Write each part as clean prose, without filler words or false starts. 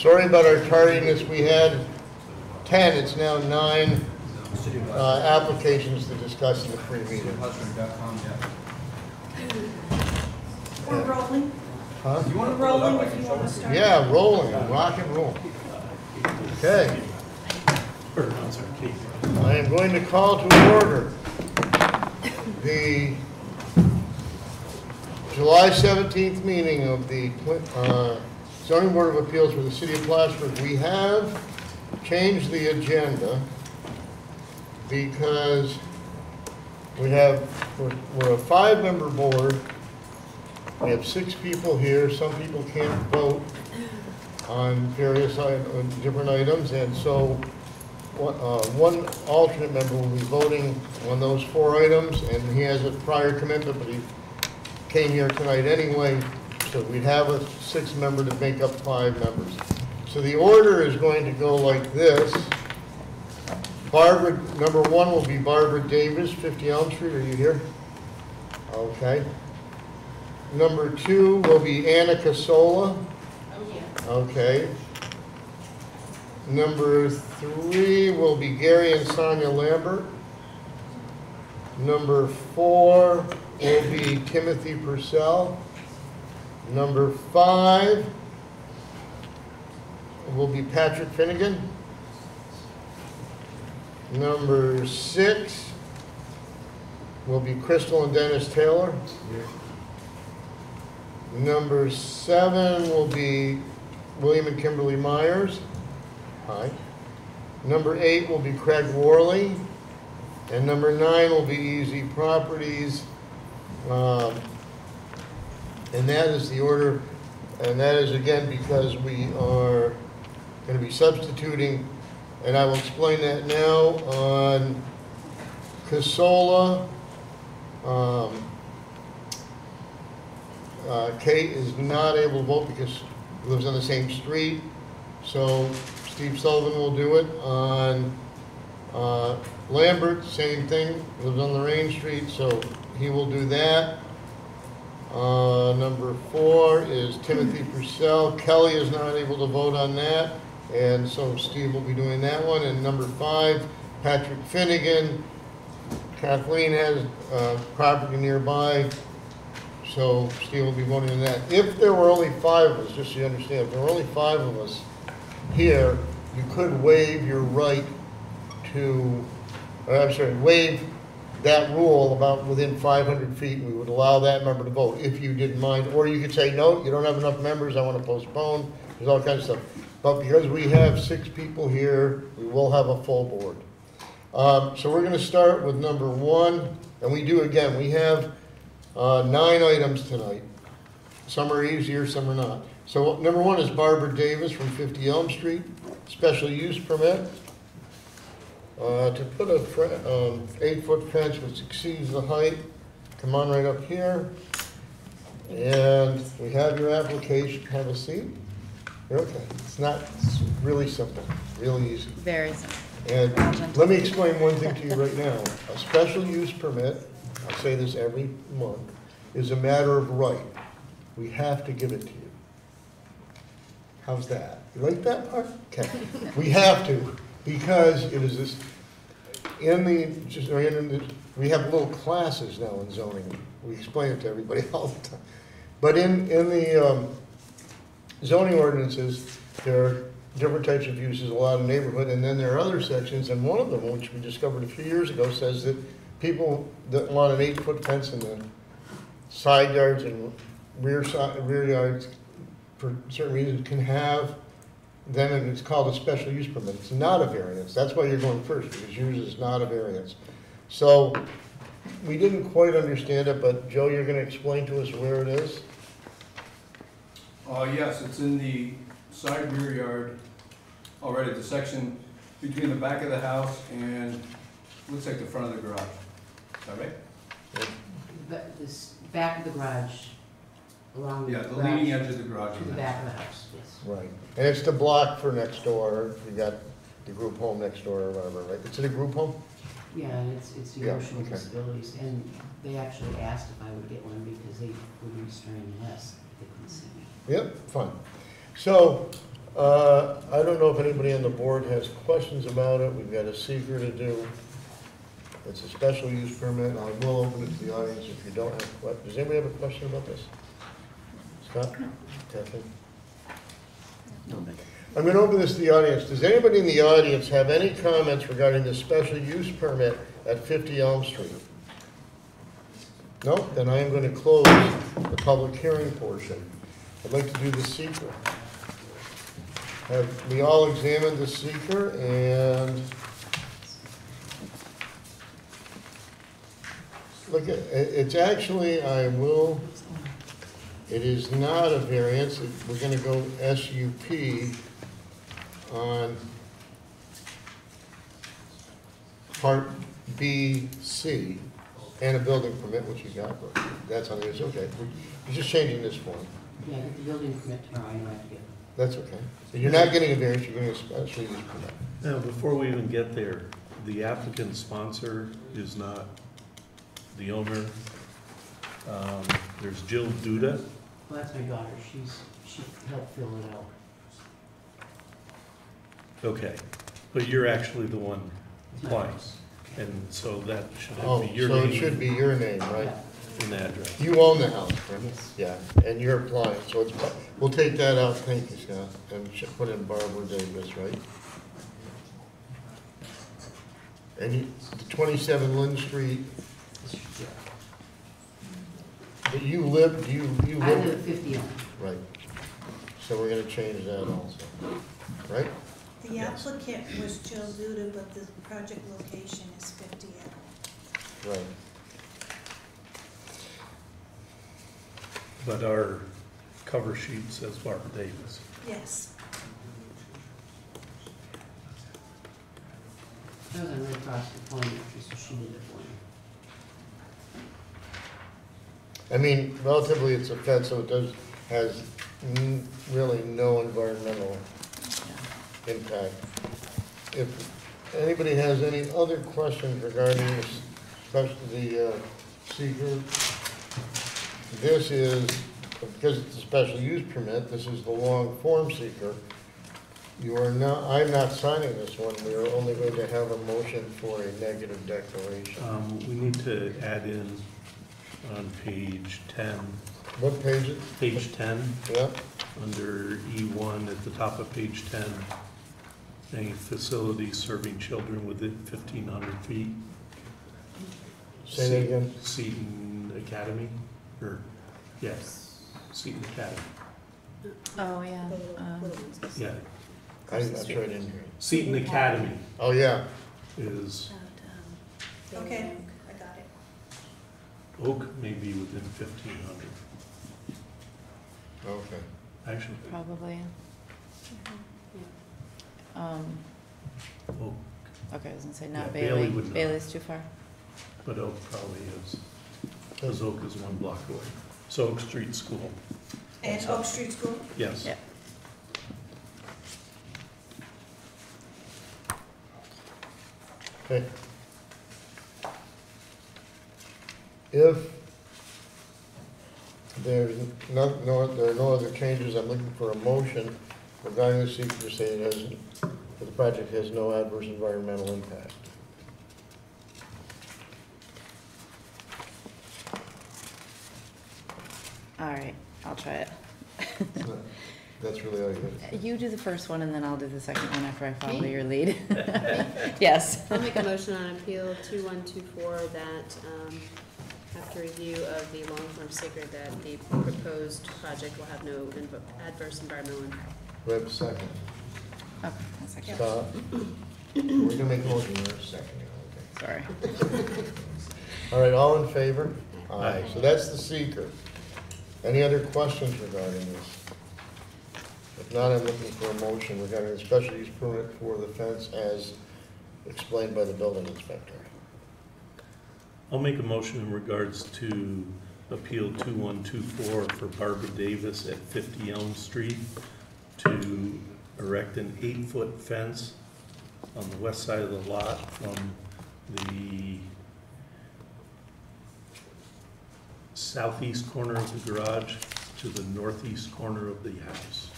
Sorry about our tardiness. We had 10, it's now 9 applications to discuss in the pre-meeting. We're rolling. Huh? We're rolling if you want to start. Yeah, rolling, rock and roll. Okay. I am going to call to order the July 17th meeting of the Zoning Board of Appeals for the City of Plattsburgh. We have changed the agenda because we're a 5-member board. We have 6 people here. Some people can't vote on various different items, and so one alternate member will be voting on those 4 items, and he has a prior commitment, but he came here tonight anyway, so we'd have a 6th member to make up 5 members. So the order is going to go like this. Number 1 will be Barbara Davis, 50 Elm Street. Are you here? Okay. Number 2 will be Anna Casola. Oh, yeah. Okay. Number 3 will be Gary and Sonia Lambert. Number 4 will be Timothy Purcell. Number 5 will be Patrick Finnegan. Number 6 will be Crystal and Dennis Taylor. Number 7 will be William and Kimberly Myers. Hi. Number 8 will be Craig Worley. And number 9 will be Easy Properties. And that is the order. And that is, again, because we are going to be substituting, and I will explain that now, on Casola. Kate is not able to vote because she lives on the same street, so Steve Sullivan will do it. On Lambert, same thing, lives on Lorraine Street, so he will do that. Number 4 is Timothy Purcell. Kelly is not able to vote on that, and so Steve will be doing that one. And number 5, Patrick Finnegan. Kathleen has property nearby, so Steve will be voting on that. If there were only 5 of us, just so you understand, if there were only 5 of us here, you could waive your right to, waive that rule about within 500 feet. We would allow that member to vote if you didn't mind. Or you could say, no, you don't have enough members, I want to postpone. There's all kinds of stuff. But because we have 6 people here, we will have a full board. So we're going to start with number 1. And we do, again, we have 9 items tonight. Some are easier, some are not. So number 1 is Barbara Davis from 50 Elm Street, special use permit to put a 8-foot fence which exceeds the height. Come on right up here. And we have your application. Have a seat. You're okay. It's really simple, really easy. Very simple. And let me explain one thing to you right now. A special use permit, I say this every month, is a matter of right. We have to give it to you. How's that? You like that part? Okay. We have to, because it is this, we have little classes now in zoning. We explain it to everybody all the time. But in the zoning ordinances, there are different types of uses allowed in neighborhood, and then there are other sections, and one of them, which we discovered a few years ago, says that people that want an 8-foot fence in the side yards and rear yards for certain reasons can have them, and it's called a special use permit. It's not a variance. That's why you're going first, because yours is not a variance. So we didn't quite understand it, but Joe, you're going to explain to us where it is? Yes, it's in the side rear yard already, the section between the back of the house and looks like the front of the garage. Is that right? But this back of the garage, along the Yeah, the garage, leading edge of the garage. to the back of the house, yes. Right. And it's the block for next door. You got the group home next door or whatever, right? It's a group home? Yeah, and it's the Yeah, emotional okay. disabilities, and they actually asked if I would get one because they would restrain less if they couldn't see me. Yep, fine. So I don't know if anybody on the board has questions about it. We've got a seeker to do. It's a special use permit, and I will open it to the audience if you don't have questions. Does anybody have a question about this? Scott? Kathleen? I'm going to open this to the audience. Does anybody in the audience have any comments regarding the special use permit at 50 Elm Street? No? Then I am going to close the public hearing portion. I'd like to do the seeker. Have we all examined the seeker? And look at it's actually, it is not a variance. We're going to go SUP on Part B, C, and a building permit, which you got, but that's on this. Okay, we're just changing this form. Yeah, get the building permit tomorrow, I know I have to get it. That's okay. So you're not getting a variance, you're getting a special use permit. Now, before we even get there, the applicant's sponsor is not the owner. There's Jill Duda. Well, that's my daughter, she helped fill it out. Okay, but you're actually the one applying, and so that should Oh, be your so it name should be your name, right? Yeah. and address. You own the house, right? Yes. Yeah, and you're applying, so it's, we'll take that out, thank you, Scott, and put in Barbara Davis, right? And you, the 27 Lynn Street, Yeah. but you live, you I live live, at 50 Elm. right? So we're gonna change that also, right? The Yes. applicant was Jill Duda, but the project location is 50 Elm. Right. But our cover sheet says Barbara Davis. Yes. I was right across the phone, so she did it for me. I mean, relatively it's a fence, so it has really no environmental impact. If anybody has any other questions regarding this, especially the seeker, this is, because it's a special use permit, this is the long form seeker. You are not, I'm not signing this one, we are only going to have a motion for a negative declaration. We need to add in on page 10, What page is it? page 10, Yeah, under E1 at the top of page 10, a facility serving children within 1,500 feet. say that again. Seton Academy, or, yes, Seton Academy, Oh, yeah. yeah. That's right in here. Seton Academy Oh, yeah, is, Okay, I got it. Oak may be within 1,500, okay. actually, Probably. Oak, Okay, I was gonna say Yeah, not Bailey Bailey. would not. Bailey's too far. but Oak probably is, because Oak is 1 block away. So Oak Street School, And Oak Street School? yes. Yeah. Okay. If there's there are no other changes, I'm looking for a motion regarding the seeker saying it hasn't, that the project has no adverse environmental impact. All right, I'll try it. That's really all you have. You do the first one and then I'll do the second one after I follow Me? your lead. Yes. I'll make a motion on appeal 2124 that, after review of the long-form seeker, that the proposed project will have no adverse environmental impact. We have a second. Okay, one second. Stop. We're gonna make a motion in a second, okay. Sorry. All right, all in favor? Aye. So that's the seeker. Any other questions regarding this? If not, I'm looking for a motion regarding the special use permit for the fence as explained by the building inspector. I'll make a motion in regards to Appeal 2124 for Barbara Davis at 50 Elm Street to erect an 8-foot fence on the west side of the lot from the southeast corner of the garage to the northeast corner of the house.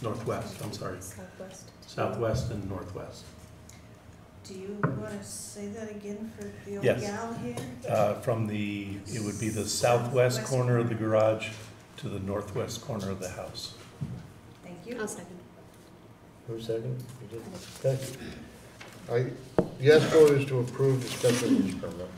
northwest, I'm sorry, Southwest. southwest and northwest. Do you wanna say that again for the old Yes. gal here? From the, it would be the southwest corner of the garage to the northwest corner of the house. Thank you. I'll second. Who's second? You did? Okay. Yes vote is to approve the special use permit.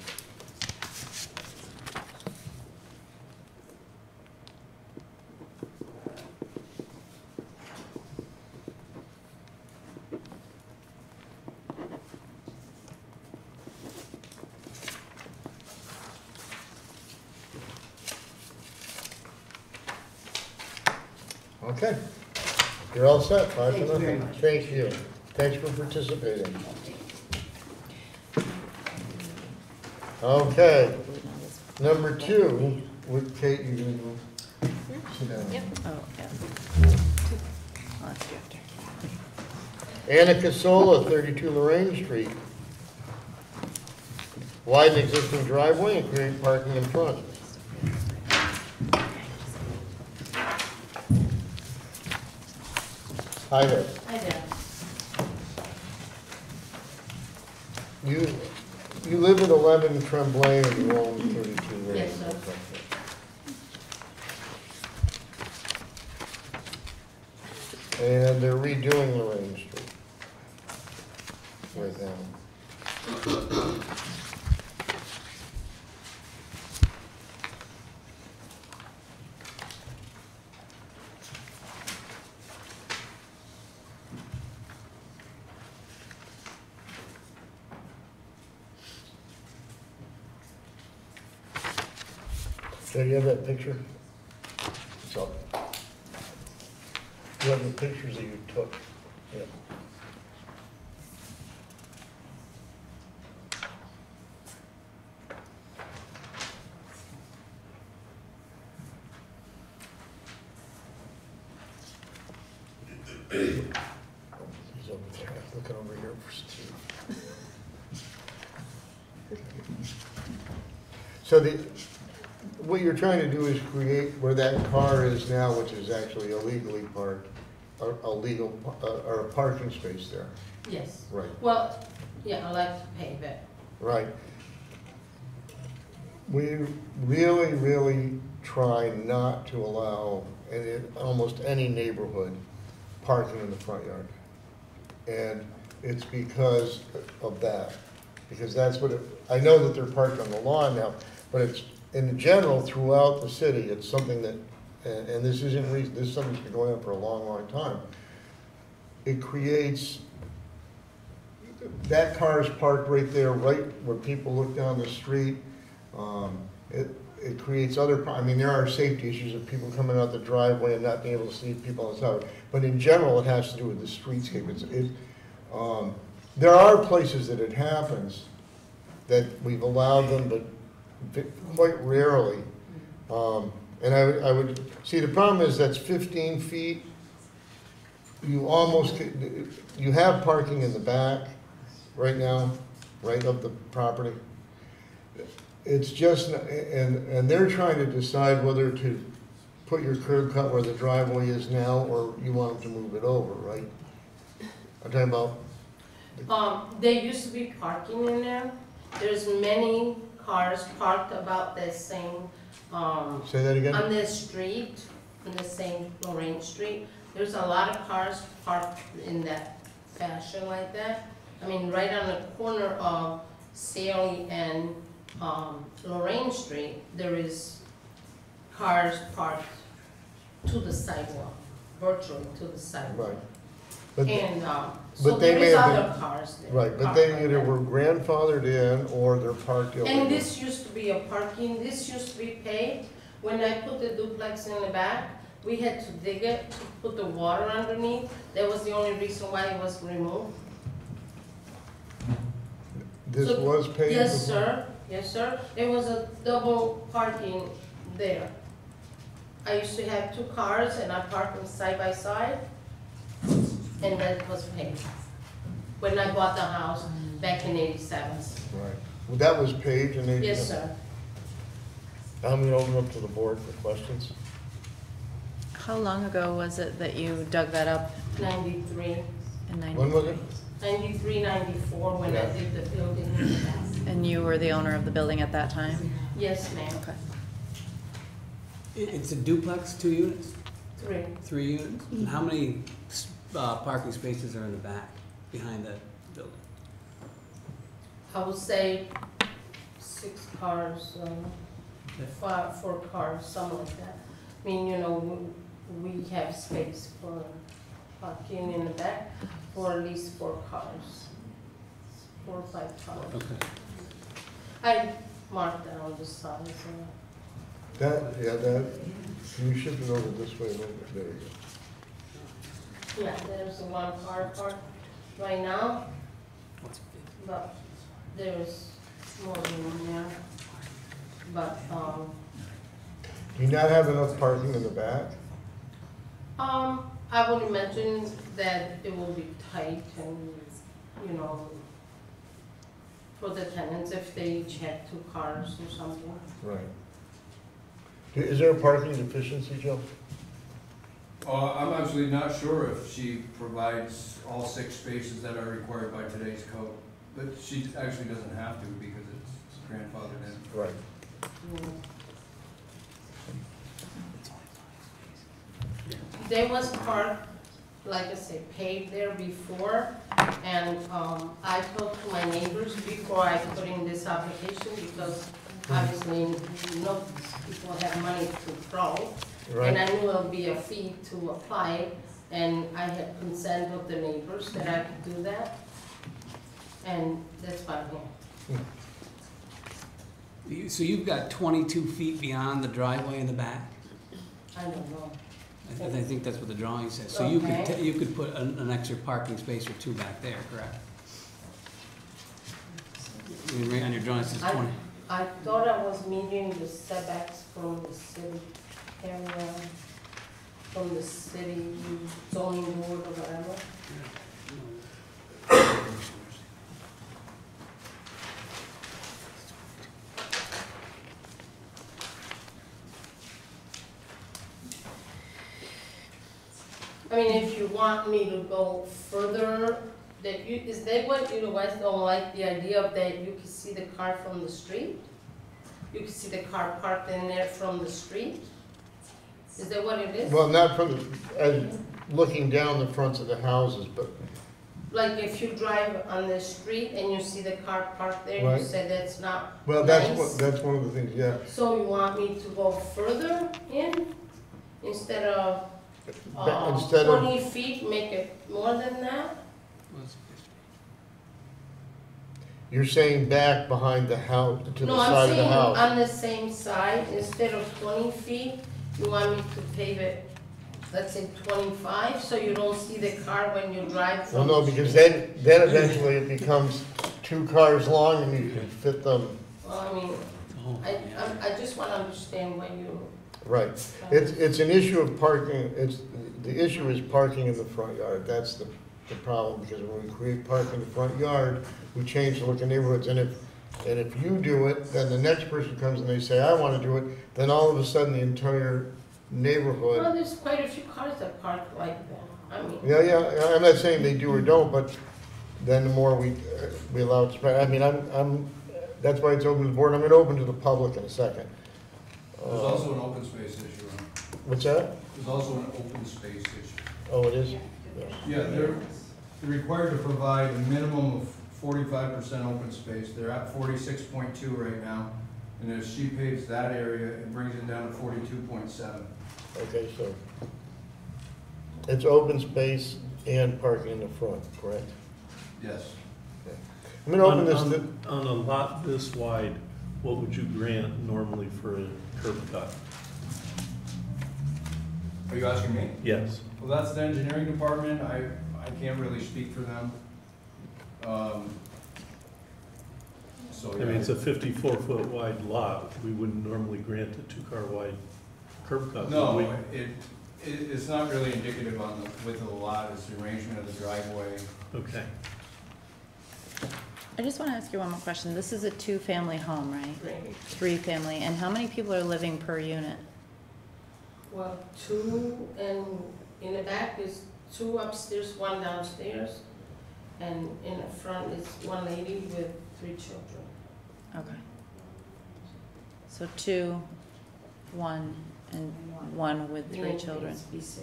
Okay. You're all set, 5-0. Thank you. Thanks for participating. Okay, number 2, with Kate, you're gonna go sit down. Yep. Oh, yeah. I'll ask you after. Anna Casola, 32 Lorraine Street. Widen existing driveway and create parking in front. Hi there. Hi there. You live at 11 Tremblay and you own 32 Lorraine. Yes, sir. And they're redoing Lorraine Street right now. So you have that picture? So, you have the pictures that you took? Yeah. He's over there, looking over here for Steve. So what you're trying to do is create where that car is now, which is actually illegally parked, or a parking space there. Yes. Right. Well, yeah, I like to pave it. Right. We really, really try not to allow, in almost any neighborhood, parking in the front yard. And it's because of that. Because that's what I know that they're parked on the lawn now, but it's, in general, throughout the city, it's something that, and this isn't recent, this is something that's been going on for a long, long time. It creates, that car is parked right there, right where people look down the street. It creates I mean, there are safety issues of people coming out the driveway and not being able to see people on the side. But in general, it has to do with the streetscape. There are places that it happens that we've allowed them, but quite rarely. And I would, see, the problem is that's 15 feet. You have parking in the back right now, right of the property. It's just, and they're trying to decide whether to put your curb cut where the driveway is now, or you want them to move it over, right? I'm talking about, There used to be parking in there. There's many cars parked about the same, say that again? on the street, on the same Lorraine Street. There's a lot of cars parked in that fashion like that. I mean, right on the corner of Sally and Lorraine Street, there is cars parked to the sidewalk, virtually to the sidewalk. Right. But, And, but so they there may is have other cars there. right, but parked they like either that. were grandfathered in or they're parked illegally. And this used to be a parking, this used to be paved. When I put the duplex in the back, we had to dig it to put the water underneath. That was the only reason why it was removed. This So- was paid? Yes, before? sir, yes, sir. There was a double parking there. I used to have 2 cars and I parked them side by side, and that was paid. When I bought the house back in '87. Right. Well, that was paid and they. Yes, sir. I'm gonna open up to the board for questions. How long ago was it that you dug that up 93, in When was 93? it? 93, 94, when I Yeah. did the building. And you were the owner of the building at that time? Yes, ma'am, Okay. It's a duplex, 2 units, 3. 3 units? And how many parking spaces are in the back, behind the building? I would say 6 cars, 4 cars, something like that. I mean, you know, we have space for parking in the back for at least 4 cars, 4 or 5 cars. Okay. I marked down the size. That, can you shift it over this way a little bit? There you go. Yeah, there's 1 car parked right now, What's it? but there's more room there. But, Do you not have enough parking in the back? I would imagine that it will be tight and, you know, for the tenants if they each have 2 cars or something. Right. Is there a parking deficiency, Joe? I'm actually not sure if she provides all 6 spaces that are required by today's code, but she actually doesn't have to because it's grandfathered in. Right. Mm. There was part, like I say, paved there before, and I talked to my neighbors before I put in this application, because obviously no people have money to throw. And I Right. knew it would be a fee to apply, and I had consent of the neighbors that I could do that. And that's why I'm here. So you've got 22 feet beyond the driveway in the back? I don't know. I think that's what the drawing says. So you could, Okay. you could put an extra parking space or 2 back there, correct? I mean, right on your drawing it says 20. I thought I was meeting the setbacks from the city area, from the city zoning board or whatever. I mean, if you want me to go further, is that what you guys don't like, the idea of that you can see the car from the street? You can see the car parked in there from the street? Is that what it is? Well, not from, looking down the fronts of the houses, but, Like if you drive on the street and you see the car parked there, Right. you say that's not well, nice? that's one of the things, yeah. So you want me to go further in instead of Instead of, 20 feet, make it more than that? you're saying back behind the house, to the No, I'm side of the saying house. on the same side, instead of 20 feet, you want me to pave it, let's say 25, so you don't see the car when you drive Well, from no, the because street? then eventually it becomes 2 cars long and you can fit them, Well, I mean, Oh, yeah. I just want to understand what you. right. It's an issue of parking, the issue is parking in the front yard, that's the problem, because when we create parking in the front yard, we change the look of neighborhoods, and if you do it, then the next person comes and they say, I wanna do it, then all of a sudden the entire neighborhood. Well, there's quite a few cars that park like that, I mean. Yeah, I'm not saying they do or don't, but then the more we allow it to spread, I mean, that's why it's open to the board, I'm gonna open to the public in a second. There's also an open space issue. What's that? There's also an open space issue. Oh, it is? Yeah, they're required to provide a minimum of 45% open space. They're at 46.2 right now. And as she paves that area, it brings it down to 42.7. Okay, so it's open space and parking in the front, correct? Yes. I'm gonna open this, On a lot this wide, what would you grant normally for a curb cut? Are you asking me? Yes. Well, that's the engineering department. I can't really speak for them. So, I mean, it's a 54-foot wide lot. We wouldn't normally grant a 2-car wide curb cut. would no, we? it's not really indicative on the width of the lot. It's the arrangement of the driveway. Okay. I just want to ask you one more question. This is a 2-family home, right? Great. 3-family, and how many people are living per unit? Well, two, and in the back is two upstairs, one downstairs, and in the front is one lady with 3 children. Okay. So 2, 1, and 1 with 3 And children. it's B6.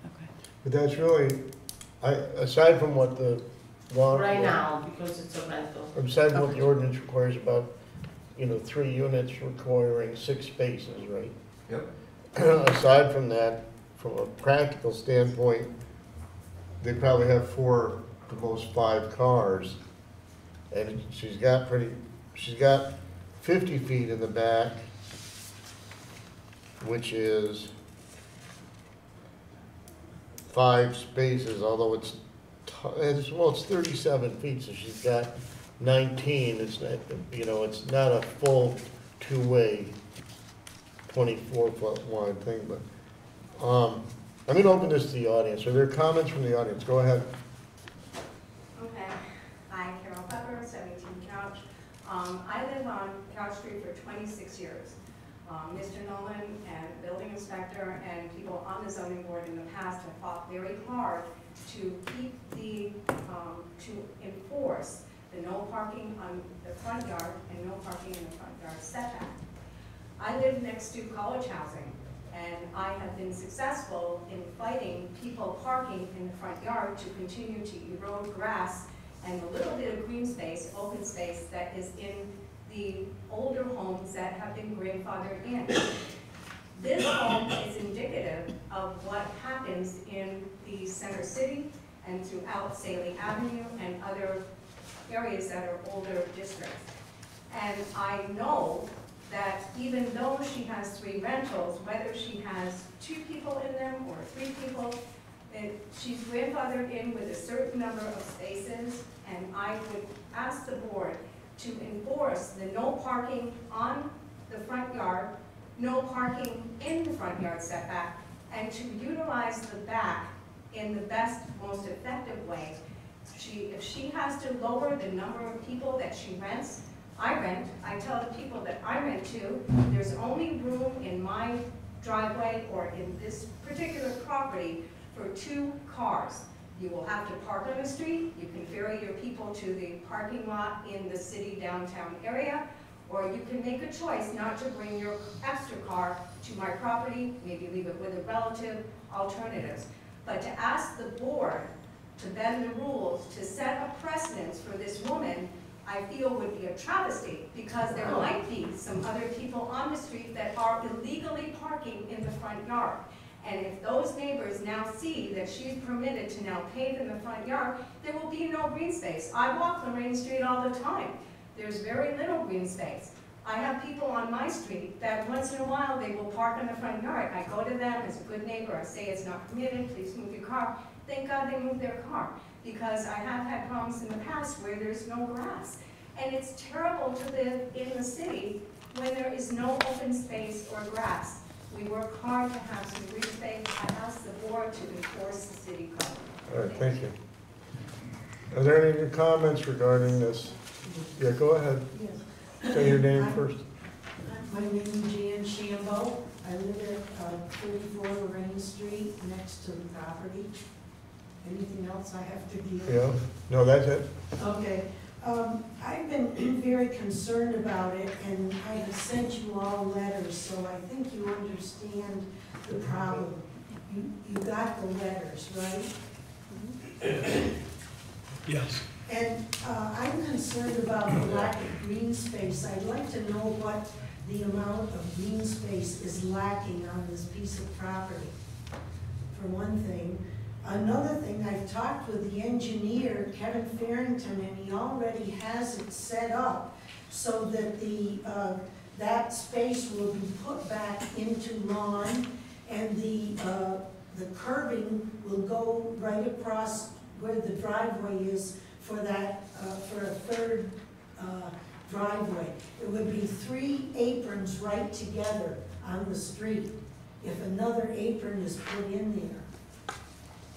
Okay. But that's really, aside from what the law. Right now, because it's a rental. Aside from what the Okay. ordinance requires about, 3 units requiring 6 spaces, right? Yep. Aside from that, from a practical standpoint, they probably have 4, the most 5 cars. And she's got 50 feet in the back, which is 5 spaces, although it's 37 feet, so she's got 19. It's not, it's not a full 2-way 24-foot wide thing, but, I'm gonna open this to the audience. Are there comments from the audience? Go ahead. Okay. Hi, Carol Pepper, 17 Couch. I live on Couch Street for 26 years. Mr. Nolan and building inspector and people on the zoning board in the past have fought very hard to keep to enforce the no parking on the front yard and no parking in the front yard setback. I live next to college housing, and I have been successful in fighting people parking in the front yard to continue to erode grass and the little bit of green space, open space that is in the older homes that have been grandfathered in. This home is indicative of what happens in the center city and throughout Saley Avenue and other areas that are older districts. And I know that even though she has 3 rentals, whether she has 2 people in them or 3 people, that she's grandfathered in with a certain number of spaces, and I would ask the board to enforce the no parking on the front yard, no parking in the front yard setback, and to utilize the back in the best, most effective way. If she has to lower the number of people that she rents, I tell the people that I rent to, there's only room in my driveway or in this particular property for 2 cars. You will have to park on the street, you can ferry your people to the parking lot in the city downtown area, or you can make a choice not to bring your extra car to my property, maybe leave it with a relative, alternatives. But to ask the board to bend the rules, to set a precedence for this woman, I feel would be a travesty, because there might be some other people on the street that are illegally parking in the front yard. And if those neighbors now see that she's permitted to now pave in the front yard, there will be no green space. I walk Lorraine Street all the time. There's very little green space. I have people on my street that once in a while they will park in the front yard. I go to them as a good neighbor, I say it's not permitted, please move your car. Thank God they moved their car, because I have had problems in the past where there's no grass. And it's terrible to live in the city when there is no open space or grass. We work hard to have some green space. I ask the board to enforce the city code. All right, thank you. Are there any comments regarding this? Yeah, go ahead. Yes. Say your name first. My name is Jan Shambo. I live at 34 Lorraine Street, next to the property. Anything else I have to deal with? Yeah, no, that's it. Okay. I've been very concerned about it, and I have sent you all letters, so I think you understand the problem. You got the letters, right? Yes. And I'm concerned about the lack of green space. I'd like to know what the amount of green space is lacking on this piece of property, for one thing. Another thing, I've talked with the engineer, Kevin Farrington, and he already has it set up so that that space will be put back into lawn, and the curbing will go right across where the driveway is for that, for a third driveway. It would be 3 aprons right together on the street if another apron is put in there.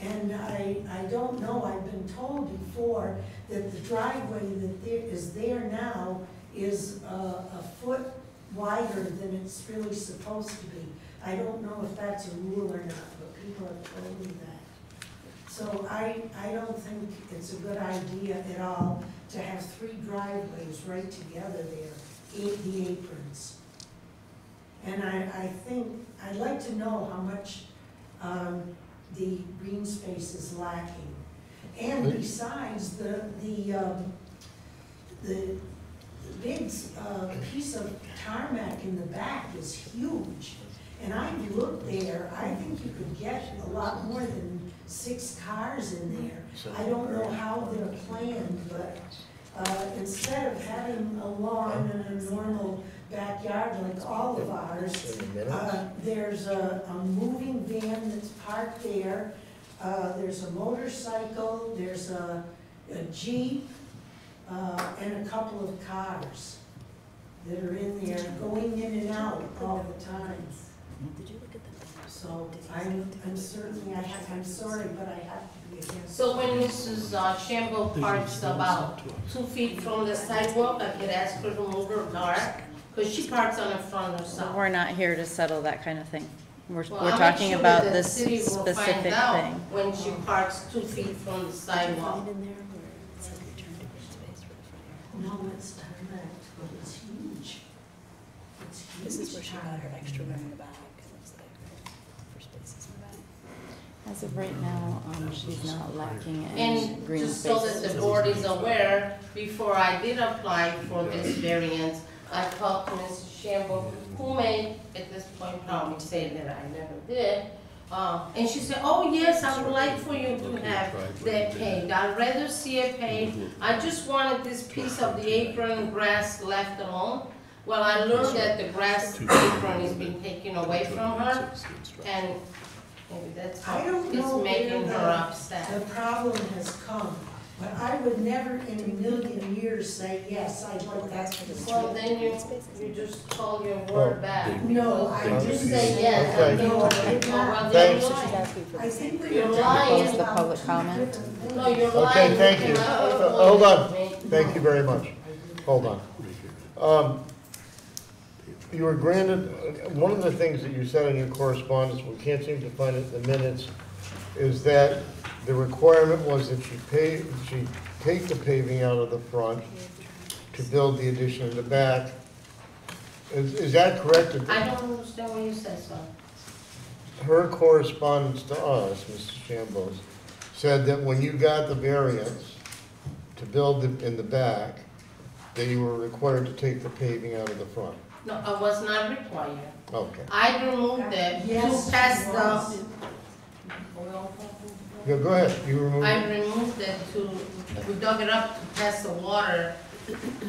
And I don't know, I've been told before that the driveway that is there now is a foot wider than it's really supposed to be. I don't know if that's a rule or not, but people have told me that. So I don't think it's a good idea at all to have 3 driveways right together there, the aprons. And I think, I'd like to know how much the green space is lacking. And besides, the big piece of tarmac in the back is huge. And I looked there, I think you could get a lot more than 6 cars in there. I don't know how they're planned, but instead of having a lawn and a normal backyard like all of ours, there's a moving van that's parked there, there's a motorcycle, there's a Jeep, and a couple of cars that are in there, going in and out all the time. So I'm certainly, I'm sorry, but I have to be against. So when Mrs. Shambo parks about 2 feet from the sidewalk, I could ask her to move her car, because she parks on the front herself. We're not here to settle that kind of thing. We're Well, I'm talking sure about that the this city will find specific out thing. when she parks 2 feet from the sidewalk. No, it's tarmac, but it's huge. It's huge. This is where she got her tarmac. extra room in the back. Looks like, for spaces in the back. As of right now, she's not lacking any And green just so that spaces. the board is aware, before I did apply for this variance, I talked to Mrs. Shambo, who may at this point probably say that I never did. And she said, oh yes, I would like for you to have that paved. I'd rather see it paved. I just wanted this piece of the apron grass left alone. Well, I learned that the grass apron is being taken away from her, and maybe that's I don't what know is making where her upset. the problem has come, but I would never in a million years say, yes, I'd like that for the Well, street. then you just call your word back. No, I You didn't say yes, Okay. no, I did not. well, then you're Thanks. lying. I think we You're were lying. talking The about public 2 comment. different things. No, you're lying. Okay, thank you. cannot avoid Hold on. me. Thank you very much. Hold on. You were granted, one of the things that you said in your correspondence, we can't seem to find it in the minutes, is that the requirement was that she take the paving out of the front to build the addition in the back. Is that correct? I don't understand what you said, son. Her correspondence to us, Mrs. Shambos, said that when you got the variance to build in the back, that you were required to take the paving out of the front. No, I was not required. Okay. I removed it Yes, to pass it the. was. Yeah, go ahead. You removed I it. removed it we dug it up to pass the water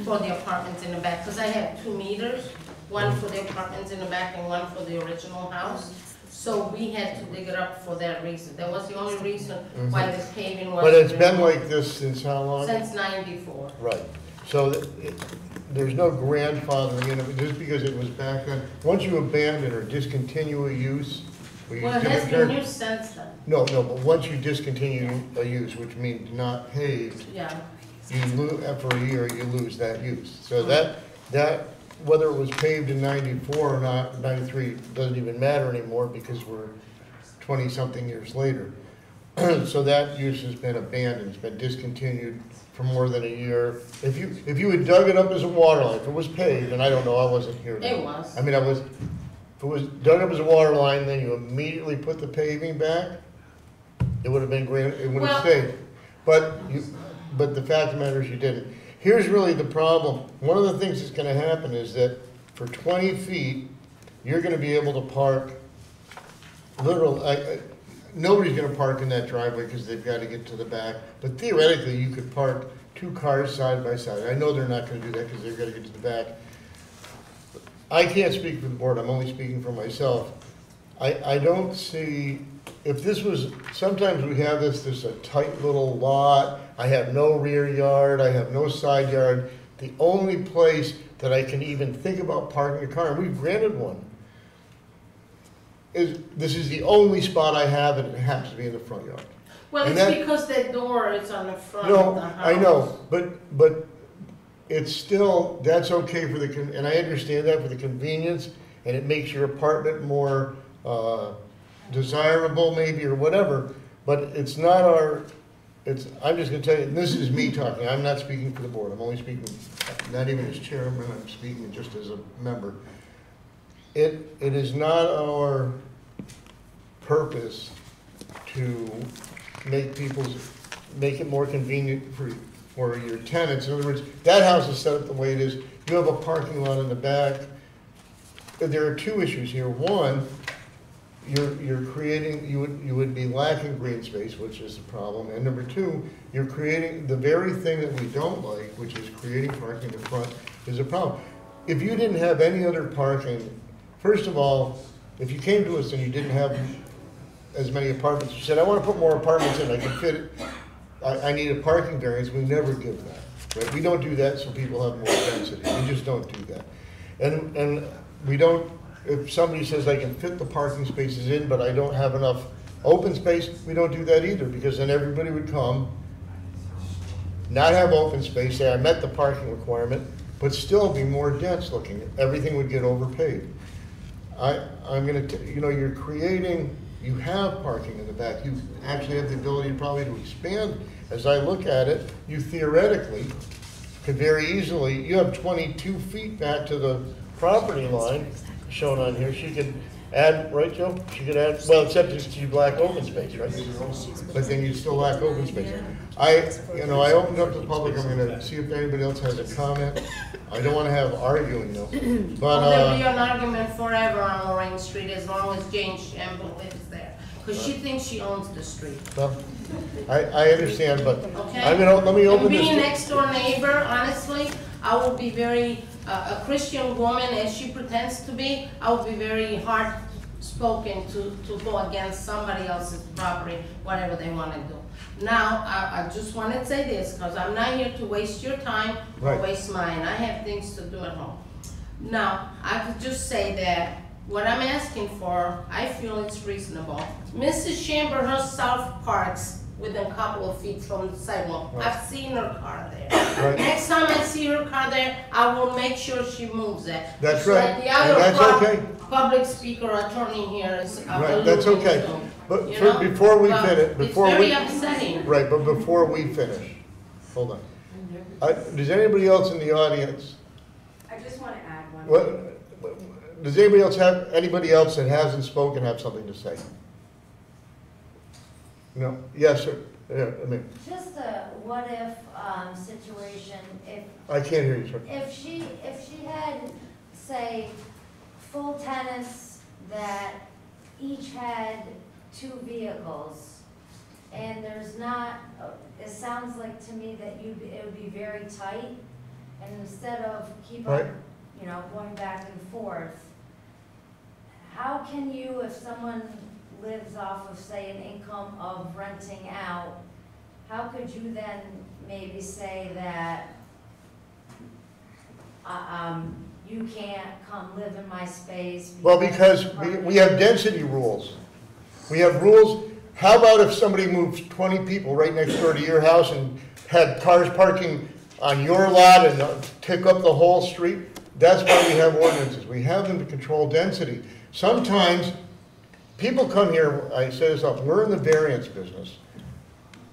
for the apartments in the back, because I have 2 meters, one for the apartments in the back and one for the original house. So we had to dig it up for that reason. That was the only reason why the paving was. But it's been removed. like this since how long? Since '94. Right. So there's no grandfathering in it, just because it was back then. Once you abandon or discontinue a use, or you Well, it has been used since then, No, but once you discontinue a use, which means not paved, yeah. you lose, for a year, you lose that use. So that, whether it was paved in '94 or not, '93, doesn't even matter anymore because we're 20-something years later. So that use has been abandoned, it's been discontinued for more than a year. If you had dug it up as a water line, if it was paved, and I don't know, I wasn't here. It was. I mean, if it was dug up as a water line, then you immediately put the paving back, it would have been it would have Well- stayed. But the fact of the matter is you didn't. Here's really the problem. One of the things that's gonna happen is that for 20 feet, you're gonna be able to park, nobody's gonna park in that driveway because they've gotta get to the back. But theoretically, you could park 2 cars side by side. I know they're not gonna do that because they've gotta get to the back. I can't speak for the board, I'm only speaking for myself. I don't see, if this was, sometimes we have this a tight little lot, I have no rear yard, I have no side yard. The only place that I can even think about parking a car, and we've granted one, this is the only spot I have, and it happens to be in the front yard. Well, And it's that- because that door is on the front of the No, house. I know, but it's still, that's okay for the, and I understand that for the convenience, and it makes your apartment more desirable maybe, or whatever, but it's not our, I'm just gonna tell you, and this is me talking, I'm not speaking for the board, I'm only speaking, not even as chairman, I'm speaking just as a member. It is not our purpose to make it more convenient for your tenants. In other words, that house is set up the way it is, you have a parking lot in the back. There are two issues here. One, you're creating, you would be lacking green space, which is a problem. And number two, you're creating the very thing that we don't like, which is creating parking in the front, is a problem. If you didn't have any other parking, first of all, if you came to us and you didn't have as many apartments, you said, I want to put more apartments in, I can fit it, I need a parking variance, we never give that. Right? We don't do that so people have more density. We just don't do that. And we don't, if somebody says I can fit the parking spaces in, but I don't have enough open space, we don't do that either, because then everybody would come, not have open space, say I met the parking requirement, but still be more dense looking. Everything would get overpaid. I'm gonna, you're creating, you have parking in the back. You actually have the ability probably to expand. As I look at it, you theoretically could very easily, you have 22 feet back to the property line shown on here. She could add, right, Joe? She could add, well, except it's you lack open space, right? But then you still lack open space. I opened up to the public. I'm gonna see if anybody else has a comment. I don't wanna have arguing though. But, well, there'll be an argument forever on Lorraine Street as long as Jane Shamble lives there. Because she thinks she owns the street. well, I understand, but Okay? let me open And this. being next door neighbor, honestly, I will be very, a Christian woman as she pretends to be, I will be very hard spoken to go against somebody else's property, whatever they want to do. Now, I just want to say this, because I'm not here to waste your time or Right. waste mine. I have things to do at home. Now, I could just say that what I'm asking for, I feel it's reasonable. Mrs. Chamber herself parks within a couple of feet from the sidewalk. Right. I've seen her car there. Right. Next time I see her car there, I will make sure she moves it. That's Just right. like the And other that's okay. public speaker attorney here is Right, that's alluding okay. to, But you know? before we But finish, before it's we. very upsetting. Right, but before we finish, hold on. Does anybody else in the audience, I just want to add one. does anybody else that hasn't spoken have something to say? No? Yes, sir. Yeah, I mean, Just a what if situation, I can't hear you, sir. if she had, say, full tenants that each had 2 vehicles, and there's not, it sounds like to me that it would be very tight, and instead of keep Right. on, going back and forth, how can you, if someone lives off of, say, an income of renting out, how could you then maybe say that you can't come live in my space? Well, because we have density rules. We have rules. How about if somebody moves 20 people right next door to your house and had cars parking on your lot and take up the whole street? That's why we have ordinances. We have them to control density. Sometimes people come here, I say this often, we're in the variance business.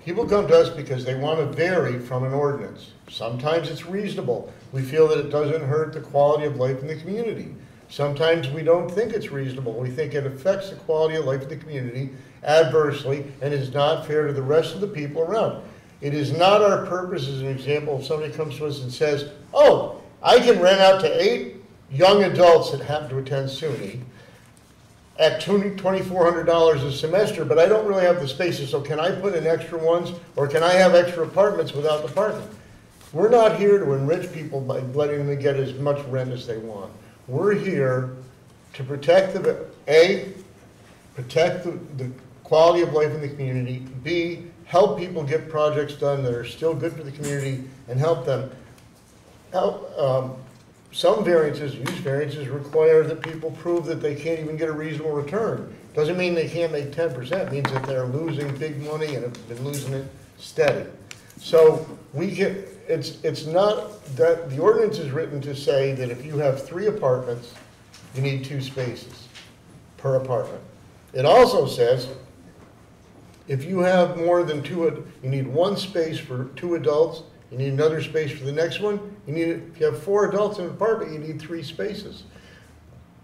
People come to us because they want to vary from an ordinance. Sometimes it's reasonable. We feel that it doesn't hurt the quality of life in the community. Sometimes we don't think it's reasonable. We think it affects the quality of life in the community adversely and is not fair to the rest of the people around. It is not our purpose, as an example, if somebody comes to us and says, oh, I can rent out to 8 young adults that happen to attend SUNY at $2,400 a semester, but I don't really have the spaces, so can I put in extra ones, or can I have extra apartments without the parking? We're not here to enrich people by letting them get as much rent as they want. We're here to protect protect the quality of life in the community, B, help people get projects done that are still good for the community, and help them. Some variances, use variances, require that people prove that they can't even get a reasonable return. Doesn't mean they can't make 10%, it means that they're losing big money and have been losing it steady. So we can, it's not, that, the ordinance is written to say that if you have 3 apartments, you need 2 spaces per apartment. It also says, if you have more than 2, you need 1 space for 2 adults, you need another space for the next one, if you have 4 adults in an apartment, you need 3 spaces.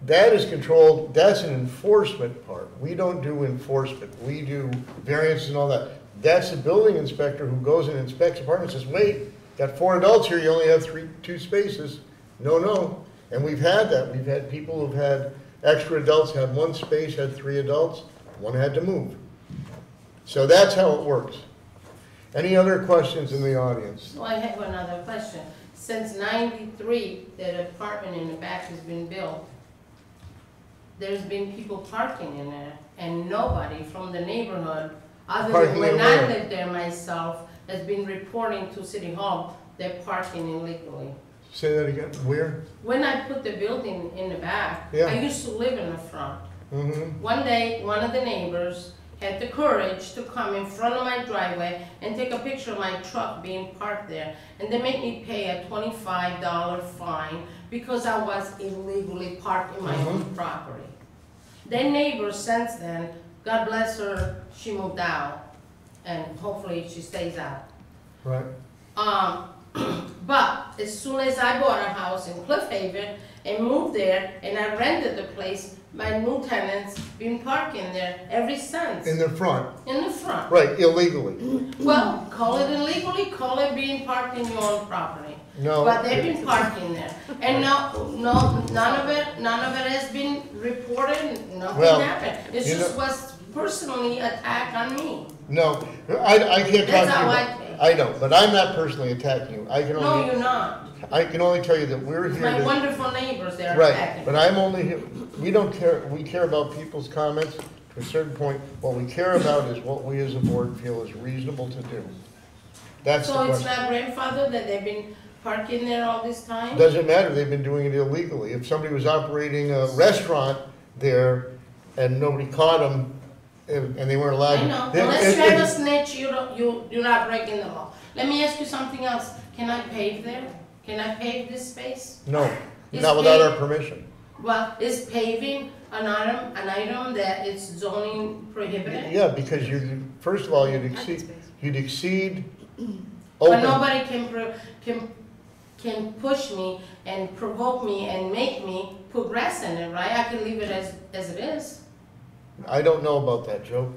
That is controlled, that's an enforcement part. We don't do enforcement, we do variances and all that. That's the building inspector who goes and inspects apartments, says, wait, got 4 adults here, you only have 2 spaces. No. And we've had that, we've had people who've had extra adults, had 1 space, had 3 adults, 1 had to move. So that's how it works. Any other questions in the audience? So I have another question. Since '93, that apartment in the back has been built, there's been people parking in there, and nobody from the neighborhood, other than when I lived there myself, has been reporting to City Hall they're parking illegally. Say that again, where? When I put the building in the back, Yeah. I used to live in the front. Mm-hmm. One day, one of the neighbors had the courage to come in front of my driveway and take a picture of my truck being parked there. And they made me pay a $25 fine because I was illegally parked in my own property. Their neighbor since then, God bless her, she moved out. And hopefully she stays out. Right. But as soon as I bought a house in Cliff Haven and moved there and I rented the place, my new tenants been parking there ever since. In the front. In the front. Right, illegally. Well, call it illegally, call it being parked in your own property. No. But they've been parking there. And none of it has been reported, nothing Well, happened. It you just know- was personally attack on me. No, I can't talk That's to how you. I about- think. I know, but I'm not personally attacking you. I can No, only, you're not. I can only tell you that we're It's here my to. wonderful neighbors that are Right, attacking but me. I'm only, we don't care, we care about people's comments to a certain point. What we care about is what we as a board feel is reasonable to do. That's the So it's question. not grandfather that they've been parking there all this time? Doesn't matter, they've been doing it illegally. If somebody was operating a restaurant there and nobody caught them and they weren't allowed. I know, then unless you have a snitch, you're not breaking the law. Let me ask you something else. Can I pave there? Can I pave this space? No, Is not without pave- our permission. Well, is paving an item that is zoning prohibited? Yeah, because first of all, you'd exceed But open. nobody can push me and provoke me and make me put grass in it, right? I can leave it as it is. I don't know about that, Joe.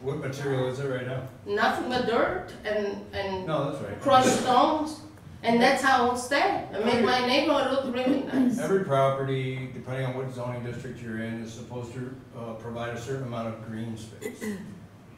What material is it right now? Nothing but dirt and No, that's right. crushed stones, and that's how it'll stay, and make my neighborhood look really nice. Every property, depending on what zoning district you're in, is supposed to provide a certain amount of green space.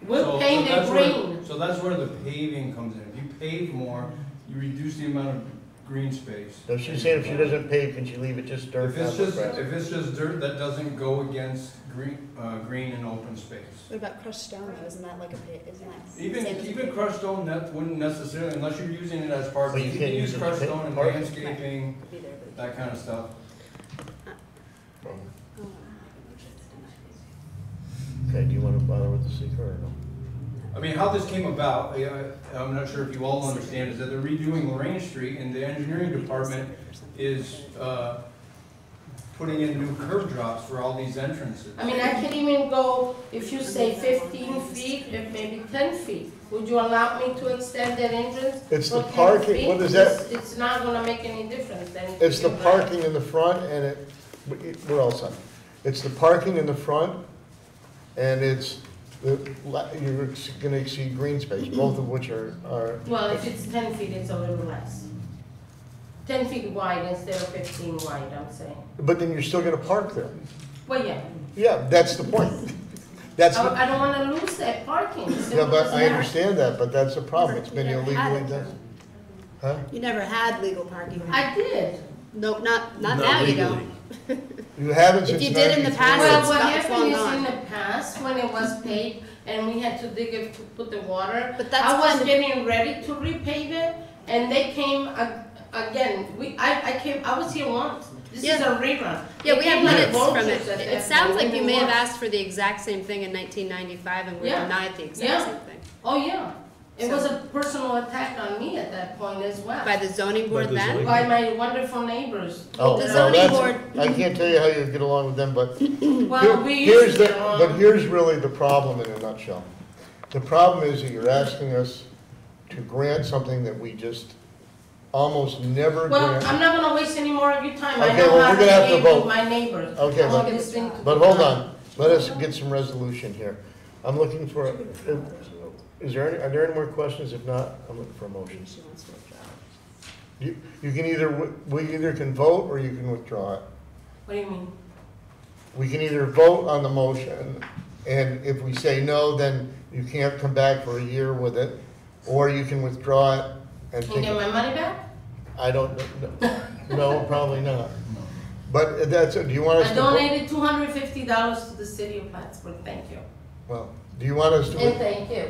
We'll paint it that's where- green. So that's where the paving comes in. If you pave more, you reduce the amount of green space. So she's saying if she doesn't pave, can she leave it just dirt? If it's not just, grass? if it's just dirt, that doesn't go against green and open space. What about crushed stone though? Isn't that like isn't that? Even, same as a even pavement? crushed stone, that wouldn't necessarily, unless you're using it as parking. Well, you You can't can use use it crushed as stone in parking. landscaping, Could be there, but- that kind of stuff. Oh, Okay, do you want to bother with the seeker or no? I mean, how this came about, I'm not sure if you all understand, is that they're redoing Lorraine Street and the engineering department is, putting in new curb drops for all these entrances. I mean, I can even go, if you say 15 feet, if maybe 10 feet. Would you allow me to extend that entrance? It's the for 10 parking- feet? what is that? It's not gonna make any difference then. It's the parking in the front and where else? It's the parking in the front and you're gonna exceed green space, both of which are. Well, if it's 10 feet, it's a little less. 10 feet wide instead of 15 wide, I'm saying. But then you're still gonna park there. Well, yeah. Yeah, that's the point. That's, I don't wanna lose that parking. yeah, Simple but as I that. understand that, but that's a problem. It's been You never had illegally it. done. Huh? You never had legal parking. I did. Nope, not Not now you legally. don't. You haven't since If you did in the 93. past, Well, it's what not- it's happened long is gone. in the past, when it was paved and we had to dig it to put the water, But that's I was when- getting ready to repave it, and they came again. I was here once. This is Yeah. a rerun. Yeah, They we have came like minutes from vultures it. at It that sounds point, like you and may it have was- asked for the exact same thing in 1995 and we were Yeah. denied the exact Yeah. same thing. Oh, yeah. It was a personal attack on me at that point as well. By the zoning board By the then? zoning- By my wonderful neighbors. Oh, The well, zoning that's, board- I can't tell you how you get along with them, but Well, we here's used the, to get along. but here's really the problem in a nutshell. The problem is that you're asking us to grant something that we just almost never Well, grant. I'm not gonna waste any more of your time. I Okay, know well, how we're to gonna have to behave with vote. my neighbors. Okay, I'm but- listening to But the hold time. on, let us get some resolution here. I'm looking for, is there any, are there any more questions? If not, I'm looking for a motion. She wants to withdraw. You can either, we either can vote or you can withdraw it. What do you mean? We can either vote on the motion, and if we say no, then you can't come back for a year with it, or you can withdraw it and Can you take get it. my money back? I don't, no, probably not. But that's, do you want us I to? donated $250 to the city of Plattsburgh, thank you. Well, do you want us to, And thank you.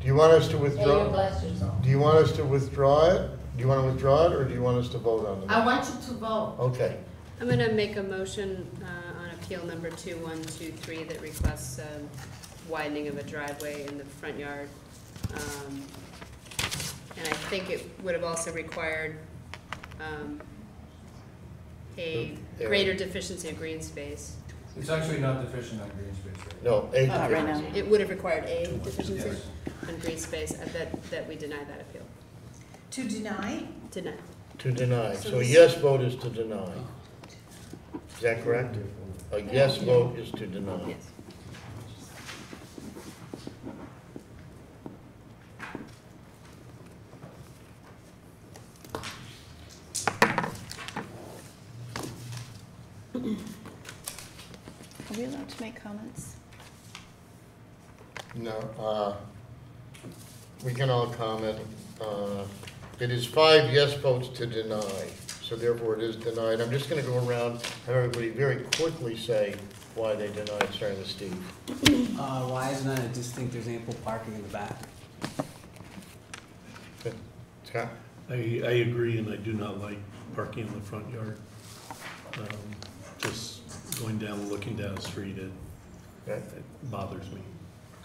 do you want us to And you withdraw? bless yourself. Do you want us to withdraw it? Do you want to withdraw it, or do you want us to vote on it? I want you to vote. Okay, I'm gonna make a motion on appeal number 2123 that requests widening of a driveway in the front yard. And I think it would have also required a greater deficiency of green space. It's actually not deficient on green space right no, A Not right now. deficiency. It would have required a deficiency Yes. on green space. I bet that we deny that appeal. To deny? Deny. To deny, So so a this- yes vote is to deny. Is that correct? A yes vote is to deny. Yes. Are we allowed to make comments? No, we can all comment. It is 5 yes votes to deny, so therefore it is denied. I'm just gonna go around and have everybody very quickly say why they denied, starting with Steve. Why isn't it? I just think there's ample parking in the back. Scott? I agree, and I do not like parking in the front yard. Just going down, looking down the street, Okay. it bothers me.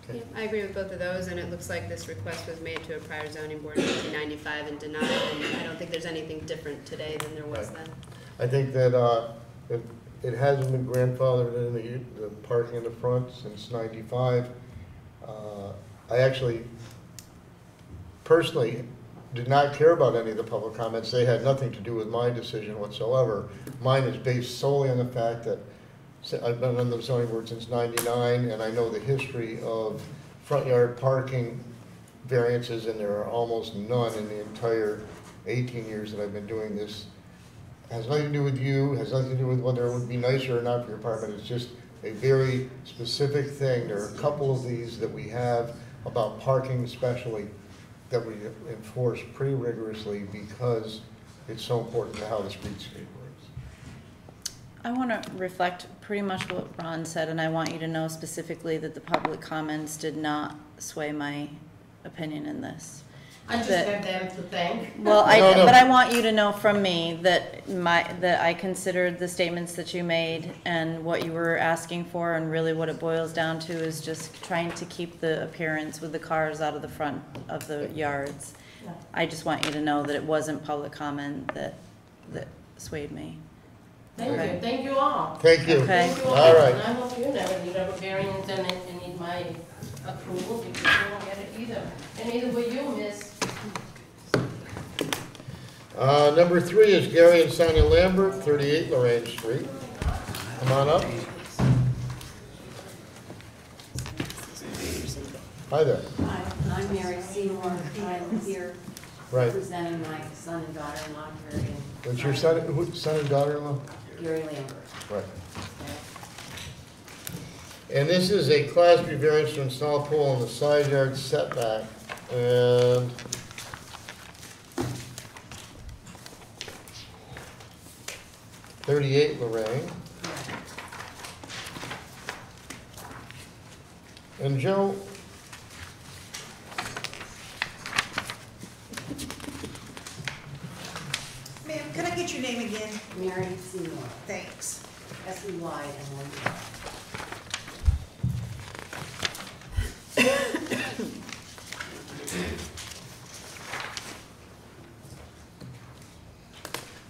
Okay. Yeah, I agree with both of those, and it looks like this request was made to a prior zoning board in 1995 and denied, and I don't think there's anything different today than there was Right. then. I think that it hasn't been grandfathered in the parking in the front since 95. I actually personally did not care about any of the public comments. They had nothing to do with my decision whatsoever. Mine is based solely on the fact that I've been on the zoning board since 99, and I know the history of front yard parking variances, and there are almost none in the entire 18 years that I've been doing this. Has nothing to do with you, has nothing to do with whether it would be nicer or not for your apartment. It's just a very specific thing. There are a couple of these that we have about parking especially that we enforce pretty rigorously because it's so important to how the streetscape works. I want to reflect pretty much what Ron said, and I want you to know specifically that the public comments did not sway my opinion in this. I just That- have them to thank. Well, No. but I want you to know from me that that I considered the statements that you made and what you were asking for, and really what it boils down to is just trying to keep the appearance with the cars out of the front of the yards. I just want you to know that it wasn't public comment that swayed me. Thank you all. Thank you. Okay. Thank you all. All right. And I hope you never need a variance and need my approval because you won't get it either. And neither will you, miss. Number 3 is Gary and Sonia Lambert, 38 Lorraine Street. Come on up. Hi there. Hi, I'm Mary Seymour. I'm here Right. representing my son and daughter-in-law, Gary What's your son and daughter-in-law? Lambert. Right. And this is a Class B variance to install a pool in the side yard setback. And .38 Lorraine. And Joe, Ma'am, can I get your name again? Mary Seymour, Thanks. S-E-Y-M-O-U-R.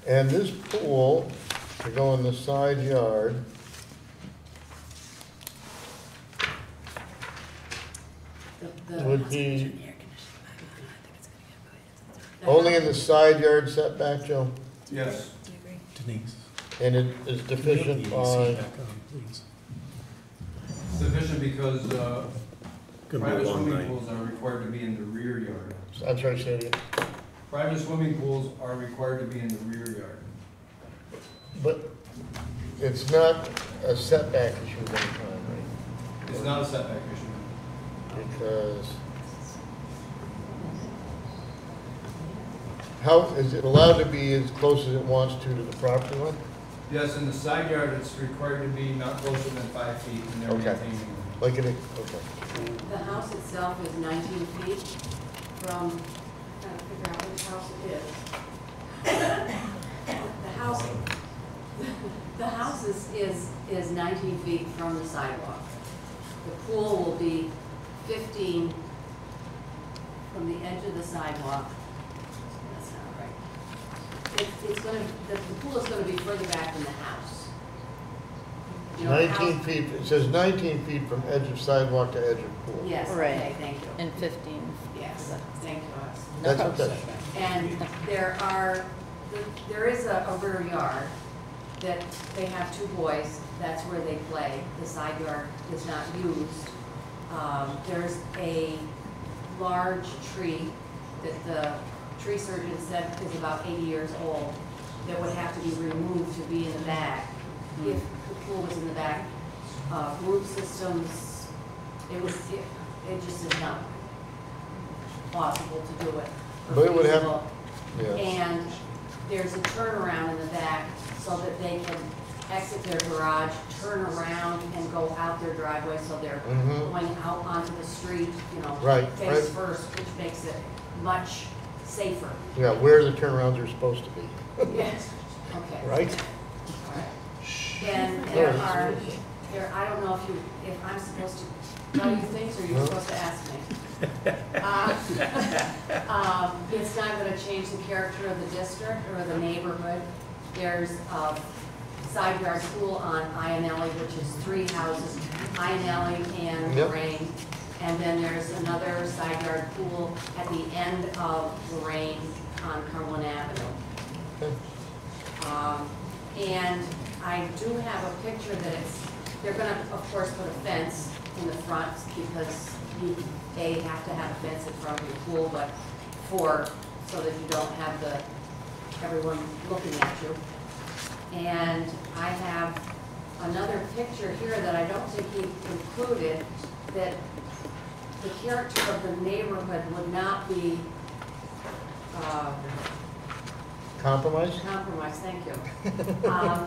And this pool, to go in the side yard, would be only in the side yard setback, Joe? Yes, Denise. And it is can you have deficient the AC by, back on, please? sufficient because Gonna be a private long swimming night. pools are required to be in the rear yard. I'm sorry, say it again. Private swimming pools are required to be in the rear yard. But it's not a setback issue of any kind, right? It's not a setback issue. Because how, is it allowed to be as close as it wants to the property line? Yes, in the side yard, it's required to be not closer than 5 feet, and they're Okay. maintaining it. Like it, okay. The house itself is 19 feet from, trying to figure out which house it is. The house is 19 feet from the sidewalk. The pool will be 15 from the edge of the sidewalk. That's not right. It's gonna, the pool is gonna be further back than the house. You know, the 19 house- feet, it says 19 feet from edge of sidewalk to edge of pool. Yes, Right. okay, thank you. And 15. Yes, thank you. That's okay. And there is a rear yard that they have 2 boys, that's where they play. The side yard is not used. There's a large tree that the tree surgeon said is about 80 years old that would have to be removed to be in the back. If the pool was in the back, root systems, it just is not possible to do it. or But it would have- feasible. Yeah. And there's a turnaround in the back so that they can exit their garage, turn around and go out their driveway, so they're Mhm. going out onto the street, you know, Right, face right. first, which makes it much safer. Yeah, where the turnarounds are supposed to be, Yes, okay. right? All right. And No, there it's- are, I don't know if I'm supposed to tell you things or you're No. supposed to ask me. It's not gonna change the character of the district or the neighborhood. There's a side yard pool on Ionelli, which is 3 houses, Ionelli and Yep. Lorraine. And then there's another side yard pool at the end of Lorraine on Cumberland Avenue. Okay. And I do have a picture that they're gonna, of course, put a fence in the front because they have to have a fence in front of your pool, but so that you don't have everyone looking at you. And I have another picture here that I don't think he included, that the character of the neighborhood would not be, Compromise? compromise, thank you.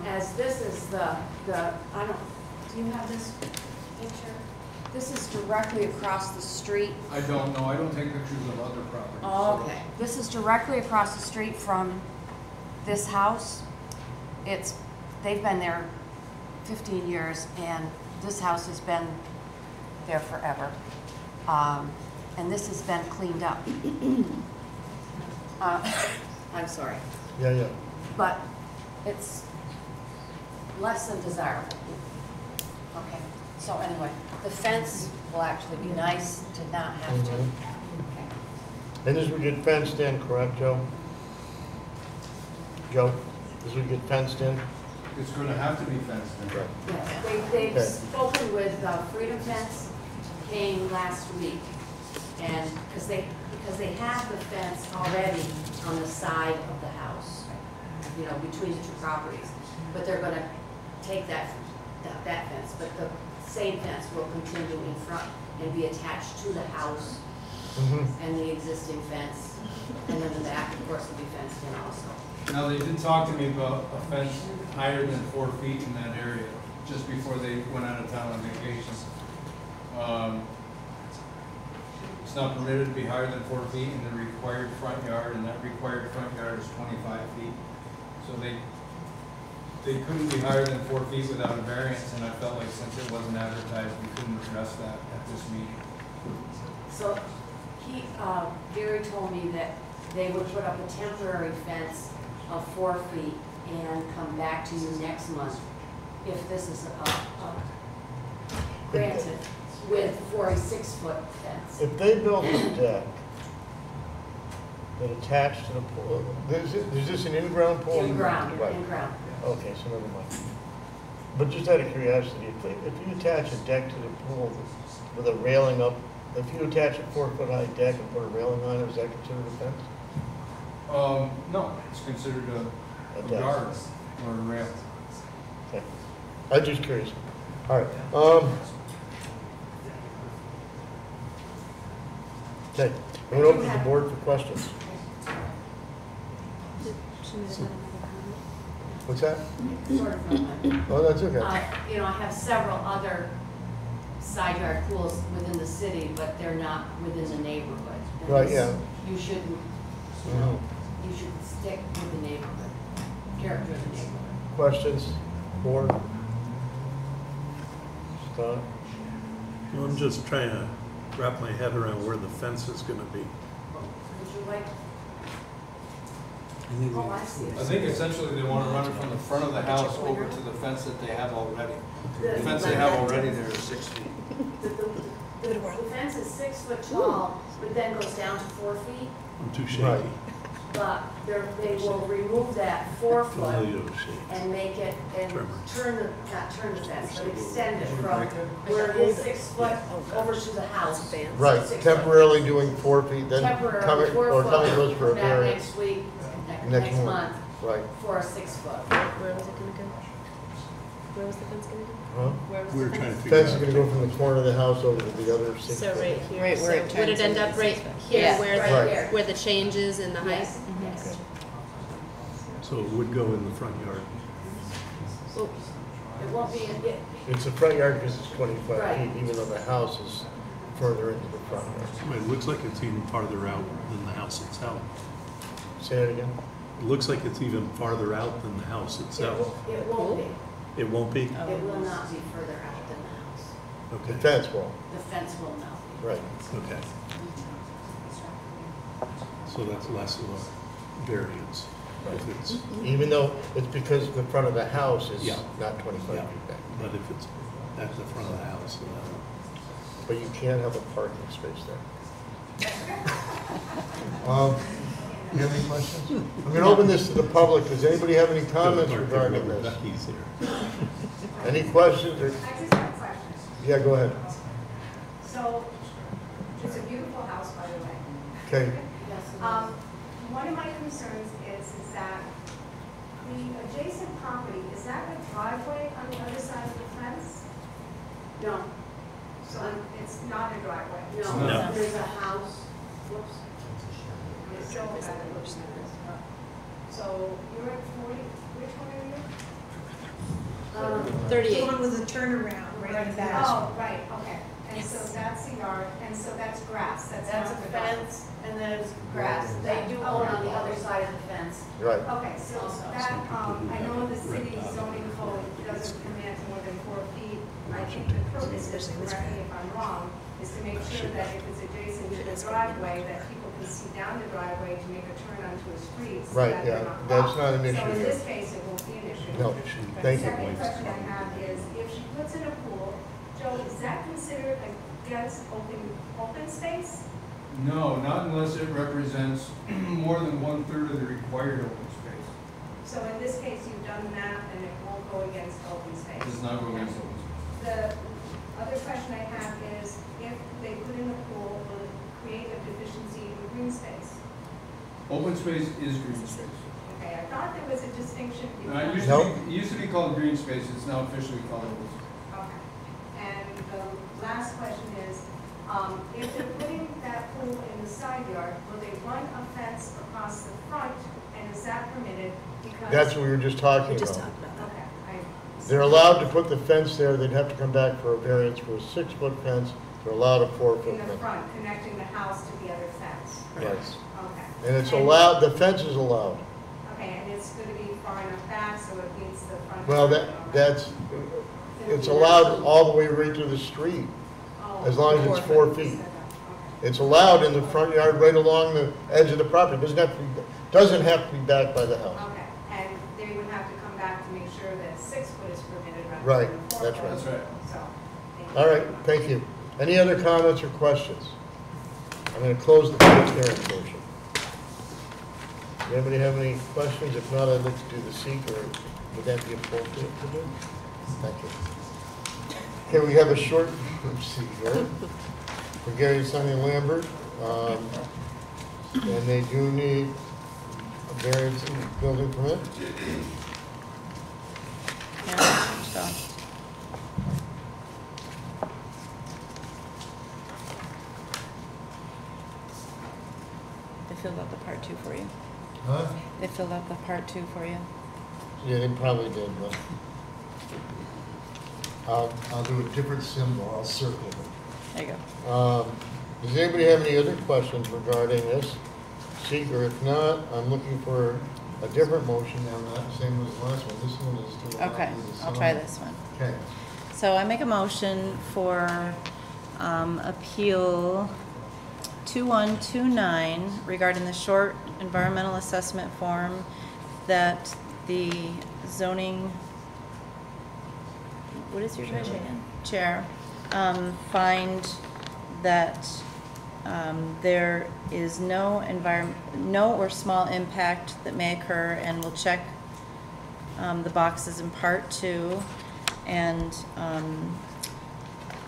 As this is I don't, do you have this picture? This is directly across the street. I don't know, I don't take pictures of other properties. Oh, so- okay. This is directly across the street from this house. They've been there 15 years, and this house has been there forever. And this has been cleaned up. I'm sorry. Yeah, yeah. But it's less than desirable. Okay, so anyway, the fence will actually be nice to not have to. Mhm. Okay. And this would get fenced in, correct, Joe? Joe, this would get fenced in? It's gonna have to be fenced in. Right. Yes, they've Okay. spoken with Freedom Fence, came last week, and, because they have the fence already on the side of the house, you know, between the 2 properties, but they're gonna take that fence, but the same fence will continue in front and be attached to the house Mhm. and the existing fence, and then the back, of course, will be fenced in also. Now, they did talk to me about a fence higher than 4 feet in that area, just before they went out of town on vacation. It's not permitted to be higher than 4 feet in the required front yard, and that required front yard is 25 feet. So they couldn't be higher than 4 feet without a variance, and I felt like since it wasn't advertised, we couldn't address that at this meeting. So Gary told me that they would put up a temporary fence of 4 feet and come back to you next month if this is granted for a 6-foot fence. If they built a deck that attached to the pool, is this an in-ground pool? In-ground, Right. in-ground. Okay, so never mind. But just out of curiosity, if you attach a deck to the pool with a railing up, if you attach a 4-foot high deck and put a railing on it, is that considered a fence? No, it's considered a deck. guard or a rail. Okay. I'm just curious. All right. Okay, I'm gonna open the board for questions. What's that? Sort of from mine. Oh, that's okay. You know, I have several other side yard pools within the city, but they're not within the neighborhood. And Right, this- yeah. You shouldn't, you know, you should stick with the neighborhood, character of the neighborhood. Questions, board? Scott? Well, I'm just trying to wrap my head around where the fence is gonna be. Would you like, I think we- oh, I see. I think essentially they want to run it from the front of the house over to the fence that they have already. The fence they have already there is 6 feet. The fence is 6 foot tall, but then goes down to 4 feet. I'm too Right. shaky. But they will remove that 4 foot Folio shape. and make it, and Trimmer. not turn the fence, but extend it from where it is 6 foot over to the house. Right, 6 foot. temporarily doing 4 feet, then Temporary, coming, 4 or foot, coming to us for a come back variance. next week, Next next month. month, Right, for a 6 foot. Where was it gonna go? Where was the fence gonna go? huh? Where was We were the trying to fence? figure Fence is out. gonna go from the corner of the house over to the other 6 So foot. right here, Right where it so would it turns end into up right 6 foot. here Yeah. where Right Right. here. where the change is in the height? Yes, yes. So it would go in the front yard. Well, It won't be, It's the front yard because it's 25 Right. feet, even though the house is further into the front yard. I mean, it looks like it's even farther out than the house itself. Say it again? It looks like it's even farther out than the house itself. it won't be, It won't be? it will not be further out than the house. The Okay, fence wall, The fence will not be. right. okay. So that's less of a variance if it's, Even though it's because the front of the house is Yeah. not 25 Yeah. feet back. but if it's at the front of the house, But you can't have a parking space there. You have any questions? I'm gonna open this to the public. Does anybody have any comments regarding this? Becky's here. Any questions or, I just have a question. yeah, go ahead. So, it's a beautiful house, by the way. Okay, Yes, it is. One of my concerns is that the adjacent property, is that a driveway on the other side of the fence? No, So it's not a driveway? No. no, there's a house, whoops. It's still a better looking than this. So you're at 40, which one are you? The 38. one with the turnaround right in the back. Oh, right, okay. And so that's the yard, and so that's grass, that's That's not a the driveway. fence, and then it's grass. They do own on the other side of the fence. right. Okay, so that, I know the city zoning code doesn't command more than 4 feet. I think the purpose is, correct me if I'm wrong, is to make sure that if it's adjacent to the driveway, that people can see down the driveway to make a turn onto a street. So Right, that yeah, they're not that's blocked. not an issue So in here. this case, it won't be an issue. No, thank The second you. question I have is, if she puts in a pool, Joe, is that considered against open space? No, not unless it represents more than 1/3 of the required open space. So in this case, you've done that, and it won't go against open It space. does not go against open space. The other question I have is, if they put in a pool, will it create a deficiency in green space? Open space is green space. Okay, I thought there was a distinction It between. used to Nope. be, it used to be called green space, it's now officially called open space. Okay. And the last question is, if they're putting that pool in the side yard, will they run a fence across the front, and is that permitted? Because. That's what we were just talking We just about. talked about that. Okay, They're allowed to put the fence there, they'd have to come back for a variance for a 6-foot fence. They're allowed a 4-foot in the fence. front, connecting the house to the other fence. Right. Okay. And it's allowed, the fence is allowed. Okay, and it's going to be far enough back so it meets the front. Well, yard, that's, it's allowed all the way right to the street, Oh, as long as it's 4 feet. Okay. It's allowed in the front yard right along the edge of the property. It doesn't have to be Doesn't have to be back by the house. Okay, and they would have to come back to make sure that 6 foot is permitted rather Right, than 4 that's foot. right. That's right. So, thank you All right, very much. thank you. Any other comments or questions? I'm going to close the public hearing portion. Does anybody have any questions? If not, I'd like to do the seeker. Would that be appropriate to do? Thank you. Okay, we have a short seeker for Gary, Sonny, and Lambert. And they do need a variance and building permit. Yeah, so, they filled out the part 2 for you. Huh? They filled out the part 2 for you. Yeah, they probably did, but I'll do a different symbol. I'll circle it. There you go. Does anybody have any other questions regarding this seeker? If not, I'm looking for a different motion now, not the same as the last one. This one is to allow Okay, me to I'll sign. try this one. Okay. So I make a motion for appeal 2129 regarding the short environmental assessment form that the zoning, what is your title again? Chair, find that there is no or small impact that may occur, and will check the boxes in part 2 and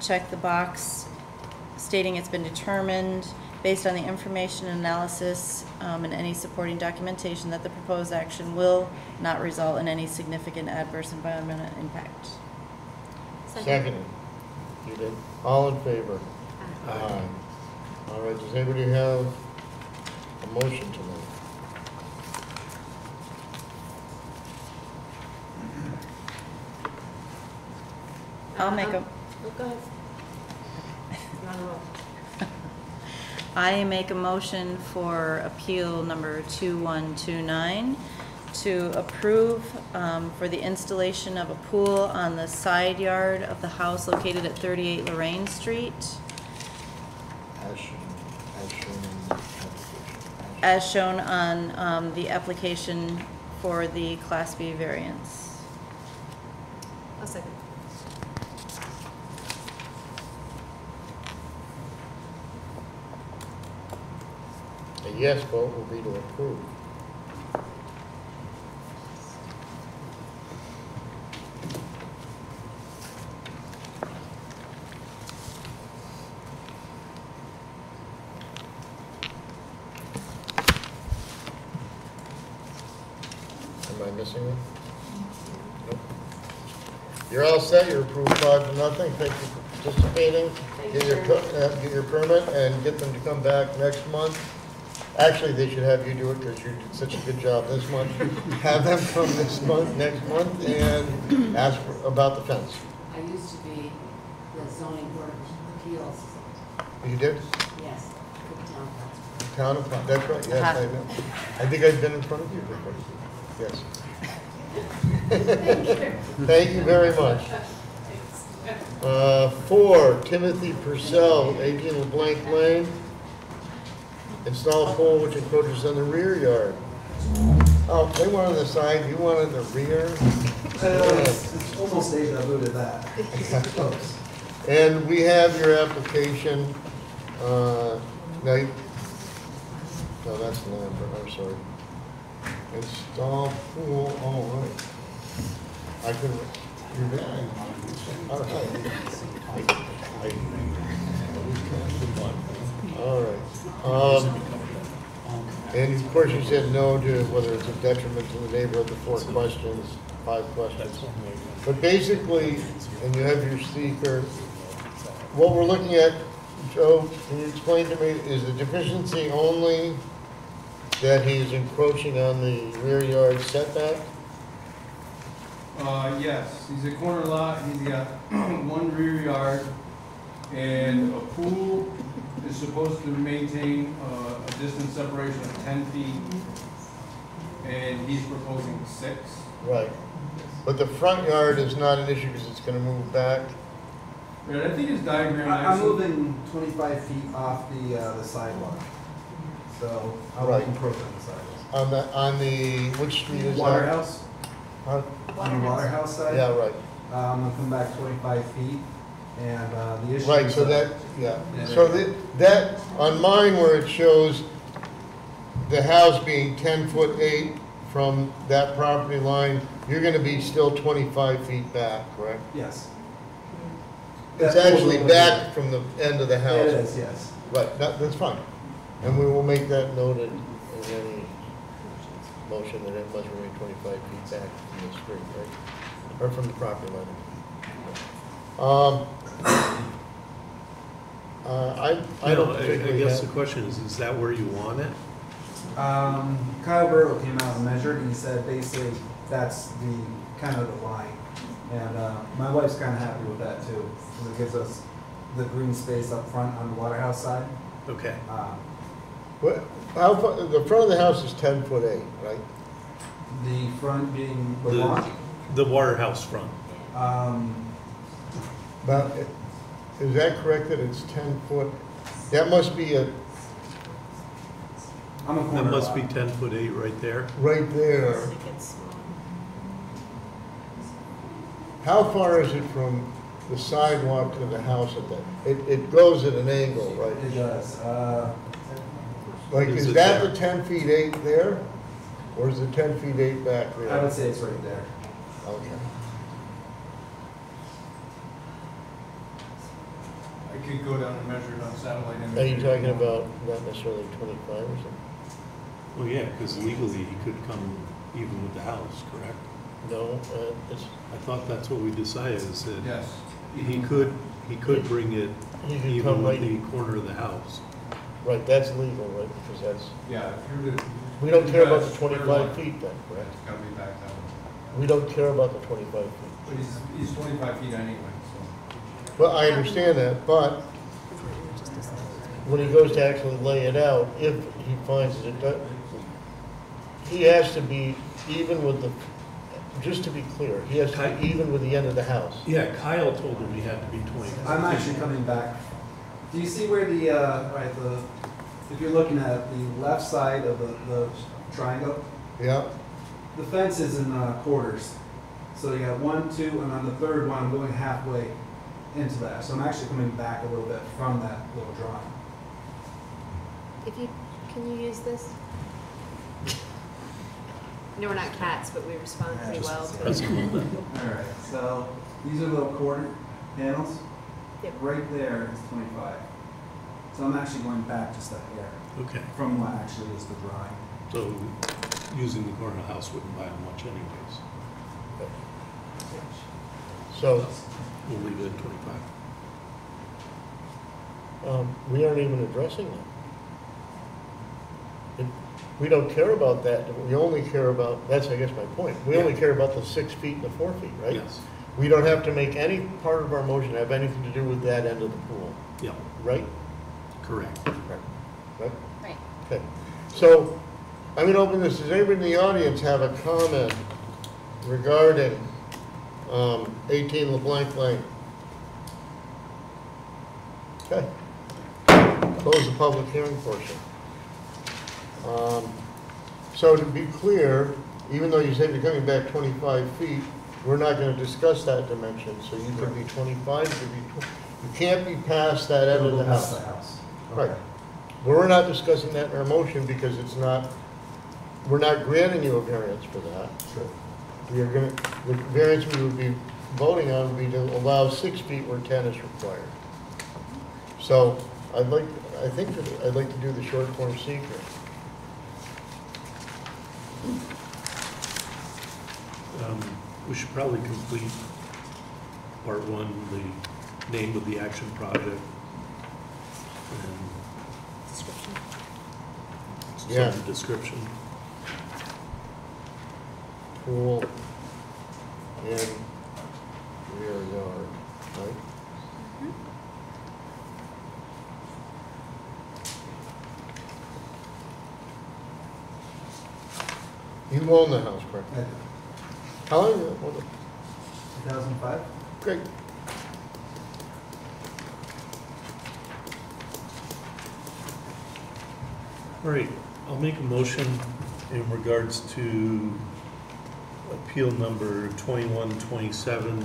check the box stating it's been determined based on the information and analysis and any supporting documentation that the proposed action will not result in any significant adverse environmental impact. Second. You did. All in favor? Aye. All right, does anybody have a motion to make? I'll make a, Oh, go ahead. You're on a roll. I make a motion for appeal number 2129 to approve for the installation of a pool on the side yard of the house located at 38 Lorraine Street, as shown on the application for the Class B variance. I'll second. A yes vote will be to approve. Am I missing one? Nope. You're all set, you're approved 5-0. Thank you for participating. Get your permit and get them to come back next month. Actually, they should have you do it because you did such a good job this month. Have them come this month, next month, and ask about the fence. I used to be the zoning board of appeals, You did? yes, for the town council. Town of, that's right, yes, I know. I think I've been in front of you before. Yes. Thank you very much. 4, Timothy Purcell, 18 LeBlanc Lane. Install a pole which encroaches on the rear yard. Oh, they wanted the side, you wanted the rear? It's almost deja vu to that. Close. And we have your application, no, that's Lambert, I'm sorry. Install pool, all right. I could, you're there. All right. All right. And of course you said no to whether it's a detriment to the neighborhood, the 4 questions, 5 questions. But basically, and you have your seeker, what we're looking at, Joe, can you explain to me, is the deficiency only that he's encroaching on the rear yard setback? Yes, he's a corner lot, he's got 1 rear yard, and a pool is supposed to maintain a distance separation of 10 feet, and he's proposing 6. Right. But the front yard is not an issue because it's gonna move back? Right, I think his diagram I'm actually... moving 25 feet off the sidewalk, so I Right. won't encroach on the sidewalk. on the, which street is that? Waterhouse, Huh? on the Waterhouse side. Yeah, right. I'm gonna come back 25 feet, and the issue Right, is so that, yeah. Yeah, So there you that, on mine where it shows the house being 10'8" from that property line, you're gonna be still 25 feet back, correct? Yes. It's That goes actually over back from the end of the house. It is, yes. Right, that's fine. And we will make that noted in any motion that it must remain 25 feet back from the street, right? Or from the property line. I don't I particularly guess the have, question is that where you want it? Kyle Burrow came out and measured, and he said basically that's the kind of the line. And my wife's kind of happy with that too, because it gives us the green space up front on the Waterhouse side. Okay. what, how far, the front of the house is 10'8", right? The front being the lawn. The Waterhouse front. But is that correct that it's 10 foot? That must be I'm a That corner must lot. be 10'8" right there. right there. How far is it from the sidewalk to the house at that? It goes at an angle, right? It does. Like, Is is it that there? the 10'8" there? Or is it 10'8" back there? I would say it's right there. Okay. I could go down and measure it on satellite image. Are you talking about not necessarily 25 or something? Well, yeah, because legally he could come even with the house, correct? No, it's, I thought that's what we decided, is that Yes. he could bring it he could even come with right, the corner of the house. right, that's legal, right? Because that's, Yeah, if you're to. we don't care about the Square 25 line, feet then, correct? It's gotta be back that way. We don't care about the 25 feet. But he's 25 feet anyway, so. Well, I understand that, but when he goes to actually lay it out, if he finds that it does, he has to be even with the, just to be clear, he has to be even with the end of the house. Yeah, Kyle told him he had to be 20. I'm actually coming back. Do you see where the, right, if you're looking at the left side of the triangle, Yeah, the fence is in quarters. So you got 1, 2, and on the third one, I'm going halfway into that. So I'm actually coming back a little bit from that little drawing. Can you use this? No, we're not cats, but we respond pretty well to That's it. cool. All right, so these are little quarter panels. Yep. Right there is 25. So I'm actually going back just a hair Okay, from what actually is the drawing. so using the corner of the house wouldn't buy him much anyways. so, We'll leave it at 25. we aren't even addressing that. We don't care about that, we only care about, that's, I guess, my point. We only care about the 6 feet and the 4 feet, right? Yes. We don't have to make any part of our motion have anything to do with that end of the pool, Yeah, right? correct. Right? Right. Okay, so I'm gonna open this, does anybody in the audience have a comment regarding 18 LeBlanc Lane? Okay. Close the public hearing portion. So to be clear, even though you said you're coming back 25 feet, we're not gonna discuss that dimension, so you could be 25, you could be, you can't be past that end of the That's house. the house. Right. Okay. But we're not discussing that in our motion because it's not, we're not granting you a variance for that. Sure. We are gonna, the variance we would be voting on would be to allow 6 feet where 10 is required. So I'd like to do the short form secret. We should probably complete part one, the name of the action project. And Yeah. some description. Pool in rear yard, right? You own the house, correct? I do. How long have you owned it? 2005? Great. All right, I'll make a motion in regards to appeal number 2127,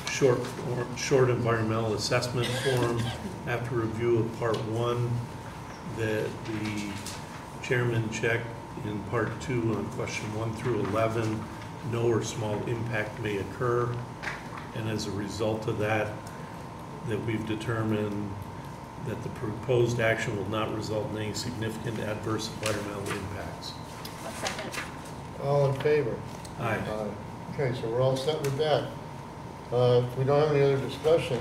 short environmental assessment form, after review of part 1, that the chairman checked in part 2 on question 1 through 11, no or small impact may occur, and as a result of that, that we've determined that the proposed action will not result in any significant adverse environmental impacts. One second. All in favor? Aye. Okay, so we're all set with that. If we don't have any other discussion,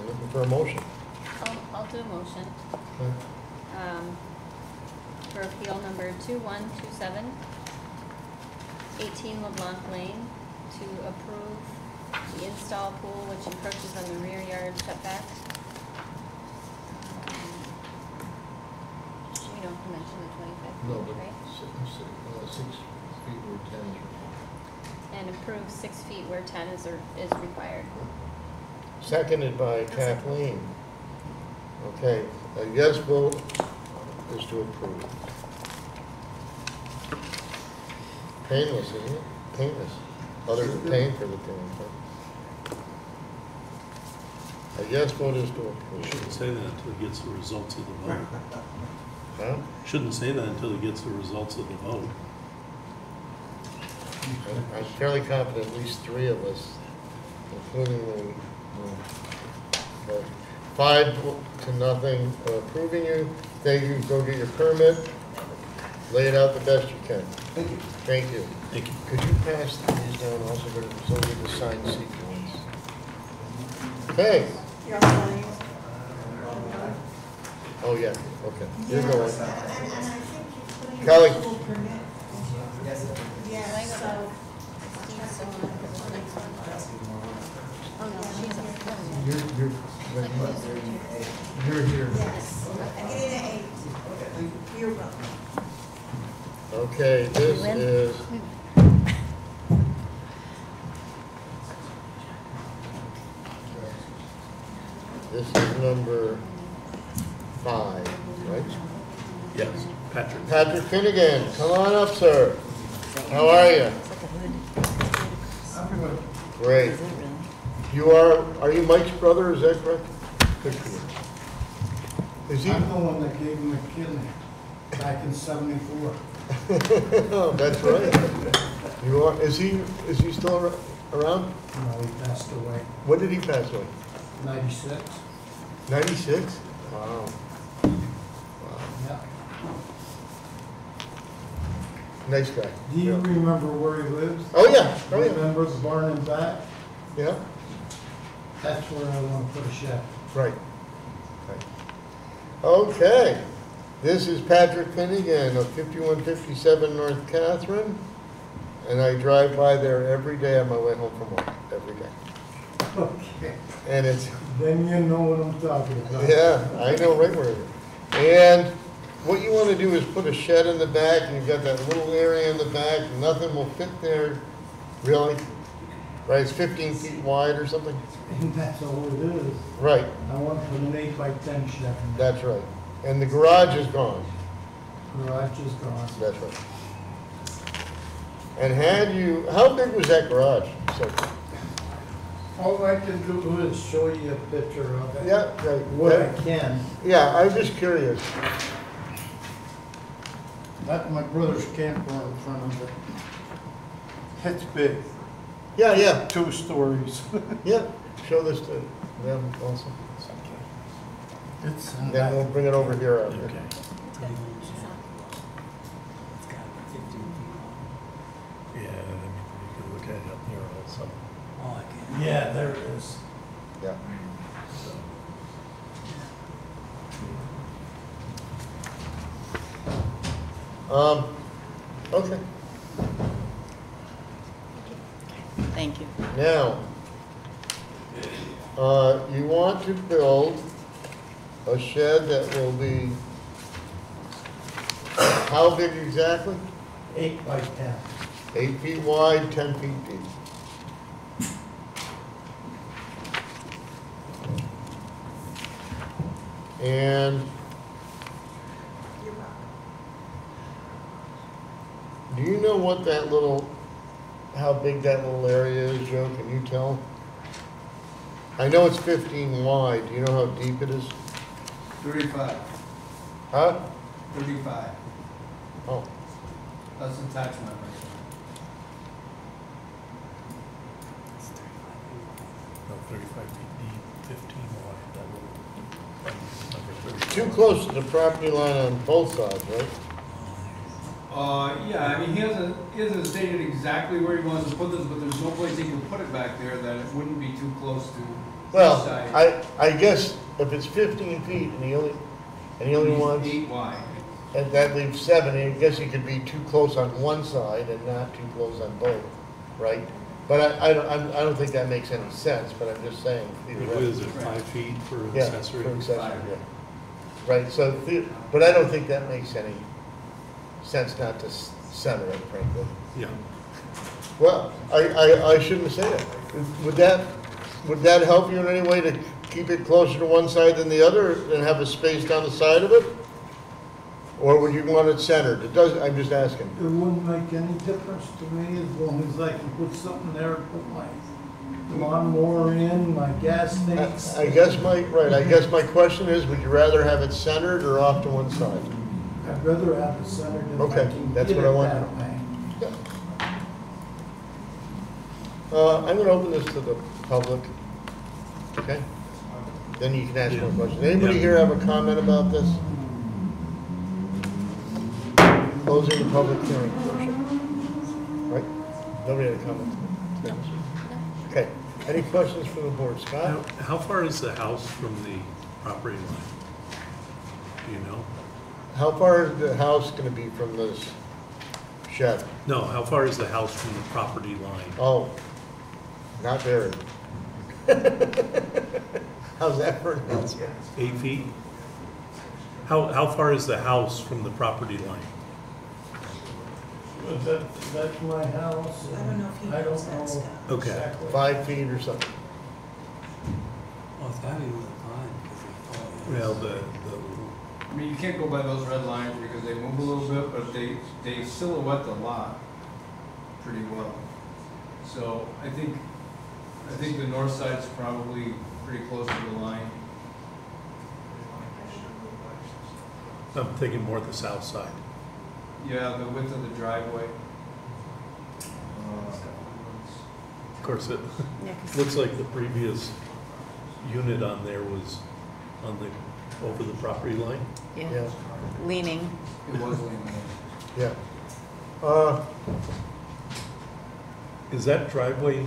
I'm looking for a motion. I'll do a motion. Okay. For appeal number 2127, 18 LeBlanc Lane, to approve the install pool which encroaches on the rear yard setback. We don't have to mention the 25 No, feet, but right? 6 feet where 10 is required. And approve 6 feet where 10 is required. Seconded by Kathleen. Okay, a yes vote is to approve. Painless, isn't it? Painless. Other than paying for the thing. A yes vote is to approve. Shouldn't say that until he gets the results of the vote. Huh? Shouldn't say that until he gets the results of the vote. I'm fairly confident at least 3 of us, including the, okay. 5-0 approving you. Thank you. Go get your permit. Lay it out the best you can. Thank you. Thank you. Thank you. Could you pass these down also so we can sign sequence? Okay. You're fine. Oh, yeah, okay. You're Yeah, going. and I think you put in Kelly. a school permit. Yeah, so. Oh, no, she's on. You're here. Yes, 8 to 8. You're welcome. Okay, this is. This is number 5, right? Yes, Patrick. Patrick Finnegan, come on up, sir. How are you? I'm good. Great. You are you Mike's brother, is that correct? Good for you. Is he? I'm the one that gave him a kidney back in '74. Oh, that's right. You are, is he still around? No, he passed away. When did he pass away? 96. 96? Wow. Wow. Yeah. Nice guy. Do you Yeah. remember where he lives? Oh, yeah. Oh, yeah. Remember the barn in back? Yeah, That's where I want to put a shed. right. Right. Okay. This is Patrick Finnegan of 5157 North Catherine, and I drive by there every day on my way home from work, every day. Okay. And it's, Then you know what I'm talking about. yeah, I know right where it is. And what you want to do is put a shed in the back, and you've got that little area in the back, and nothing will fit there, really. Right, it's 15 feet wide or something? And that's all it is. Right, I want to put an 8x10 shed in. that's right. And the garage is gone. Garage is gone. That's right. And how big was that garage? So, All I can do is show you a picture of it. yeah, right. What I can. Yeah, I'm just curious. That's my brother's camper in front of it. It's big, Yeah, yeah, 2 stories. yeah. Show this to them also. It's Then we'll bring it over here after. Okay. It's got 15 feet long. Yeah, I mean, you can look at it up here also. Oh, I can't. Yeah, there it is. Yeah. Okay. Thank you. Now, you want to build a shed that will be, how big exactly? 8x10. 8 feet wide, 10 feet deep. And You're welcome. Do you know what that little, how big that little area is, Joe? Can you tell? I know it's 15 wide. Do you know how deep it is? 35, Huh? 35. Oh, That's the tax map right No, 35 feet deep, 15 wide, that little, number 30. too close to the property line on both sides, right? Yeah, I mean, he hasn't stated exactly where he wants to put this, but there's no place he can put it back there that it wouldn't be too close to Well, this side. I guess if it's 15 feet and he only wants, 8 wide. and that leaves 7, I guess he could be too close on one side and not too close on both, right? But I don't think that makes any sense, but I'm just saying. What is it, 5 feet for Yeah, accessory? for accessory, yeah. Right, so, but I don't think that makes any sense not to center it, frankly. Yeah. Well, I shouldn't say that. Would that help you in any way to keep it closer to one side than the other and have a space down the side of it? Or would you want it centered? It does, I'm just asking. It wouldn't make any difference to me as long as I can put something there to put my lawnmower in, my gas tanks. I guess my question is, would you rather have it centered or off to one side? I'd rather have it centered if I Okay, can that's get what I it wanted. that way. I'm gonna open this to the public, okay? Then you can ask more questions. Anybody here have a comment about this? Closing the public hearing portion. Right? Nobody had a comment? No. Okay, any questions from the board? Scott? How far is the house from the property line? Do you know? How far is the house gonna be from this shed? No, how far is the house from the property line? Oh, not very. How's that for an answer? 8 feet? How far is the house from the property line? That's my house. I don't know if he I don't knows that, know Scott. Okay. exactly. 5 feet or something? Well, it's gotta be more than 5, because Well, the I mean, you can't go by those red lines because they move a little bit, but they silhouette the lot pretty well. So I think the north side's probably pretty close to the line. I'm thinking more the south side. Yeah, the width of the driveway. Of course, it Yeah, 'cause- looks like the previous unit on there was on the, over the property line. Yeah, Yeah, leaning. It was leaning in. yeah. Is that driveway,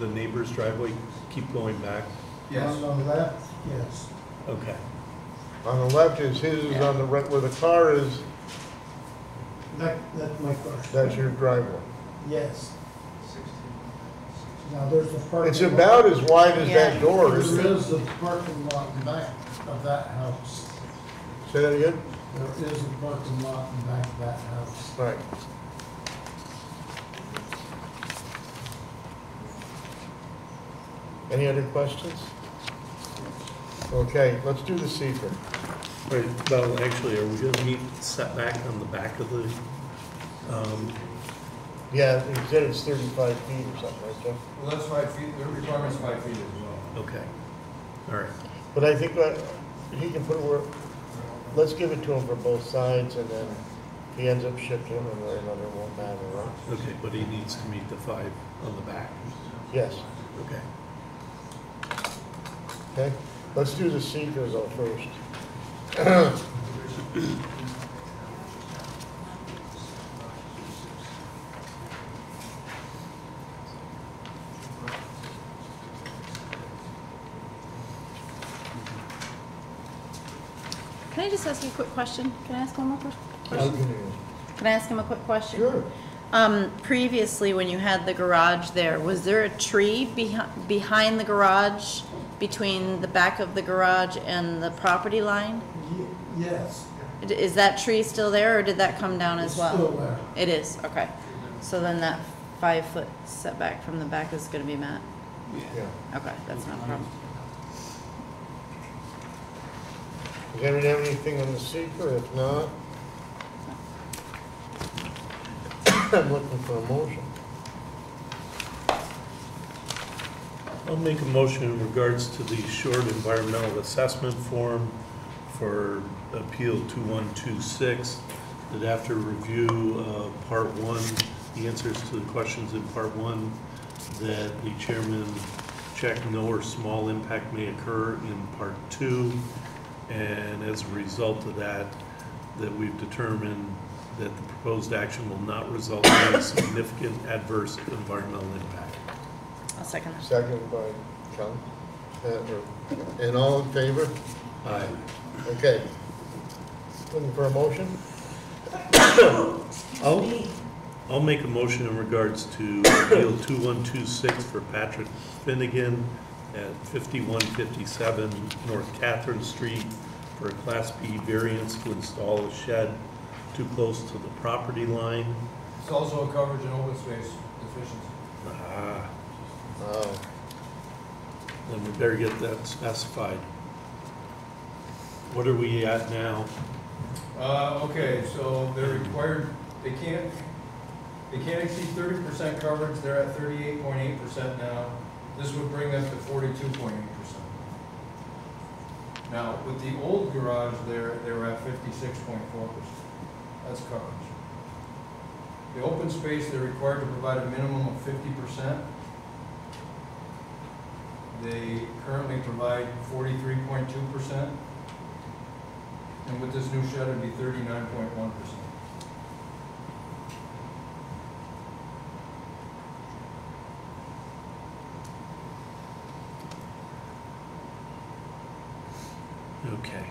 the neighbor's driveway, keep going back? Yes. On the left, yes. Okay. On the left is his, is on the right, where the car is, That's my car. that's your driveway. Yes. Now, there's a parking. It's lot. about as wide as Yeah. that door, There isn't it? is a parking lot in back of that house. Say that again? There is a parking lot in back of that house. Right. Any other questions? Okay, let's do the secret. Right, well, actually, are we gonna meet setback on the back of the, Yeah, you said it's 35 feet or something, right, Jeff? Well, that's 5 feet, the requirement's 5 feet as well. okay, all right. But I think that he can put where, let's give it to him for both sides, and then if he ends up shifting them, and it won't matter, right? Okay, but he needs to meet the 5 on the back. Yes, Okay. okay? Let's do the secret though first. Can I just ask you a quick question? Can I ask one more question? Sure. Can I ask him a quick question? Previously, when you had the garage there, was there a tree behind the garage, between the back of the garage and the property line? Yes. Is that tree still there, or did that come down as It's well? still there. It is, okay. So then that 5-foot setback from the back is gonna be met? Yeah. Okay, that's not a problem. Does anybody have anything on the secret? If not, I'm looking for a motion. I'll make a motion in regards to the short environmental assessment form for Appeal 2126, that after review of Part 1, the answers to the questions in Part 1, that the chairman check no or small impact may occur in Part 2, and as a result of that, that we've determined that the proposed action will not result in any significant adverse environmental impact. I'll second that. Second by Kelly. And all in favor? Aye. Okay. Looking for a motion? I'll make a motion in regards to Appeal 2126 for Patrick Finnegan at 5157 North Catherine Street for a Class B variance to install a shed too close to the property line. It's also a coverage and open space deficiency. Ah, Oh. then we better get that specified. What are we at now? Okay, so they're required, they can't exceed 30% coverage, they're at 38.8% now. This would bring them to 42.8%. Now, with the old garage there, they were at 56.4%. That's coverage. The open space, they're required to provide a minimum of 50%. They currently provide 43.2%. And with this new shed, it'd be 39.1%. Okay.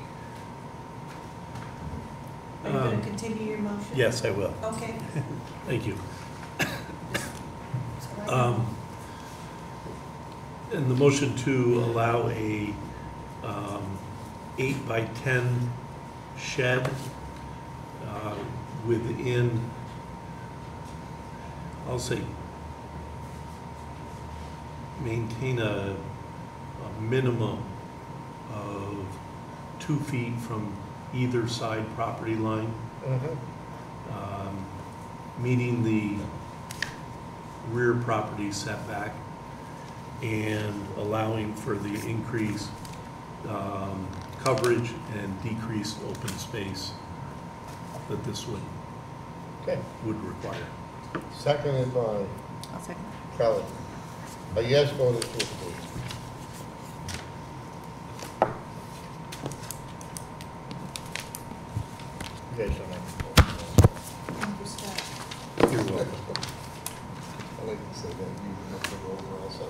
Are you going to continue your motion? Yes, I will. Okay. Thank you. So I- And the motion to allow a 8 by 10 shed within, I'll say, maintain a minimum of 2 feet from either side property line, meeting the rear property setback, and allowing for the increased coverage and decreased open space that this Okay. would require. Seconded by I'll second. Kelly. A yes vote is please. You guys don't have to vote. Thank you, Scott. You're welcome. I like to say that you have to go over also.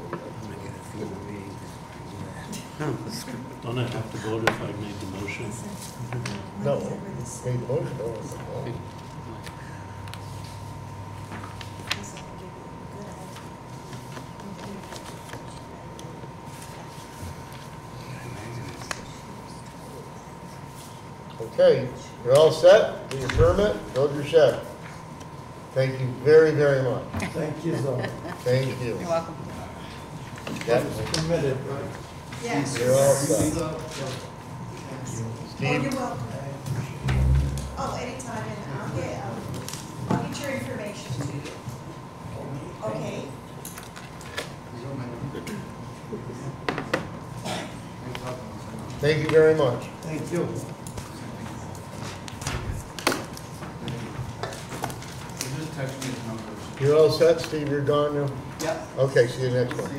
Don't I have to vote if I made the motion? No, made the motion, no. Okay, you're all set, get your permit, build your shed. Thank you very, very much. Thank you, though. Thank you. You're welcome. Yep, Committed, right? Yes. you're all set. Oh, Steve, you're welcome. Oh, anytime, and I'll get your information to you. Okay? thank you very much. Thank you. So just text me the numbers. You're all set, Steve, you're gone now? Yep. Okay, see you next one.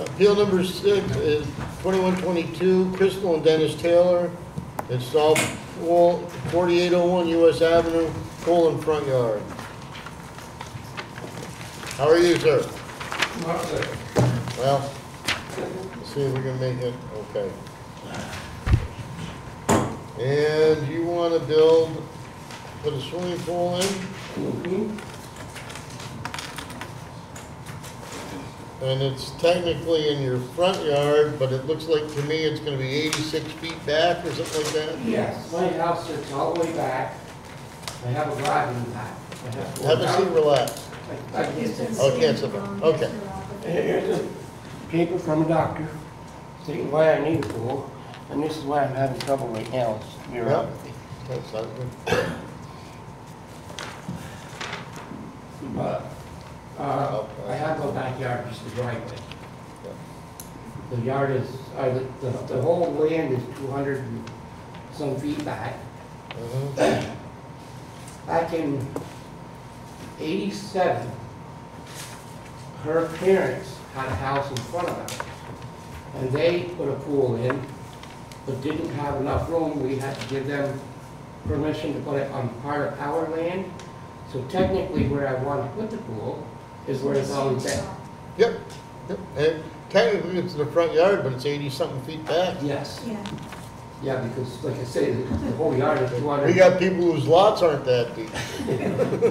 Appeal number 6 is 2122, Crystal and Dennis Taylor. It's all 4801 US Avenue, Colon front yard. How are you, sir? Well, let's see if we can make it, okay. And you want to build, put a swimming pool in? And it's technically in your front yard, but it looks like to me it's gonna be 86 feet back or something like that? Yes, my house sits all the way back. I have a garage in the back. I have to go Have a seat, down. relax. I can't sit. Oh, can't sit down, okay. Here's a paper from a doctor stating why I need a pool, and this is why I'm having trouble right now, it's neuropathy. That sounds good. but, I have no backyard, just the driveway. The yard is, the whole land is 200 and some feet back. Back in '87, her parents had a house in front of us, and they put a pool in, but didn't have enough room. We had to give them permission to put it on part of our land. So technically, where I want to put the pool is where it's always been. Yep, yep. And technically it's the front yard, but it's 80-something feet back. Yes. Yeah. Yeah, because like I say, the whole yard is 200. We got people whose lots aren't that deep.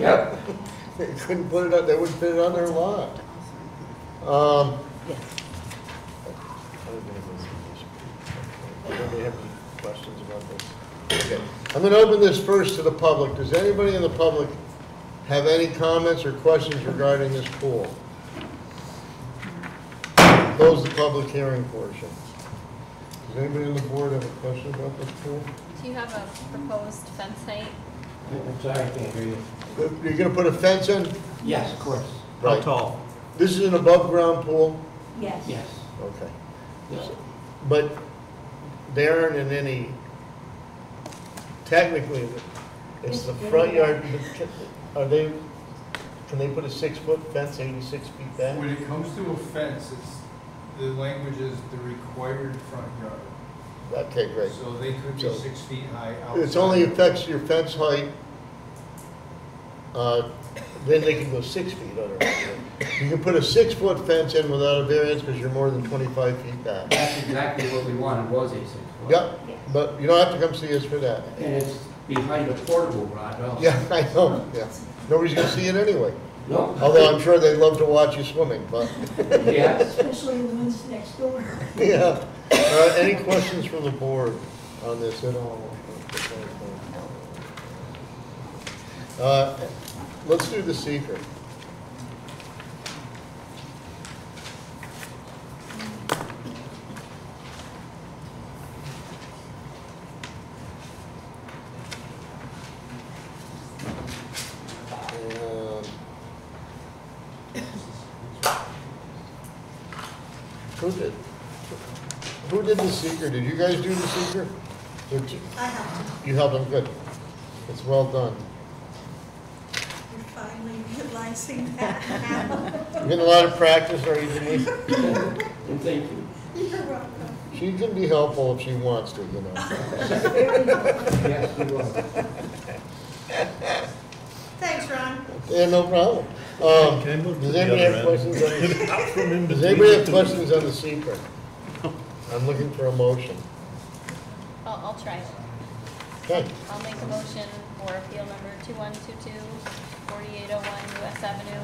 Yep. They couldn't put it up, they wouldn't fit it on their lot. Anybody have any questions about this? Okay, I'm gonna open this first to the public. Does anybody in the public have any comments or questions regarding this pool? Close the public hearing portion. Does anybody on the board have a question about this pool? Do you have a proposed fence height? I'm sorry, I can't hear you. You're gonna put a fence in? Yes, of course. How Right. tall? This is an above-ground pool? Yes. Yes. Okay. Yes. But they aren't in any, technically, it's the front yard, are they, can they put a 6-foot fence 86 feet back? When it comes to a fence, the language is the required front yard. Okay, great. So they could be So 6 feet high outside. It only affects your fence height, then they can go 6 feet under. You can put a 6-foot fence in without a variance because you're more than 25 feet back. That's exactly what we wanted, was a 6-foot. Yep, but you don't have to come see us for that. And it's behind a portable garage also. Yeah, I know, yeah. Nobody's gonna see it anyway. No. Although I'm sure they'd love to watch you swimming, but. Yeah. Especially the ones next door. Yeah. Any questions from the board on this at all? Let's do the secret. Who did the seeker? Did you guys do the seeker? I have to. You helped them, good. It's well done. You're finally realizing that now. You getting a lot of practice, are you, Denise? And thank you. You're welcome. She can be helpful if she wants to, you know. Yes, you will. Thanks, Ron. Yeah, no problem. Can I move to Does the anybody other have end? questions on Out from in the, does between anybody have the two. questions on the secret? I'm looking for a motion. I'll try. Okay. I'll make a motion for appeal number 2122, 4801 US Avenue.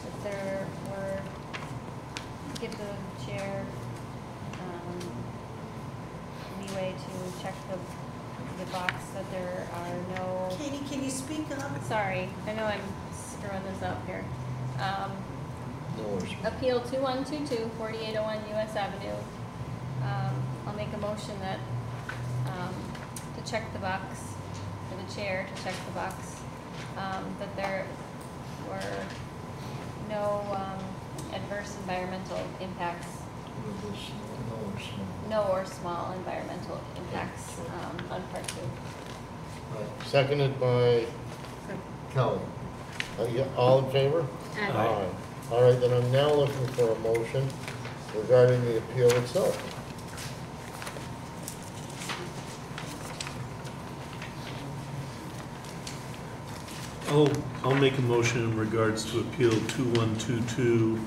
If there were, give the chair leeway to check the box that there are no. Katie, can you speak up? Sorry, I know I'm screwing this up here. No worries. Appeal 2122, 4801 US Avenue. I'll make a motion that, to check the box, for the chair to check the box, that there were no adverse environmental impacts, no or small environmental impacts on part 2. Seconded by Kelly. All in favor? Aye. All right, then I'm now looking for a motion regarding the appeal itself. I'll make a motion in regards to appeal 2122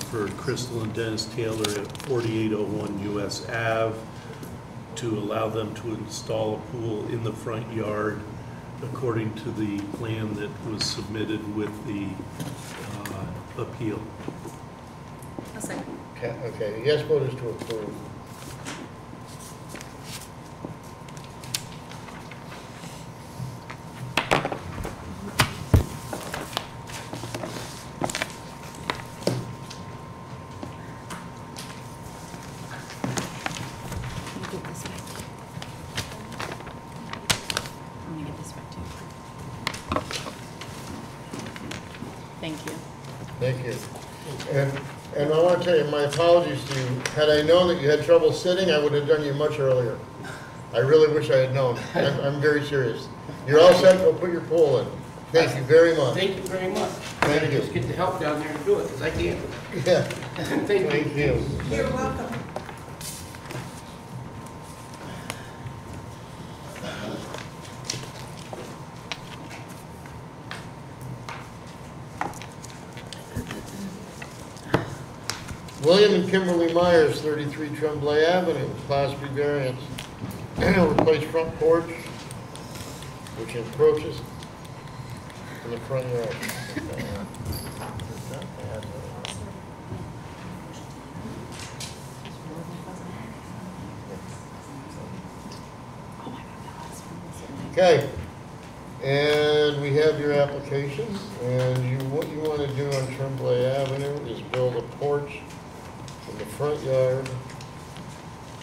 for Crystal and Dennis Taylor at 4801 US Ave to allow them to install a pool in the front yard according to the plan that was submitted with the appeal. A second. Okay, the yes vote is to approve. Give this back. I'm gonna give this back to you. Thank you. Thank you. And I want to tell you, my apologies to you. Had I known that you had trouble sitting, I would have done you much earlier. I really wish I had known. I'm very serious. You're all set, go put your pool in. Thank you very much. Thank you very much. Thank you. Just get the help down there to do it, because I can't. Yeah. Thank you. You're welcome. William and Kimberly Myers, 33 Tremblay Avenue, Class B variance. Replace front porch, which encroaches in the front yard. Okay, and we have your application, and what you want to do on Tremblay Avenue is build a porch in the front yard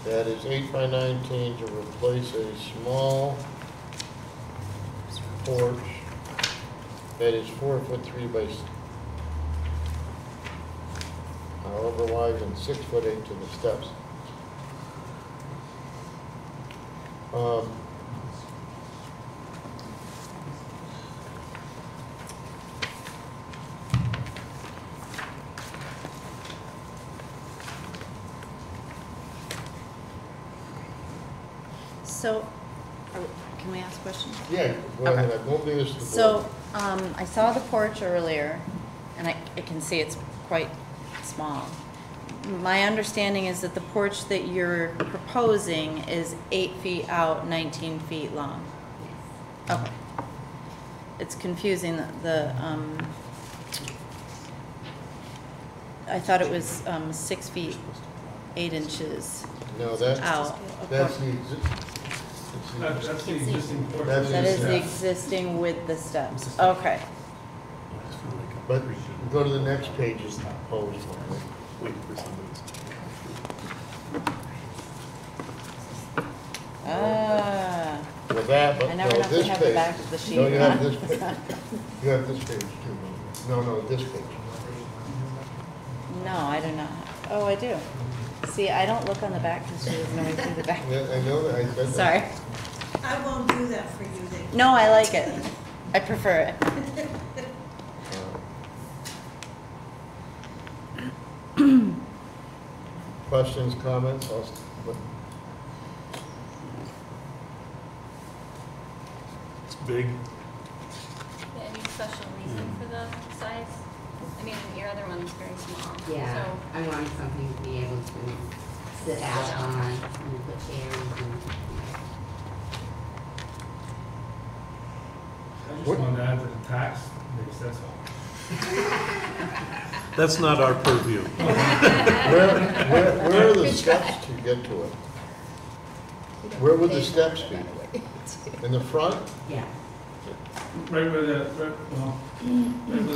that is 8 by 19 to replace a small porch that is 4'3" by however wide and 6'8" to the steps. So, can we ask questions? Yeah, go ahead. I won't do this to the board. So, I saw the porch earlier, and I can see it's quite small. My understanding is that the porch that you're proposing is 8 feet out, 19 feet long. Okay. It's confusing, I thought it was 6 feet, 8 inches No, out. that's the existing porch. That is the existing with the steps. Okay. But go to the next page, is the proposed one. Wait for somebody's. Ah. With that, but I no, never know if we this have the page. back of the sheet. No, you have huh? this page. You have this page too. No, this page. No, I do not. Oh, I do. See, I don't look on the back because she doesn't always see the back. Yeah, I know that, I said that. Sorry. I won't do that for you then. No, I like it. I prefer it. Questions, comments? It's big. Yeah, any special reason for the size? I mean, your other one's very small. Yeah, So, I wanted something to be able to sit out on, and put chairs and. I just wanted to add to the tax base, that's all. That's not our purview. Where are the steps to get to it? Where would the steps be? In the front? Yeah. Right where the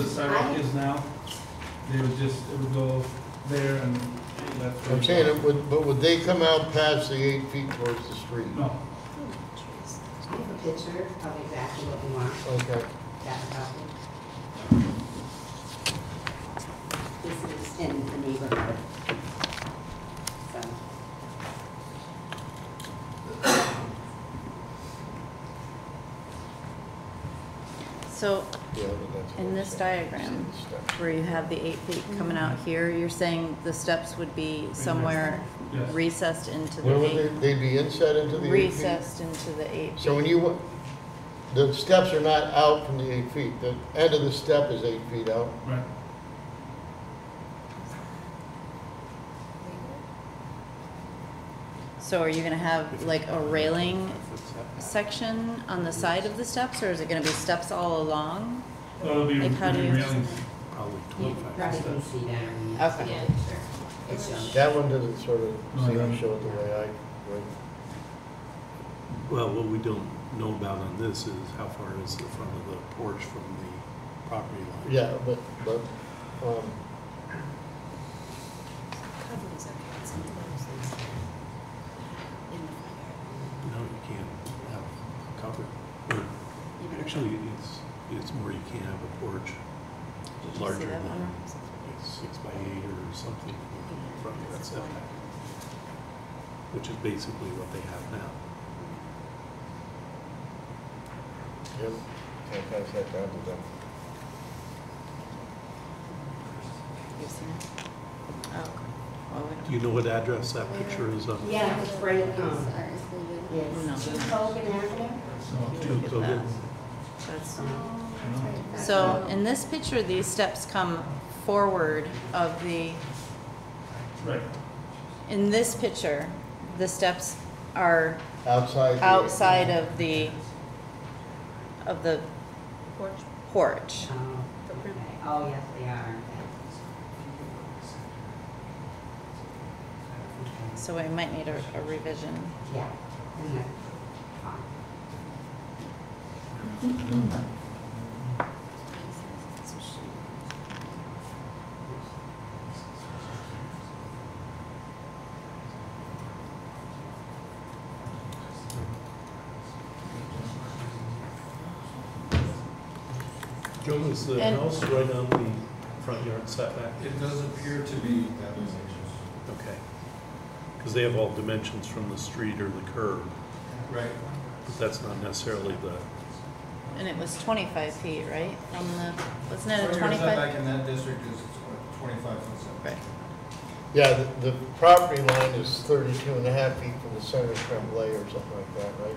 sidewalk is now, it would go there and that's where. I'm saying, but would they come out past the 8 feet towards the street? No. I have a picture of exactly what we want. Okay. That would help you. This is in the neighborhood. So. So, Yeah, but that's in this diagram, where you have the 8 feet coming out here, you're saying the steps would be somewhere Yes. recessed into Where the would 8? they'd be inset into the 8 feet? Recessed into the 8 feet. So when the steps are not out from the 8 feet, the end of the step is 8 feet out? Right. So are you gonna have like a railing section on the side of the steps, or is it gonna be steps all along? Well, it'll be Like, how do you- railings. Probably You 25 probably steps. can see that in the Okay. picture. It's shown. That one doesn't sort of No, seem it to doesn't. show it the way I would. Well, what we don't know about on this is how far is the front of the porch from the property line? Yeah, but, No, you can't have a cover. Or, actually, it's more you can't have a porch you larger see than that one? like 6x8 or something in front of that setback, which is basically what they have now. Yep, can't pass that down to them. You've seen it? Oh, okay. Well, Do you know what address that picture is of? Yeah, it's right, No. yes, Two Colgan Avenue. 2 Look at Kogan? that. So in this picture, these steps come forward of the, Right. in this picture, the steps are Outside. outside of the porch. Oh, yes, they are. So we might need a revision. Yeah. Joe, is the And- house right on the front yard setback? It does appear to be that way. Okay. Because they have all dimensions from the street or the curb, Right. but that's not necessarily the, And it was 25 feet, right? From the, wasn't it a Front yard 25? setback in that district is what, 25 foot setback. Right. Yeah, the property line is 32 and a half feet from the center of Tremblay or something like that, right?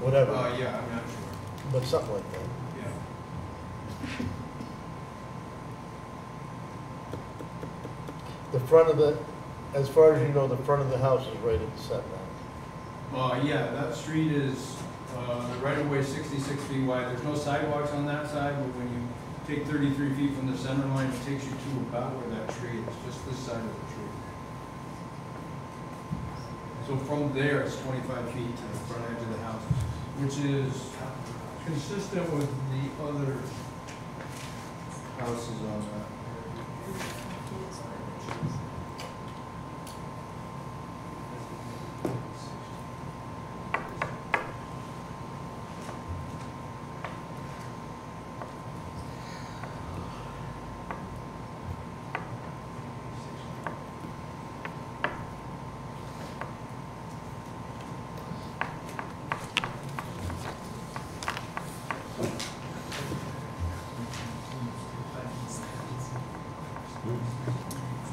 Whatever, Yeah, I'm not sure. but something like that. Yeah. The front of the, as far as you know, the front of the house is right at the setback. Yeah, that street is, the right of way is 66 feet wide. There's no sidewalks on that side, but when you take 33 feet from the center line, it takes you to about where that tree is, just this side of the tree. So from there, it's 25 feet to the front edge of the house, which is consistent with the other houses on that.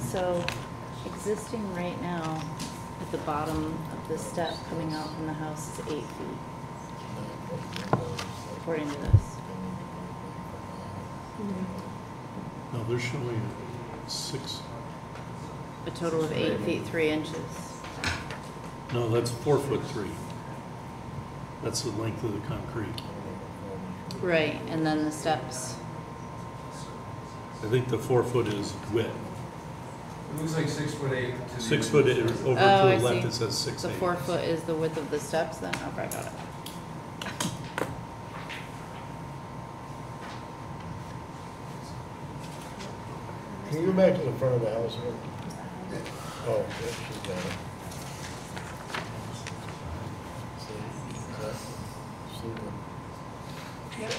So existing right now, at the bottom of the step coming out from the house is 8 feet, according to this. no, they're showing 6, A total of 8 feet 3 inches. no, that's 4'3". That's the length of the concrete. Right, and then the steps. I think the 4 foot is width. It looks like 6'8". to the 6 foot, end. over to Oh, the I left see. it says 6'8". The 4 foot is the width of the steps then? Okay, got it. Can you go back to the front of the house here? Oh, yeah, she's got it. See the- Yep.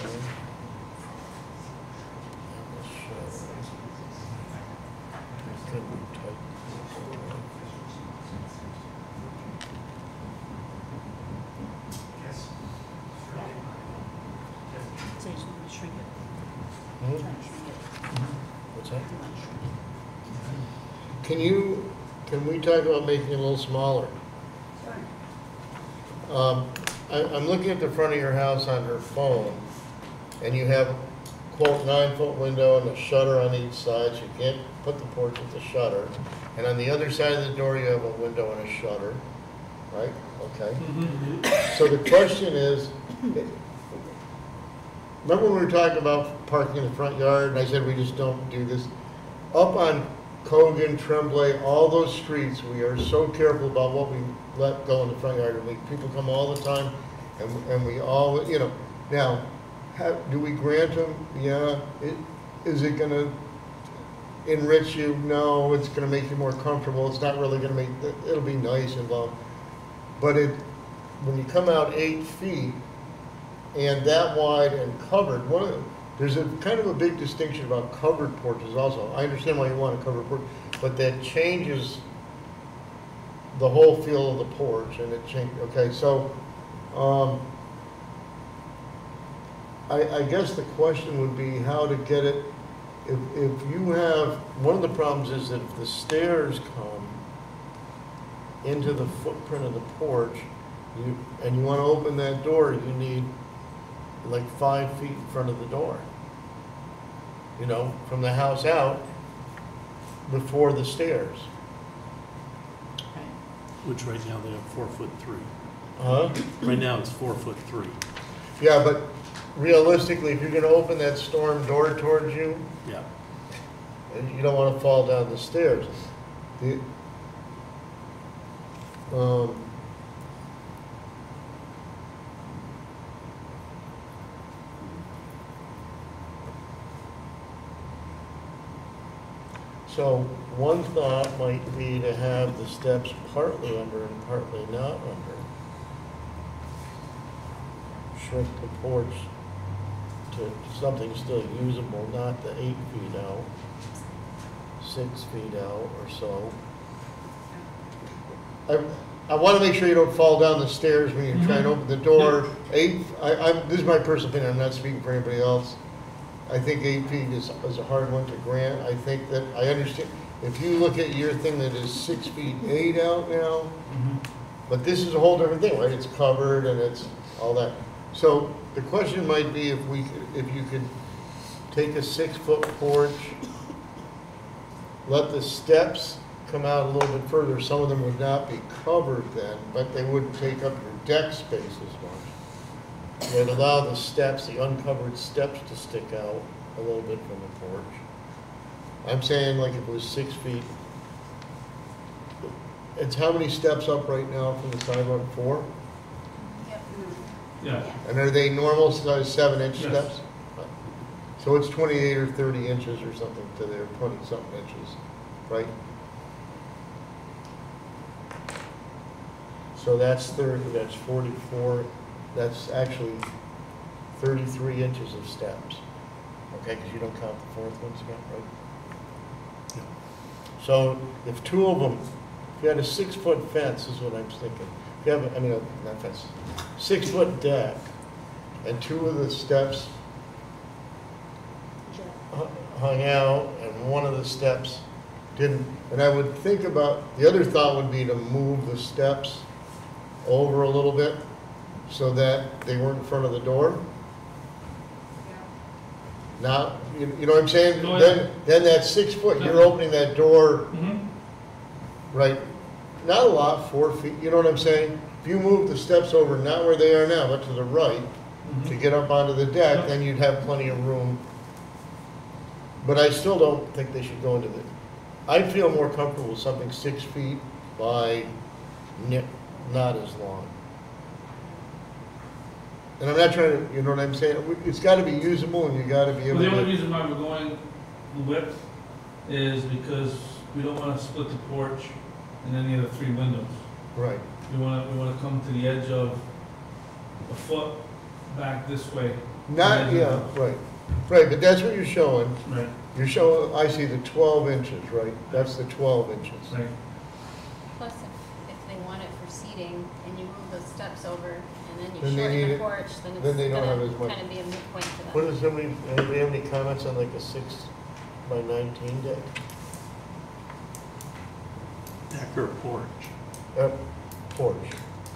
It could be tight. So you just want to shrink it? Hmm? Trying to shrink it. What's that? You want to shrink it. Can we talk about making it a little smaller? I'm looking at the front of your house on her phone, and you have, quote, 9-foot window and a shutter on each side, so you can't put the porch at the shutter. And on the other side of the door, you have a window and a shutter, right? Okay. So the question is, remember when we were talking about parking in the front yard, and I said we just don't do this? Up on Kogan, Tremblay, all those streets, we are so careful about what we let go in the front yard. And people come all the time, and we all, you know. Now, do we grant them? Yeah. Is it gonna enrich you? No. It's gonna make you more comfortable. It's not really gonna make, it'll be nice and blah. But when you come out 8 feet, and that wide and covered, there's a kind of a big distinction about covered porches also. I understand why you want a covered porch, but that changes the whole feel of the porch, and it changes, okay, so, I guess the question would be how to get it, if you have, one of the problems is that if the stairs come into the footprint of the porch, and you want to open that door, you need like 5 feet in front of the door. You know, from the house out before the stairs. Which right now they have 4'3". Huh? Right now it's 4'3". Yeah, but realistically, if you're gonna open that storm door towards you, Yeah. and you don't wanna fall down the stairs. The, so one thought might be to have the steps partly under and partly not under. Shrink the porch to something still usable, not the 8 feet out, 6 feet out or so. I want to make sure you don't fall down the stairs when you're trying to open the door. This is my personal opinion, I'm not speaking for anybody else. I think 8 feet is a hard one to grant. I think that, I understand, if you look at your thing that is 6 feet 8 out now, but this is a whole different thing, right? It's covered and it's all that. So the question might be if you could take a 6-foot porch, let the steps come out a little bit further. Some of them would not be covered then, but they wouldn't take up your deck space as much. They'd allow the steps, the uncovered steps, to stick out a little bit from the porch. I'm saying like if it was 6 feet, it's how many steps up right now from the sidewalk? 4? Yeah. And are they normal size 7-inch Yes. steps? So it's 28 or 30 inches or something to their 20-something inches, right? So that's 30, that's 44, that's actually 33 inches of steps. Okay, because you don't count the fourth ones again, right? Yeah. So if 2 of them, if you had a 6-foot fence, is what I'm thinking. If you have, not fence, 6-foot deck, and 2 of the steps hung out, and one of the steps didn't, and I would think about, the other thought would be to move the steps over a little bit so that they weren't in front of the door. Now, you know what I'm saying? Oh, yeah. Then that 6 foot, you're opening that door, right, not a lot, 4 feet, you know what I'm saying? If you move the steps over, not where they are now, but to the right, to get up onto the deck, then you'd have plenty of room. But I still don't think they should go into the, I feel more comfortable with something 6 feet by not as long. And I'm not trying to, you know what I'm saying? It's got to be usable, and you got to be able Well, to. the only reason why we're going the width is because we don't want to split the porch in any of the 3 windows. Right. We want to come to the edge of a foot back this way. Not, yeah, right. Right, but that's what you're showing. Right. You're showing, I see the 12 inches, right? That's the 12 inches. Right. Plus, if they want it for seating and you move those steps over and then you Then they need shorten the it- porch, then then they it's don't have as gonna much. kind of be a moot point for them. What does anybody have any comments on like a 6 by 19 deck? Deck or porch? Porch,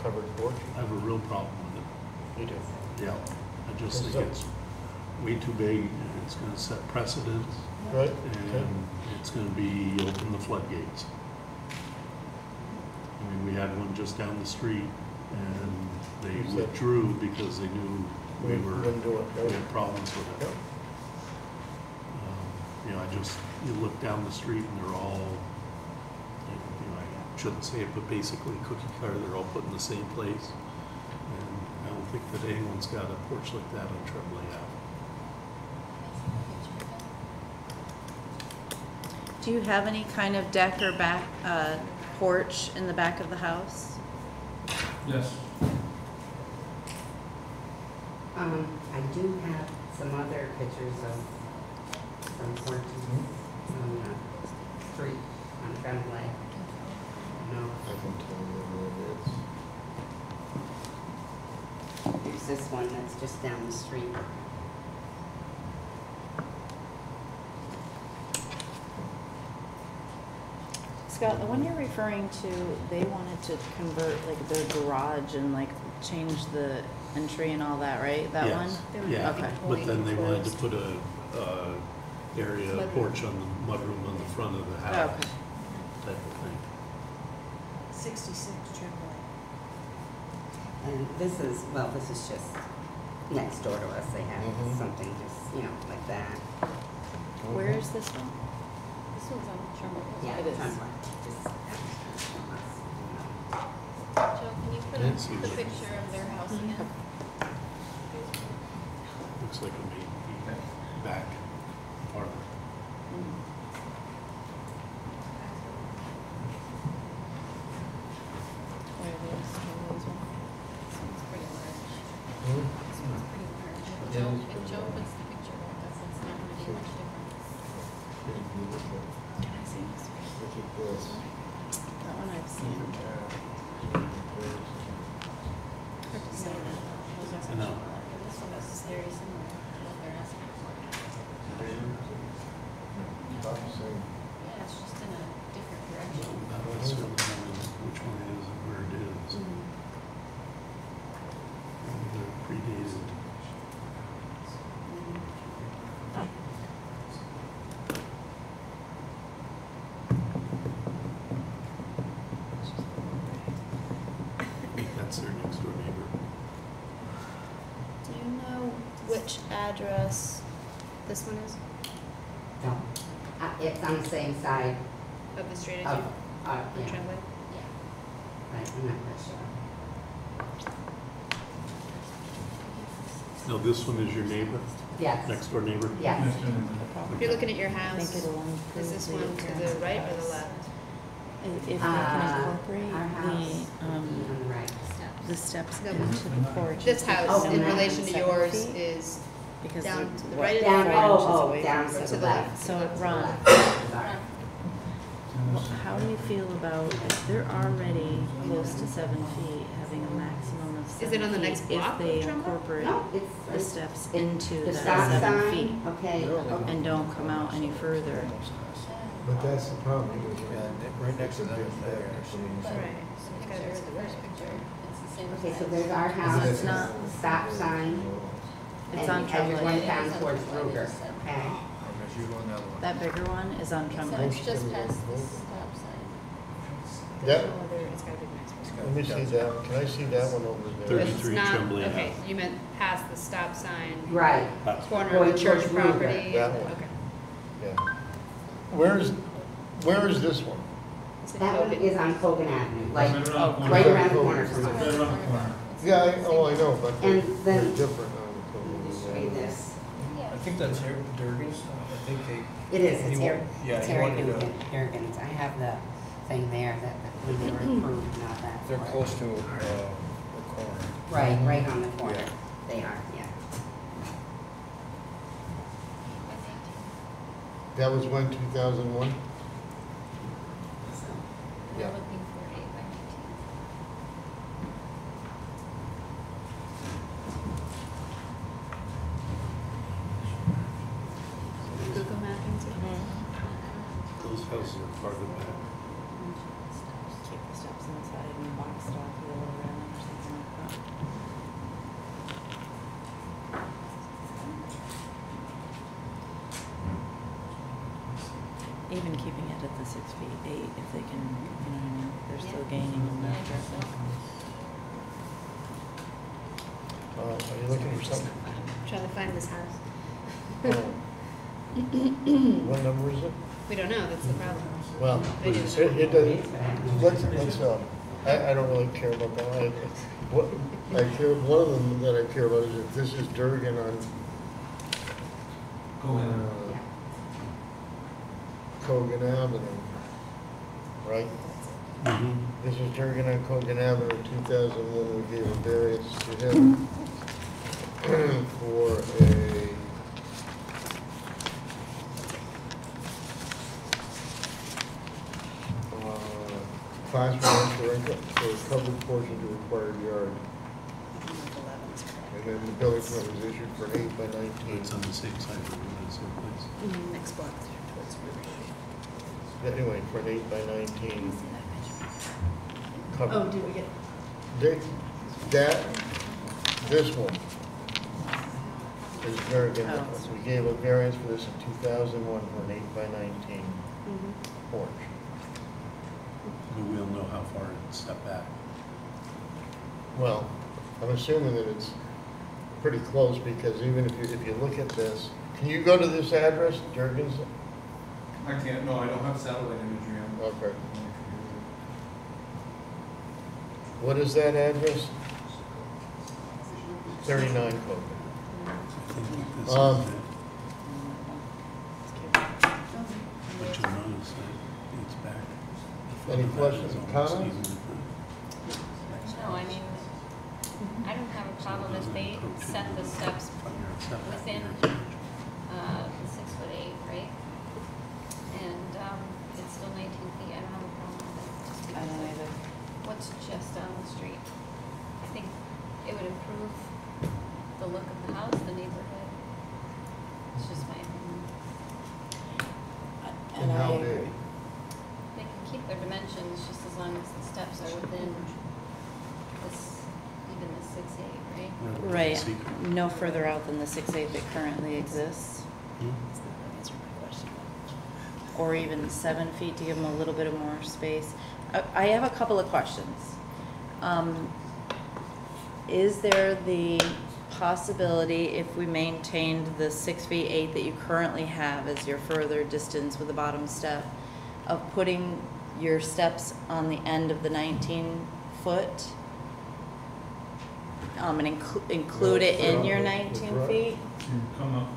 covered porch. I have a real problem with You do. it. Yeah. I just think it's way too big, and it's gonna set precedents, Right. and it's gonna be open the floodgates. I mean, we had one just down the street, and they Who's that? withdrew because they knew we Wouldn't do it, right? had problems with it. You know, you look down the street and they're all, you know, I shouldn't say it, but basically cookie cutter, they're all put in the same place. And I don't think that anyone's got a porch like that on Tremblay Ave. Do you have any kind of deck or back, porch in the back of the house? Yes. I do have some other pictures of some porches on the street, on the driveway. No. I can tell you what it is. Here's this one that's just down the street. Scott, the one you're referring to, they wanted to convert like their garage and like change the entry and all that, right? That one? Yes, yeah, Okay. but then they wanted to put a area, a porch on the mudroom on the front of the house, Okay. type of thing. 66 Tremblay. And this is, well, this is just next door to us. They have something just, like that. Where is this one? This one's on Trumbull. Yeah, It is. Tremblay. Just Joe, can you put Let's see up the what- picture of their house again? Looks like it may be back farther. Where it is, Tremblay's one. This one's pretty large. Hmm? This one's pretty large. If Joe puts the picture up, it's not gonna be much different. Pretty beautiful. Can I see this? Look at this. That one I've seen. Hard to say that. Those are I know. but this one is very similar to what they're asking for. About the same. Yeah, it's just in a different direction. I don't necessarily know which one it is and where it is. They're predated. I think that's their next door neighbor. Do you know which address this one is No. It's on the same side of the street as of, you, yeah, on Tremblay? right, I'm not quite sure. No, this one is your neighbor? Yes. Next door neighbor? Yes. If you're looking at your I house, think it'll improve is this the one to appearance the of right or house. the left? If they can incorporate Our house the, on the right. the steps No. into the porch. This house Oh, in that relation to 7 yours feet, is because down they're, to the what, right or the Down, left? 4 inches oh, away down from to us. the left. So, To the Ron, left. Sorry. how do you feel about, if they're already close to 7 feet, having a maximum of 7 Is it on the feet, next block if they of Trumbull? incorporate No, the it's steps it- into the that stop 7 feet sign, okay. and don't come out any further? But that's the problem, because right next to them is there. Right. There's the first picture. It's the same. Okay, so size. there's our house, It's not- stop sign, It's and on as you're Tremblay. going down towards Ruger, okay? That bigger one is on So Tremblay. it's just past the stop sign. That, No other, it's gotta be next. let me see that, can I see that one over there? 33 It's not, Tremblay okay, Ave. you meant past the stop sign, Right. corner Going of the church towards Ruger. property. That one. Okay. Yeah. Where is this one? It's in That one Hogan. is on Kogan Avenue, like, Right around the corner. right around the corner from Right us. around the corner. Yeah, I know, but they're And then- different Just on read the this. I think that's Durgan's, I think they. It is, it's He Harry, wa- yeah, it's he Harry wanted to- Durgan's. I have the thing there that when they were approved and all that. They're for it. close to the corner. Right, right on the corner. Yeah. They are, yeah. That was when, 2001? So, We're Yeah. looking for 8 by 19. Google mapping too. Those houses are farther back. Keep the steps inside and box it off a little railing or something like that. Even keeping it at the 6 feet 8, if they can, you know what I mean, they're still gaining in Yeah, I that guess so. direction. Are you looking for something? Trying to find this house. Oh. What number is it? We don't know, that's the problem. Well, They do. it doesn't, let's, I don't really care about that. What, one of them that I care about is if this is Durgan on, Kogan Avenue, right? This is Durgan on Kogan Avenue, 2001, we gave a variance to him for a classroom for covered portion to required yard. And then the building permit was issued for an 8 by 19. It's on the same side of the road as their place. Next block towards River. Anyway, for an 8 by 19. Covered. Oh, did we get? This one is very good. Oh. We gave a variance for this in 2001 for an 8 by 19 porch. But we'll know how far it's set back. Well, I'm assuming that it's pretty close because even if you look at this, can you go to this address, Jurgens? I can't, no, I don't have satellite imagery on. Okay. What is that address? 39 Coke. This is it. But you'll notice that it's back. The Any front of that questions is or almost comments? even with No, I mean, I don't have a problem if they set the steps the front yard setback. within, the 6'8", right? And, it's still 19 feet, I don't have a problem with it, just I because don't either. of what's just down the street. I think it would improve the look of the house, the neighborhood. It's just my opinion. And how big? They can keep their dimensions just as long as the steps are within this, even the 6'8", right? Right, Secret. no further out than the 6'8" that currently exists. Hmm? Or even 7 feet to give them a little bit of more space. I have a couple of questions. Is there the possibility, if we maintained the 6 feet 8 that you currently have as your further distance with the bottom step, of putting your steps on the end of the 19-foot? And include it in your 19 feet?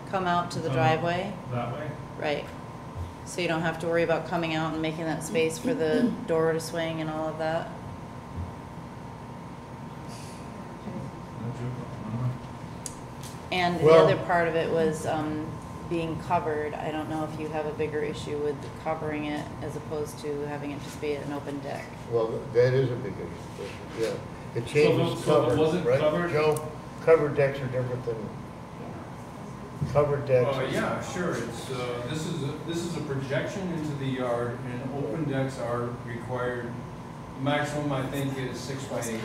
Come Out to the come driveway? that way? Right. So you don't have to worry about coming out and making that space for the door to swing and all of that? And the Well- other part of it was being covered. I don't know if you have a bigger issue with covering it as opposed to having it just be an open deck. Well, that is a big issue, yeah. It changes so if it covered, wasn't right? covered- Joe, covered decks are different than covered decks. Yeah, sure, it's, this is a projection into the yard, and open decks are required, maximum I think is 6 by 8.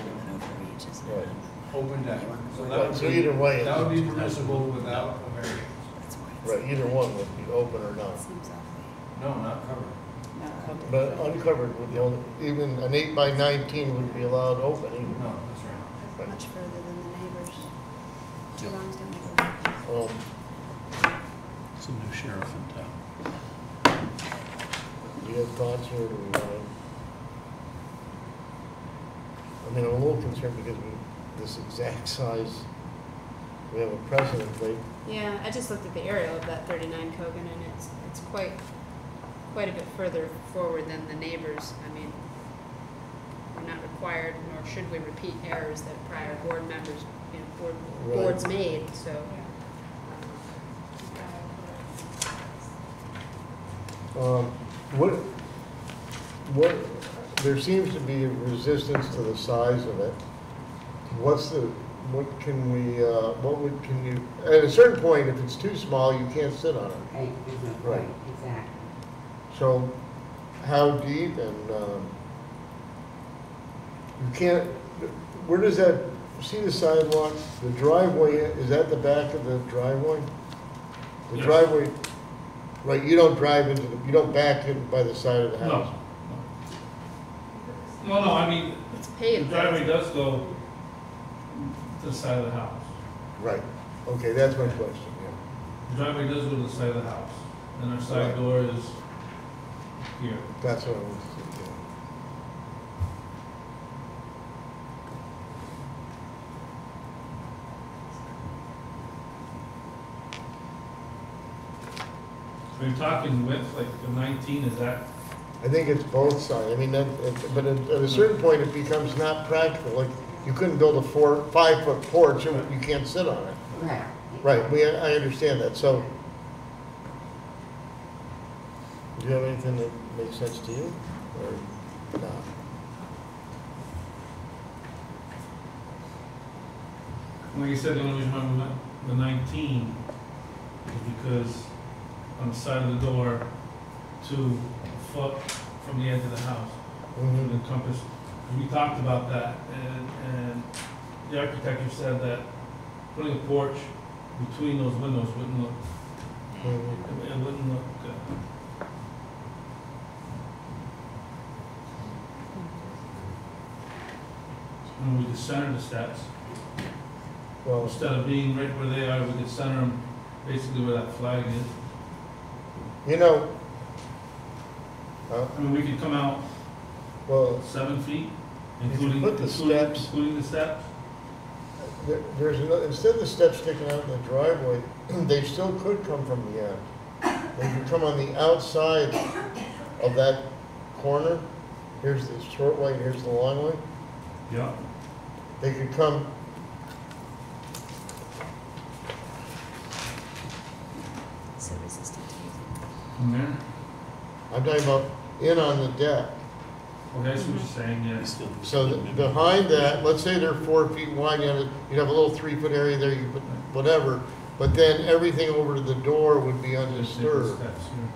Right. Open deck, so that Right, would so be, either way, that would be it's- permissible without a variance. Right, either one would be open or not. No, not covered. But uncovered would be only, even an 8 by 19 would be allowed open even. No, that's right. Right. Much further than the neighbors. Too long to It's a new sheriff in town. Do you have thoughts here, or do we want to? I mean, I'm a little concerned because this exact size, we have a precedent, right? Yeah, I just looked at the aerial of that 39 Kogan, and it's quite a bit further forward than the neighbors. I mean, we're not required, nor should we repeat errors that prior board members, Right. boards made, so. What, there seems to be a resistance to the size of it. What can we, can you, at a certain point, if it's too small, you can't sit on it. Right, Right. exactly. So, how deep and, you can't, where does that, see the sidewalk, the driveway, is that the back of the driveway? The Yes. driveway, right, you don't drive into the, you don't back in by the side of the house? No, I mean, It's the paved. driveway does go to the side of the house. Right, okay, that's my question, yeah. The driveway does go to the side of the house, and our Right. side door is here. That's what I was thinking. So you're talking width, like the 19, is that? I think it's both sides, I mean, but at a certain point, it becomes not practical, like, you couldn't build a 5-foot porch, and you can't sit on it. Right. Right, I understand that, so. Do you have anything that makes sense to you, or not? Like I said, the only reason why we went the 19 is because on the side of the door to a foot from the edge of the house, would encompass. We talked about that, and the architect said that putting a porch between those windows wouldn't look, it wouldn't look good. And we could center the steps. Well, Instead of being right where they are, we could center them basically where that flag is. you know, I mean, we could come out well, 7 feet, if including, you put the steps, including the steps. there's another, instead of the steps sticking out in the driveway, they still could come from the end. They could come on the outside of that corner. Here's the short way, here's the long way. Yeah. They could come, So resistant to using. From there. I'm talking about in on the deck. Okay, that's what you're saying, yeah. So behind that, let's say they're 4 feet wide, you'd have a little 3-foot area there, you put whatever, but then everything over to the door would be undisturbed. Steps here.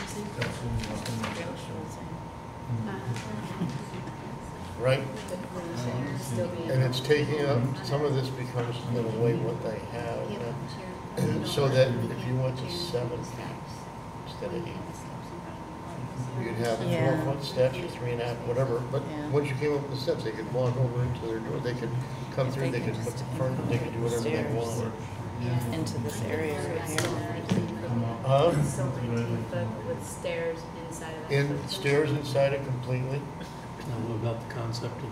Steps here, up in the steps here. Right? And it's taking up, some of this becomes in a way what they have. So that if you went to 7 feet instead of 8, you'd have 4-foot steps or 3.5, whatever. But once you came up the steps, they could walk over into their door, they could come through, they could put the front, they could do whatever they want. Into this area right here. Still 19 foot with stairs inside of that. Stairs inside it completely. Now, what about the concept of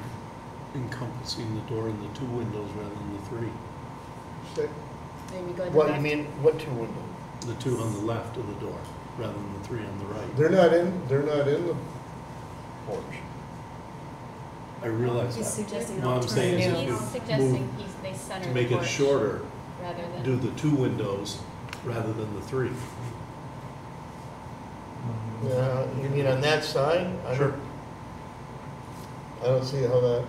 encompassing the door and the 2 windows rather than the 3? Maybe go to What, that. you mean, what 2 windows? The 2 on the left of the door rather than the 3 on the right. They're not in the porch. I realize He's that. suggesting an What I'm saying is alternative. if He's you suggesting move, they center to the make it porch shorter, rather than. do the 2 windows rather than the 3. You mean on that side? Sure. I don't see how that.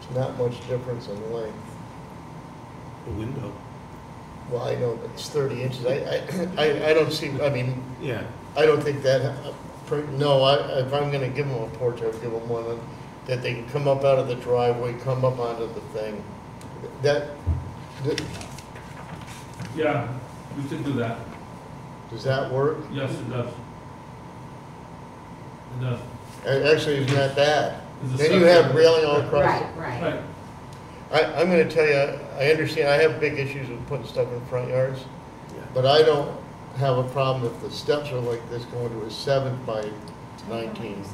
It's not much difference in length. The window. Well, I know, but it's 30 inches. I don't see, I mean, Yeah. I don't think that, no, if I'm gonna give them a porch, I would give them one that they can come up out of the driveway, come up onto the thing. That, Yeah, we could do that. does that work? Yes, it does. It does. Actually, it's not bad. It's a Then you have separate- railing all across. Right, right. Right. I'm gonna tell you, I understand, I have big issues with putting stuff in front yards, Yeah. but I don't have a problem if the steps are like this going to a 7 by 19.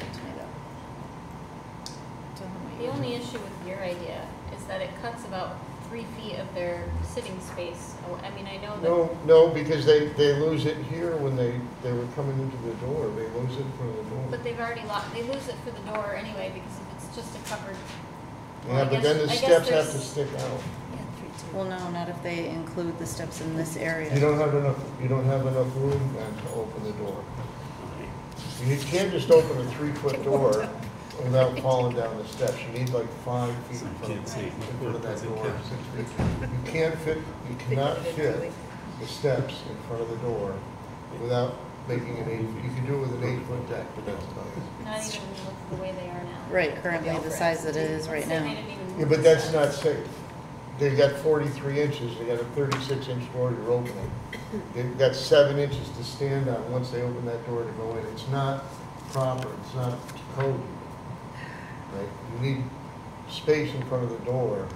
The only issue with your idea is that it cuts about 3 feet of their sitting space. Oh, I mean, I know that. No, because they lose it here when they were coming into the door, they lose it from the door. But they've already they lose it for the door anyway, because if it's just a covered. well, Yeah, I but guess- then the I guess steps have to there's- stick out. Well, no, not if they include the steps in this area. You don't have enough room then to open the door. You can't just open a 3-foot door without falling down the steps. You need like 5 feet in front of that door, 6 feet. You cannot fit the steps in front of the door without making an 8 feet. You can do it with an 8-foot deck, but that's about it. Not even with the way they are now. Right, currently the size that it is right So they now. didn't even Yeah, but that's not safe. They've got 43 inches, they got a 36-inch door you're opening. They've got 7 inches to stand on once they open that door to go in. It's not proper, it's not code. Right? You need space in front of the door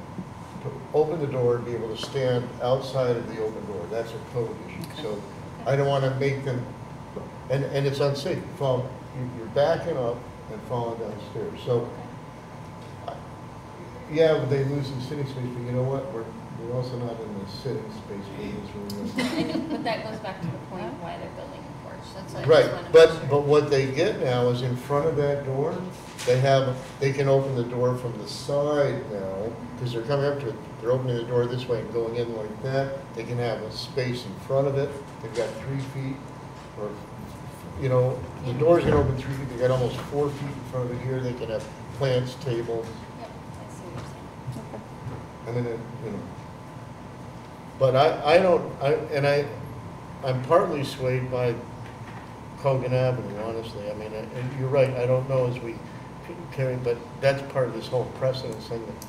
to open the door and be able to stand outside of the open door. That's a code issue. So I don't want to make them, and it's unsafe. You're backing up and falling downstairs. So yeah, they lose some sitting space, but you know what? We're also not in the sitting space business. I know, but that goes back to the point of why they're building a porch. That's why I Right, just want to make sure. but what they get now is in front of that door, they can open the door from the side now, because they're coming up to it, they're opening the door this way and going in like that. They can have a space in front of it. They've got 3 feet, or, the door's gonna open 3 feet, they got almost 4 feet in front of it here. They can have plants, tables, Yep, I see what you're saying. I mean, you know. But I'm partly swayed by Cogan Avenue, honestly. I mean, and you're right, I don't know as we carry, but that's part of this whole precedence thing that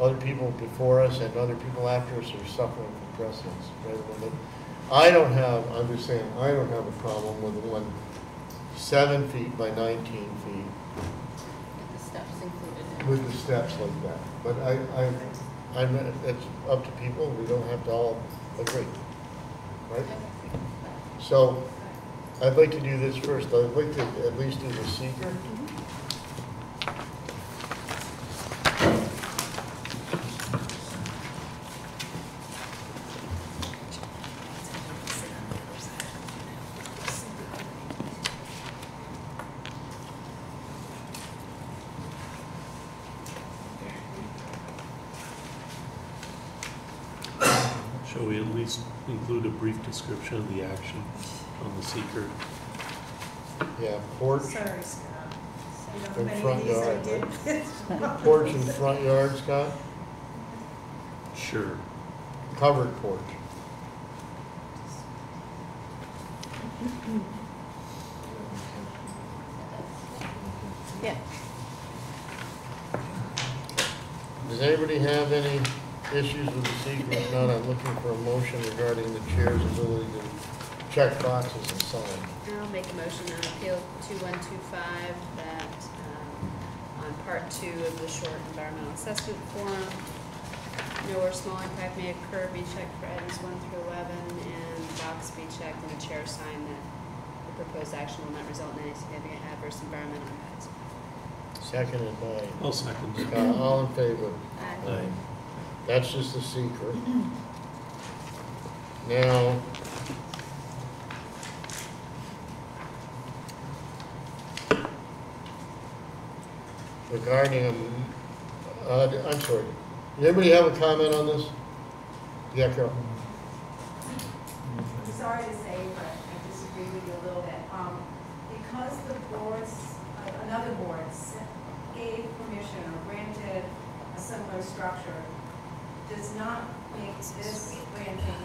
other people before us and other people after us are suffering from precedence. Right? But I don't have a problem with the one 7 feet by 19 feet With the steps included. with the steps like that. But it's up to people, we don't have to all agree, right? So, I'd like to do this first, I'd like to at least do the seeker. Shall we at least include a brief description of the action on the seeker? Yeah, porch. Sorry, Scott. You know how And many front of these I yard, did? Porch and front yard, Scott? Sure. Covered porch. Yeah. Does anybody have any issues with the seeker? If not, I'm looking for a motion regarding the chair's ability to check boxes and sign. I'll make a motion on Appeal 2125 that on Part 2 of the short environmental assessment form, no or small impact may occur be checked for items 1 through 11, and the box be checked and a chair sign that the proposed action will not result in any significant adverse environmental impacts. Seconded by I'll second it. Scott. All in favor? Aye. That's just the seeker. Now, regarding, I'm sorry, does anybody have a comment on this? Yeah, Carol. I'm sorry to say, but I disagree with you a little bit. Because the boards, another board gave permission or granted a similar structure, does not make this granting,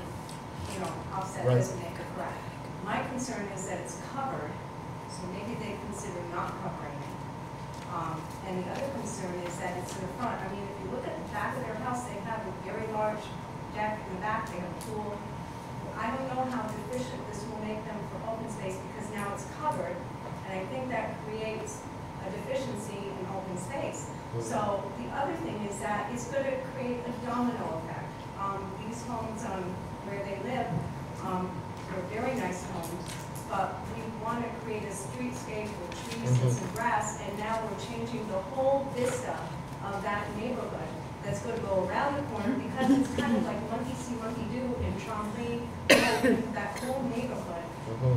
offset Right. doesn't make it correct. My concern is that it's covered, so maybe they consider not covering it. And the other concern is that it's in the front. I mean, if you look at the back of their house, they have a very large deck in the back, they have a pool. I don't know how deficient this will make them for open space because now it's covered, and I think that creates a deficiency in open space. So the other thing is that it's going to create a domino effect. These homes where they live, they're very nice homes, but we want to create a streetscape with trees and some grass, and now we're changing the whole vista of that neighborhood that's going to go around the corner because it's kind of like monkey see, monkey do in Chambly, that whole neighborhood.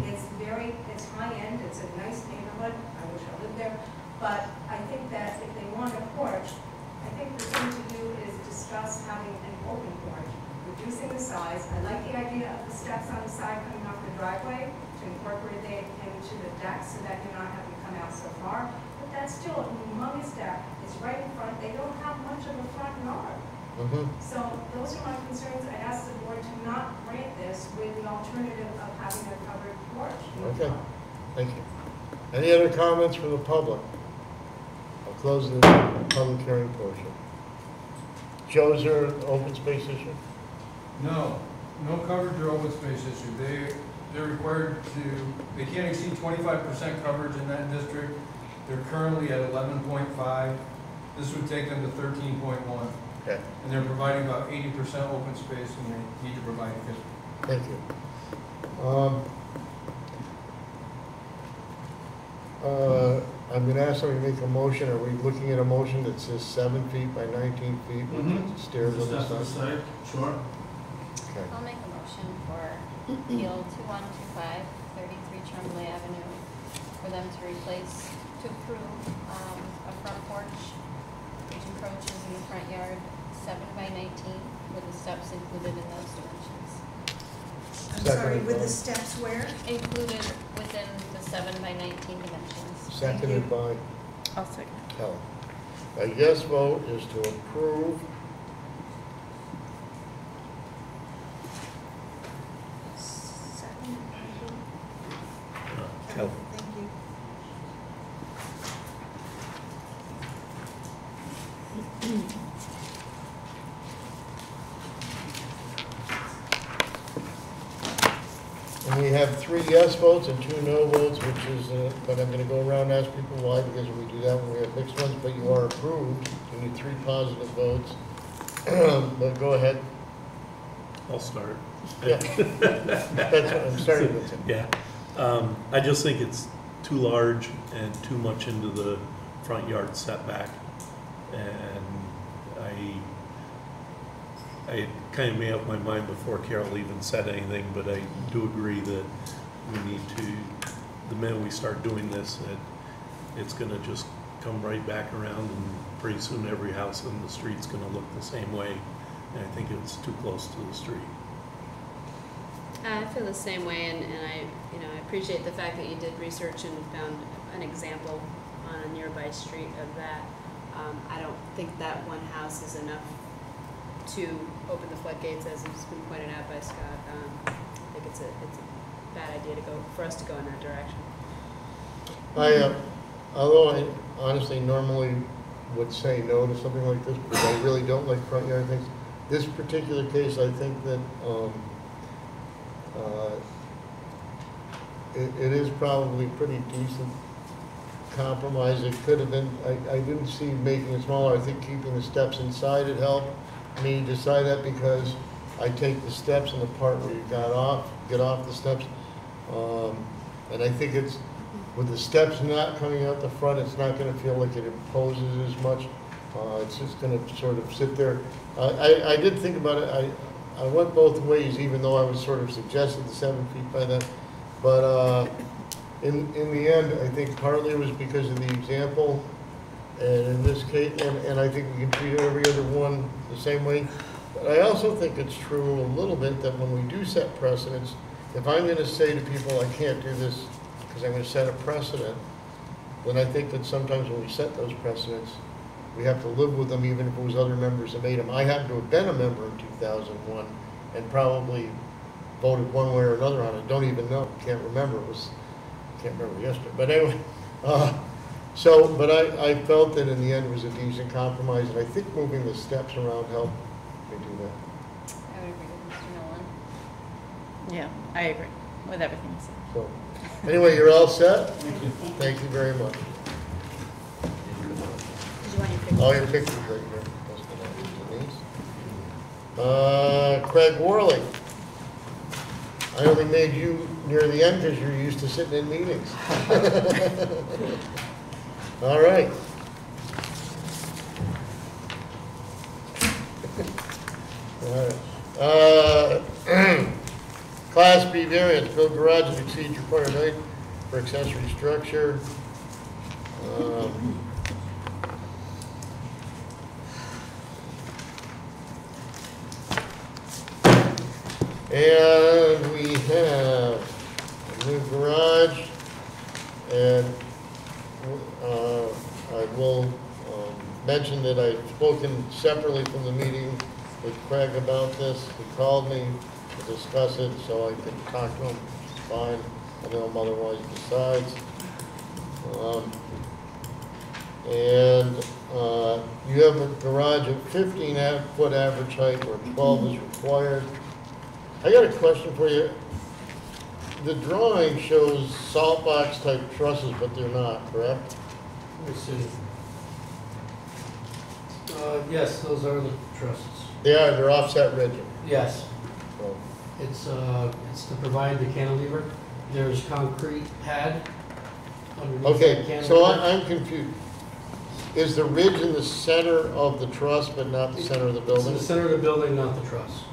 It's high end, it's a nice neighborhood, I wish I lived there, but I think that if they want a porch, I think the thing to do is discuss having an open porch, reducing the size. I like the idea of the steps on the side coming off the driveway to incorporate it into the deck so that you're not having to come out so far, but that's still a humongous deck. It's right in front, they don't have much of a front yard. So those are my concerns. I asked the board to not grant this with the alternative of having a covered porch. Okay, thank you. Any other comments from the public? I'll close the public hearing portion. Joe, is there an open space issue? No coverage or open space issue. They're required they can't exceed 25% coverage in that district. They're currently at 11.5. This would take them to 13.1. Okay. And they're providing about 80% open space, and they need to provide 50. Thank you. I'm going to ask somebody to make a motion. Are we looking at a motion that says 7 feet by 19 feet with stairs on the side? Sure. Okay. I'll make a motion for Appeal 2125, 33 Tremblay Avenue, for them to approve a front porch which encroaches in the front yard 7 by 19 with the steps included in those dimensions. I'm sorry, with the steps where? Included within the 7 by 19 dimensions. Seconded by I'll second. Kelly. A yes vote is to approve. Second. Kel. Thank you. And we have 3 yes votes and 2 no votes, which is, but I'm gonna go around and ask people why, because we do that when we have mixed ones, but you are approved. You need 3 positive votes. But go ahead. I'll start. Yeah. That's what I'm starting with. Yeah. I just think it's too large and too much into the front yard setback. And I kind of made up my mind before Carol even said anything, but I do agree that we need to, the minute we start doing this, it's gonna just come right back around, and pretty soon every house in the street's gonna look the same way. And I think it's too close to the street. I feel the same way, and I appreciate the fact that you did research and found an example on a nearby street of that. I don't think that one house is enough to open the floodgates, as has been pointed out by Scott. I think it's a bad idea for us to go in that direction. Although I honestly normally would say no to something like this, because I really don't like front yard things. This particular case, I think that it is probably pretty decent compromise. It could have been, I didn't see making it smaller. I think keeping the steps inside it helped me decide that, because I take the steps in the part where you get off the steps. And I think it's, with the steps not coming out the front, it's not gonna feel like it imposes as much. It's just gonna sort of sit there. I did think about it. I went both ways, even though I was sort of suggested the 7 feet by then. But in the end, I think partly it was because of the example, and in this case, and I think we can treat every other one the same way. But I also think it's true a little bit that when we do set precedents, if I'm going to say to people, I can't do this because I'm going to set a precedent, then I think that sometimes when we set those precedents, we have to live with them, even if it was other members that made them. I happen to have been a member in 2001 and probably voted one way or another on it. Don't even know. Can't remember. Can't remember yesterday. But anyway, but I felt that in the end it was a decent compromise, and I think moving the steps around helped me do that. I would agree with Mr. Nolan. Yeah, I agree with everything you said. So, anyway, you're all set? Thank you very much. Did you want your picture? All your pictures right here. Craig Worley. I only made you near the end because you're used to sitting in meetings. All right. All right. Class B variance, build garage that exceeds required height for accessory structure. And we have a new garage, and I will mention that I've spoken separately from the meeting with Craig about this. He called me to discuss it, so I could talk to him. It's fine. I know him otherwise besides. You have a garage of 15-foot average height where 12 is required. I got a question for you. The drawing shows salt box type trusses, but they're not, correct? Let me see. Yes, those are the trusses. They are, they're offset rigid. Yes. So, It's to provide the cantilever. There's concrete pad underneath the okay, cantilever. so I'm confused. Is the ridge in the center of the truss, but not the center of the It's building? in the center of the building, not the truss.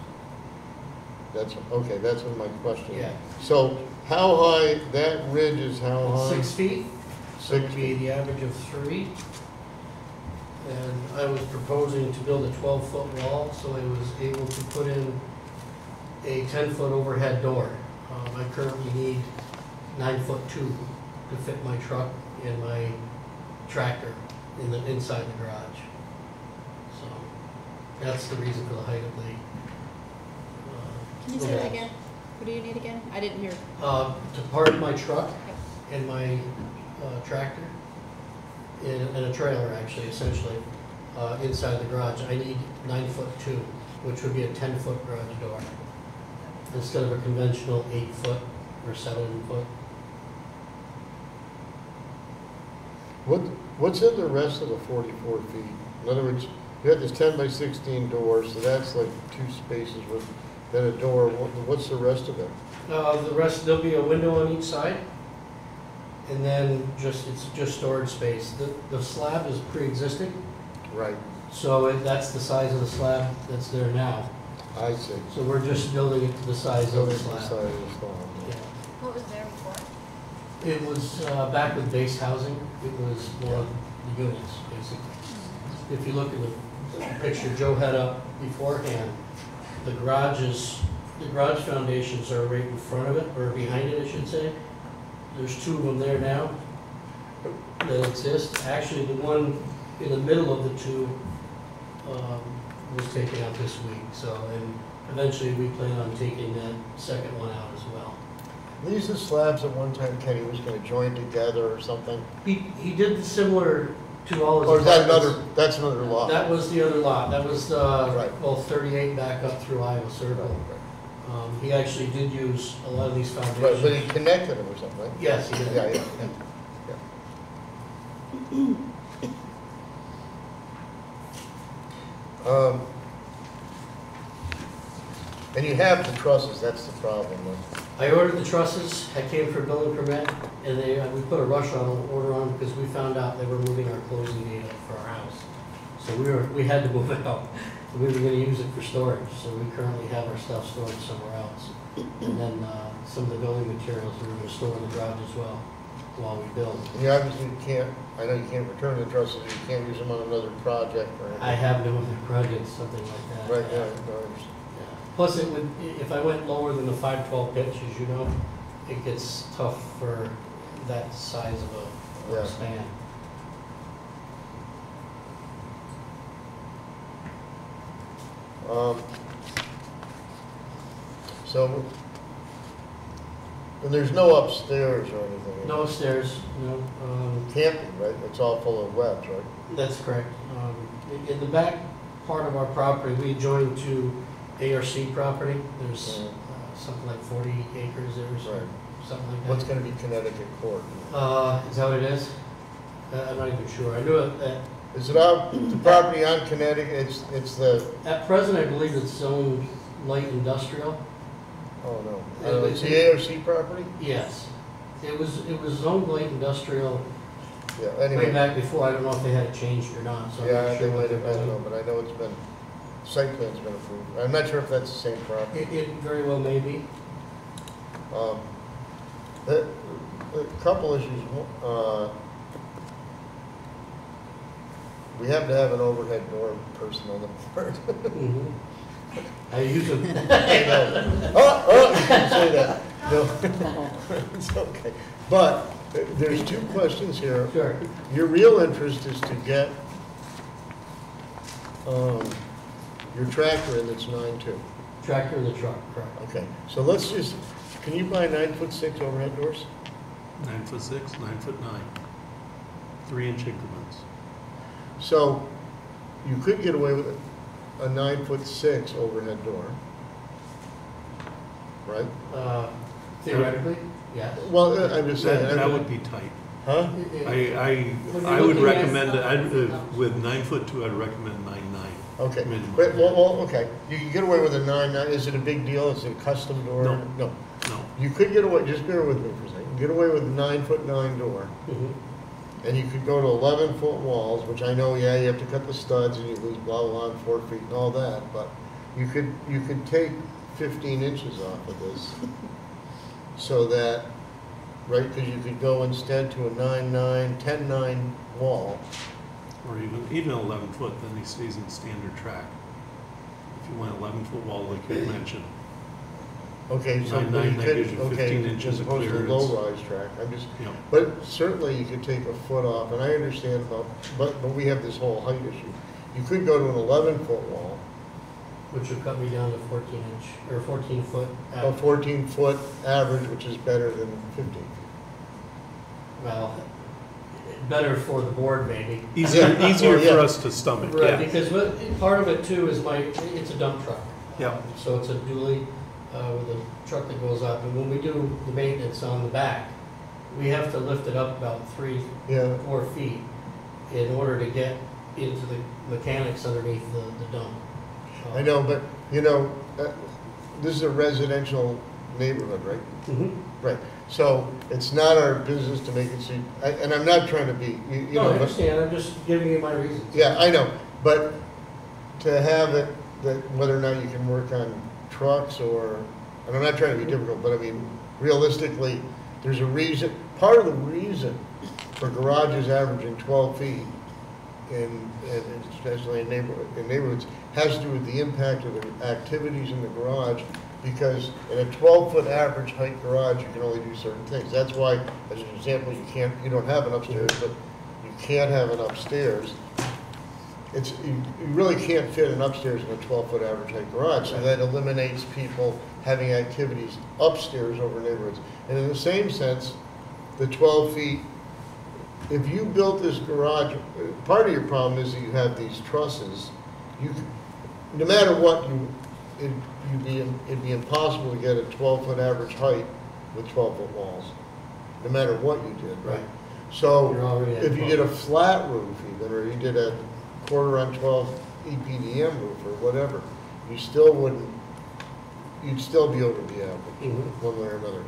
That's, okay, that's what my question is. Yeah. So how high, that ridge is how high? 6 feet. So it 6 would be the average of 3. And I was proposing to build a 12-foot wall, so I was able to put in a 10-foot overhead door. I currently need 9'2" to fit my truck and my tractor. inside the garage. So that's the reason for the height of the. Can you say that again? What do you need again? I didn't hear. To park my truck and my tractor and a trailer, actually, essentially, inside the garage, I need 9'2", which would be a 10-foot garage door instead of a conventional 8-foot or 7-foot. What's in the rest of the 44 feet? In other words, you had this 10 by 16 door, so that's like 2 spaces with, then a door. What's the rest of it? The rest, there'll be a window on each side, and then it's just storage space. The slab is pre-existing. Right. So that's the size of the slab that's there now. I see. So we're just building it to the size of the slab. Size of the slab. Yeah. What was there before? It was back with base housing. It was more of the units, basically. If you look at the picture Joe had up beforehand, the garage foundations are right in front of it, or behind it, I should say. There's 2 of them there now that exist. Actually, the one in the middle of the 2 was taken out this week. So, and eventually we plan on taking that second one out as well. These are slabs at one time Kenny was going to join together or something? He did similar to all his. Or is that apartments. that's another lot? That was the other lot. That was Right. well, 38 back up through Iowa Circle. He actually did use a lot of these foundations. Right, but he connected them or something, right? Yes, he did. Yeah. And you have the trusses, that's the problem. I ordered the trusses. I came for a building permit, and we put a rush order on because we found out they were moving our closing date up for our house. So we had to move it out. We were going to use it for storage, so we currently have our stuff stored somewhere else. And then some of the building materials we were going to store in the garage as well while we build. You obviously can't, I know you can't return the trusses, you can't use them on another project or anything. I have no other projects, something like that. Right, yeah, no, I understand. Plus, it would, if I went lower than the 512 pitch, as you know, it gets tough for that size of a span. So, and there's no upstairs or anything? No upstairs, no. Can't be, right? It's all full of webs, right? That's correct. In the back part of our property, we join to ARC property. There's something like 40 acres there, so something like that. What's going to be Connecticut Court? Is that what it is? I'm not even sure. I knew it. Is it the property on Connecticut? It's the. At present, I believe it's zoned light industrial. Oh no. It's the ARC property? Yes. It was zoned light industrial. Yeah. Anyway. Way back before. I don't know if they had it changed or not. So Yeah, I'm not sure they might have. I don't what know, but I know it's been. Site plan's been approved. I'm not sure if that's the same property. It very well may be. A couple issues. We have to have an overhead door person on the board. I use them. I know. Oh, you can say that. No, it's okay. But there's 2 questions here. Sure. Your real interest is to get your tractor in that's 9'2". Tractor in the truck, correct. Okay, so let's just, can you buy 9'6" overhead doors? 9'6", 9'9", 3-inch increments. So you could get away with a 9'6" overhead door, right? Theoretically, yes. Well, I'm just saying. That would be tight. Huh? I would recommend, with 9'2", I'd recommend 9'9". Okay, minimum. but, well, okay, you can get away with a 9'9", is it a big deal, is it a custom door? No. No. No. You could get away, just bear with me for a second, get away with a 9'9" door, and you could go to 11-foot walls, which I know, yeah, you have to cut the studs and you lose blah, blah, blah, 4 feet and all that, but you could take 15 inches off of this, so that, right, because you could go instead to a 9'9", 10'9" wall. Or even 11 foot, then he stays in standard track. If you want 11-foot wall like you mentioned. Okay, so Nine, you that could, gives you 15 okay, inches as of opposed to a clearance. low-rise track, I'm just, Yep. but certainly you could take a foot off, and I understand about, but we have this whole height issue. You could go to an 11-foot wall, Which would cut me down to 14-inch, or 14-foot. a 14-foot average, which is better than 15. Well, better for the board maybe. Easier, Yeah. easier Well, yeah. for us to stomach, Right, yeah. because part of it too is it's a dump truck. Yeah. So it's a dually with a truck that goes up, and when we do the maintenance on the back, we have to lift it up about 3-4 feet in order to get into the mechanics underneath the dump. I know, but, you know, this is a residential neighborhood, right? Mm-hmm. Right, so it's not our business to make it seem, and I'm not trying to be, you No, know. I but- understand, I'm just giving you my reasons. Yeah, I know, but to have it, that whether or not you can work on trucks or, and I'm not trying to be difficult, but I mean, realistically, there's a reason, part of the reason for garages averaging 12 feet especially in neighborhoods, has to do with the impact of the activities in the garage, because in a 12-foot average height garage, you can only do certain things. That's why, as an example, you don't have an upstairs, but you can't have an upstairs. You really can't fit an upstairs in a 12-foot average height garage, so that eliminates people having activities upstairs over neighborhoods. And in the same sense, the 12 feet, if you built this garage, part of your problem is that you have these trusses. No matter what, it'd be impossible to get a 12-foot average height with 12-foot walls, no matter what you did, right? So if you did a flat roof even, or you did a 1/4 on 12 EPDM roof or whatever, you'd still be over the average, one way or another.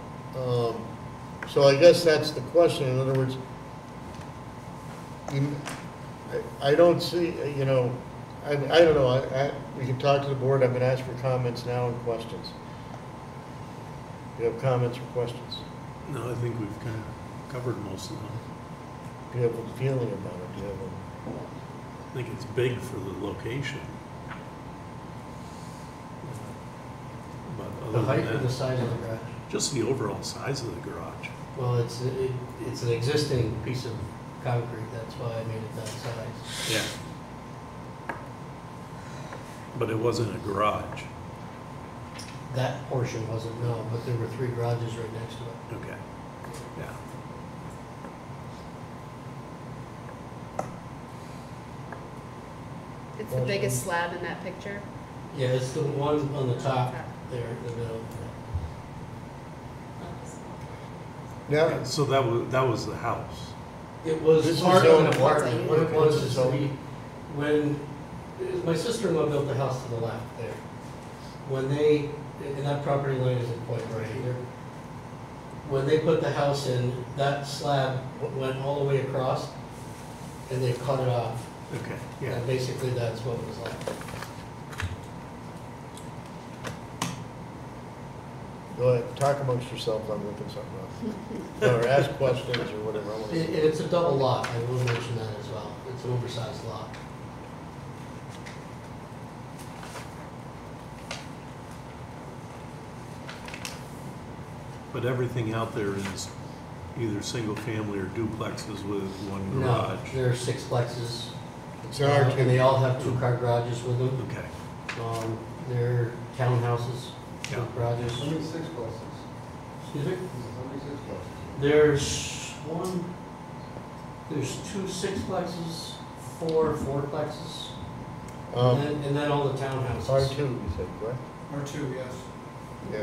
So I guess that's the question. In other words, I don't see, you know, I don't know, we can talk to the board. I'm going to ask for comments now and questions. Do you have comments or questions? No, I think we've kind of covered most of them. Do you have a feeling about it? Do you have I think it's big for the location. But The other height than or the that, size of the garage? just the overall size of the garage. Well, it's an existing piece of concrete, that's why I made it that size. Yeah. But it wasn't a garage. That portion wasn't, no, but there were 3 garages right next to it. Okay. Yeah. It's the biggest slab in that picture. Yeah, it's the one on the top there in the middle. Yeah. So that was the house. It was This is part of zoned an what? apartment. What it was is Zoned. when my sister-in-law built the house to the left there. When they, and that property line isn't quite right either. When they put the house in, that slab went all the way across and they cut it off. Okay, yeah. And basically that's what it was like. Go ahead, talk amongst yourselves, I'm looking something up. Or ask questions or whatever. I want to And it's a double lot, I will mention that as well. It's an oversized lot. But everything out there is either single family or duplexes with one No, garage. there are 6plexes. It's an R2. And they all have 2-car garages with them. Okay. They're townhouses, Yeah. with garages. How many 6-plexes? Excuse me? How many 6-plexes? There's 2 6plexes, 4 4plexes, Um, and then all the townhouses. R2, you said, correct? R2, yes. Yeah.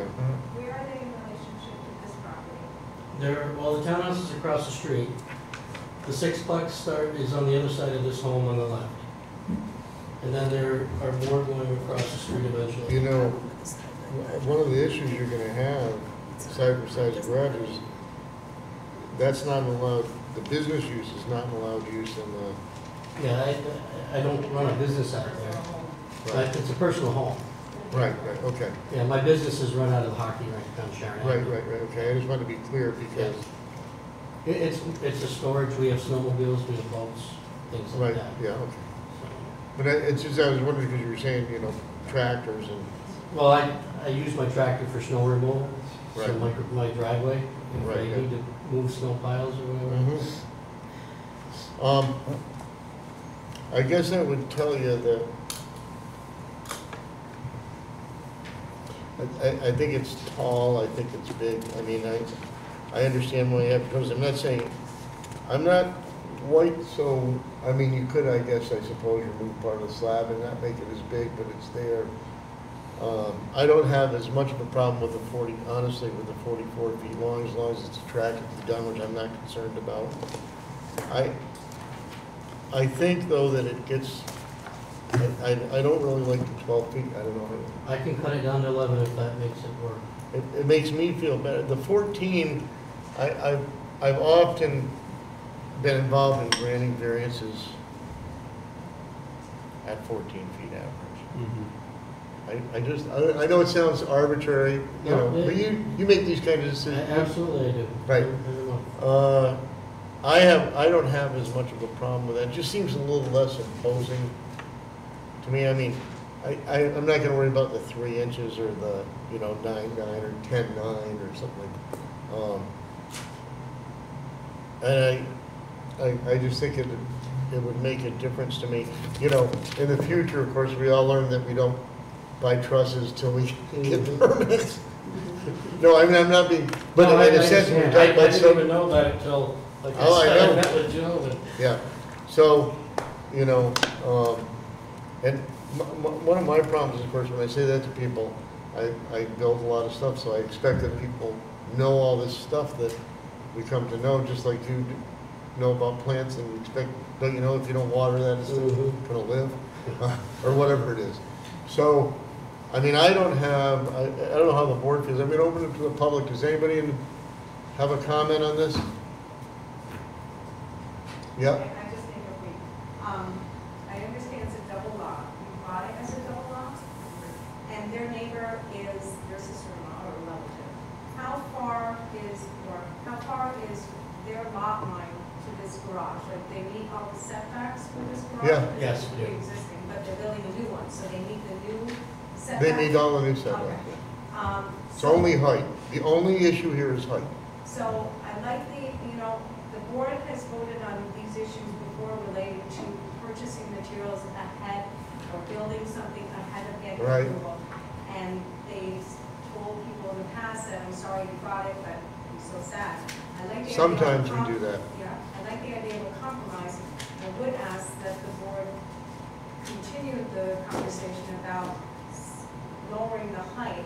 Where are they in relationship to this property? Well, the townhouse is across the street. The 6plex is on the other side of this home on the left. And then there are more going across the street eventually. You know, one of the issues you're gonna have, side-by-side garages, that's not allowed, the business use is not an allowed use in the. Yeah, I don't run a business out there. Right. It's a personal home. Right, okay. Yeah, my business is run out of the hockey rink on Sharon Right, Avenue. okay, I just wanted to be clear because. It's a storage, we have snowmobiles, we have boats, things like Right, that. yeah, okay. But it's just, I was wondering, because you were saying, you know, tractors and. Well, I use my tractor for snow removal, so Right. my driveway, if Right, I yeah. need to move snow piles or whatever. I guess I would tell you that I think it's tall, I think it's big. I mean, I understand why you have, because I'm not saying, I'm not white, so, I mean, you could, I guess, I suppose, remove part of the slab and not make it as big, but it's there. I don't have as much of a problem with the 40, honestly, with the 44 feet long, as long as it's attractively done, which I'm not concerned about. I think, though, that it gets, I don't really like the 12 feet, I don't know. I can cut it down to 11 if that makes it work. It makes me feel better. The 14, I've often been involved in granting variances at 14 feet average. I know it sounds arbitrary, you know, but you make these kind of decisions. Absolutely I do. Right. I don't have as much of a problem with that. It just seems a little less imposing to me. I mean, I'm not gonna worry about the 3 inches or the, 9.9 or 10.9 or something like. And I just think it would make a difference to me. In the future, of course, we all learn that we don't buy trusses till we get permits. No, I mean, I'm not being, but No, in a sense, we're talking I about didn't even know that until, like Oh, I I said, know. I met with Joe and. Yeah, so, and one of my problems, of course, when I say that to people, I build a lot of stuff, so I expect that people know all this stuff that we come to know, just like you know about plants, and you expect, don't you know, if you don't water that, it's not gonna live, or whatever it is. So, I mean, I don't know how the board feels. I'm gonna open it to the public. Does anybody have a comment on this? Yep. Okay, I just think if we, I understand it's a double lot. We bought it as a double lot, and their neighbor is their sister-in-law or relative. How far is their lot line to this garage? Like, they meet all the setbacks for this garage? Yeah. Because Yes, it's we do. pre-existing, but they're building a new one, so they meet the new setbacks? They need all the new setbacks. Okay. It's only height. The only issue here is height. So I like the board has voted on these issues before related to purchasing materials ahead or building something ahead of getting Right. approval. And they told people in the past that, I'm sorry you brought it, but I'm so sad. I like the idea of Sometimes we do that. Yeah, I like the idea of a compromise. I would ask that the board continue the conversation about lowering the height,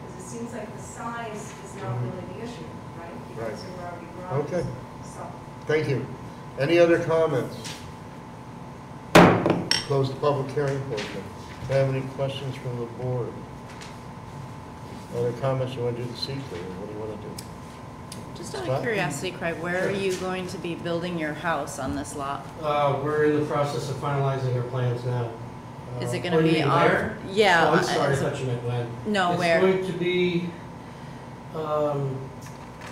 because it seems like the size is not really the issue, right? Because there were already garages. Okay. So, Thank you. Any other comments? Close the public hearing portion. Have any questions from the board? Other comments you want to do this evening, or what do you want to do? Just out of Scott? curiosity, Craig, where are you going to be building your house on this lot? We're in the process of finalizing our plans now. Is it Oh, gonna you be mean on? where? Yeah. Oh, I'm sorry, I thought you meant when. No, where? It's going to be, well,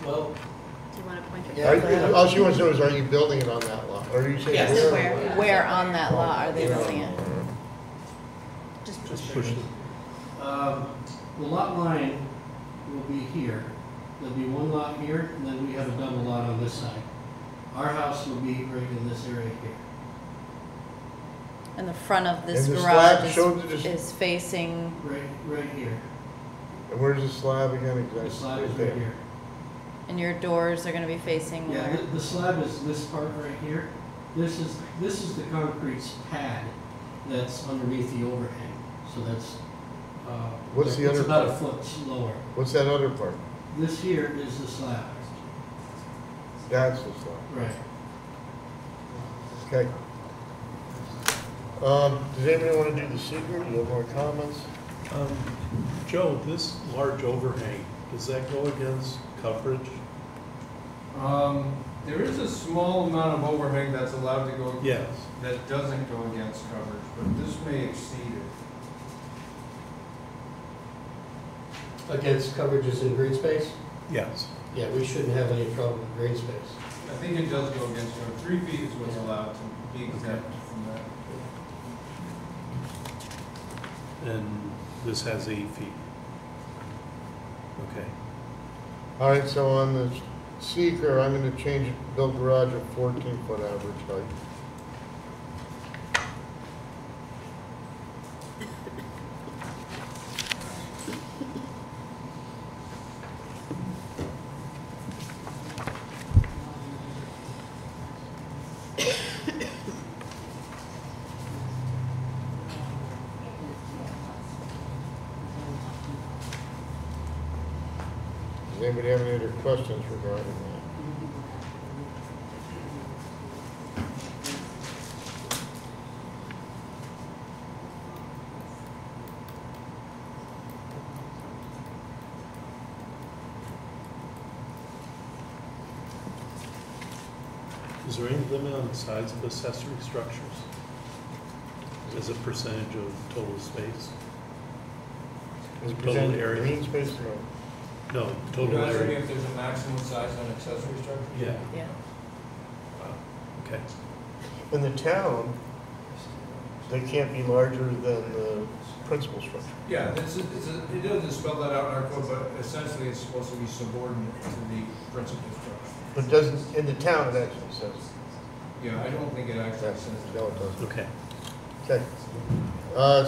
Do you want to point it? Yeah. All she wants to know is, are you building it on that lot? Or are you saying? Yes. Where on that lot are they building it? Just push it. the lot line will be here. There'll be one lot here, and then we have a double lot on this side. Our house will be right in this area here. And the front of this And the slab garage showed is facing, Right here. And where's the slab again exactly? The slab is there. right here. and your doors are gonna be facing Yeah, where? the slab is this part right here. This is the concrete pad that's underneath the overhang. So that's, What's the it's other about a part? foot lower. What's that other part? This here is the slab. That's the slab. Right. Okay. Does anybody want to do the secret? Do you have more comments? Joe, this large overhang, does that go against coverage? There is a small amount of overhang that's allowed to go. Yes. That doesn't go against coverage, but this may exceed it. Against coverages in green space? Yes. Yeah, we shouldn't have any trouble with green space. I think it does go against coverage. 3 feet is what's allowed to be exempt from that. And this has 8 feet. Okay. All right, so on the seeker, I'm gonna change it to build garage at 14-foot average height. Does anybody have any other questions regarding that? Is there any limit on the size of accessory structures? As a percentage of total space? Is Total percent area? green space, no? No, total You're asking area. if there's a maximum size on accessory structure? Yeah. Yeah. Okay. In the town, they can't be larger than the principal structure. Yeah, it doesn't spell that out in our code, but essentially it's supposed to be subordinate to the principal structure. But doesn't, in the town, it actually says. Yeah, I don't think it actually Yes, says no, it doesn't. Okay. Okay.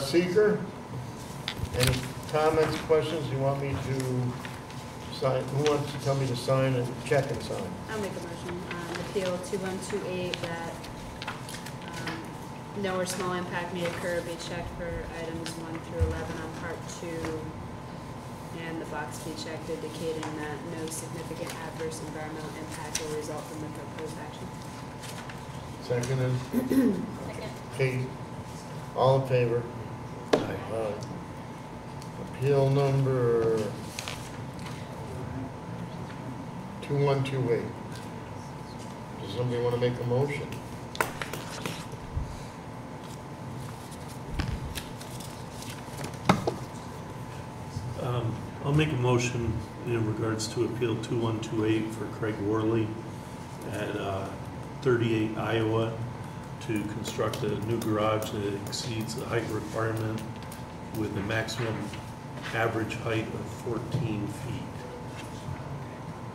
Seeker, any comments, questions you want me to sign? Who wants to tell me to sign and check and sign? I'll make a motion, appeal 2128 that no or small impact may occur be checked for items 1 through 11 on part 2, and the box be checked indicating that no significant adverse environmental impact will result from the proposed action. Seconded? Second. Kate, all in favor? Aye. Appeal number 2128. Does somebody want to make a motion? I'll make a motion in regards to appeal 2128 for Craig Worley at 38 Iowa to construct a new garage that exceeds the height requirement with a maximum average height of 14 feet.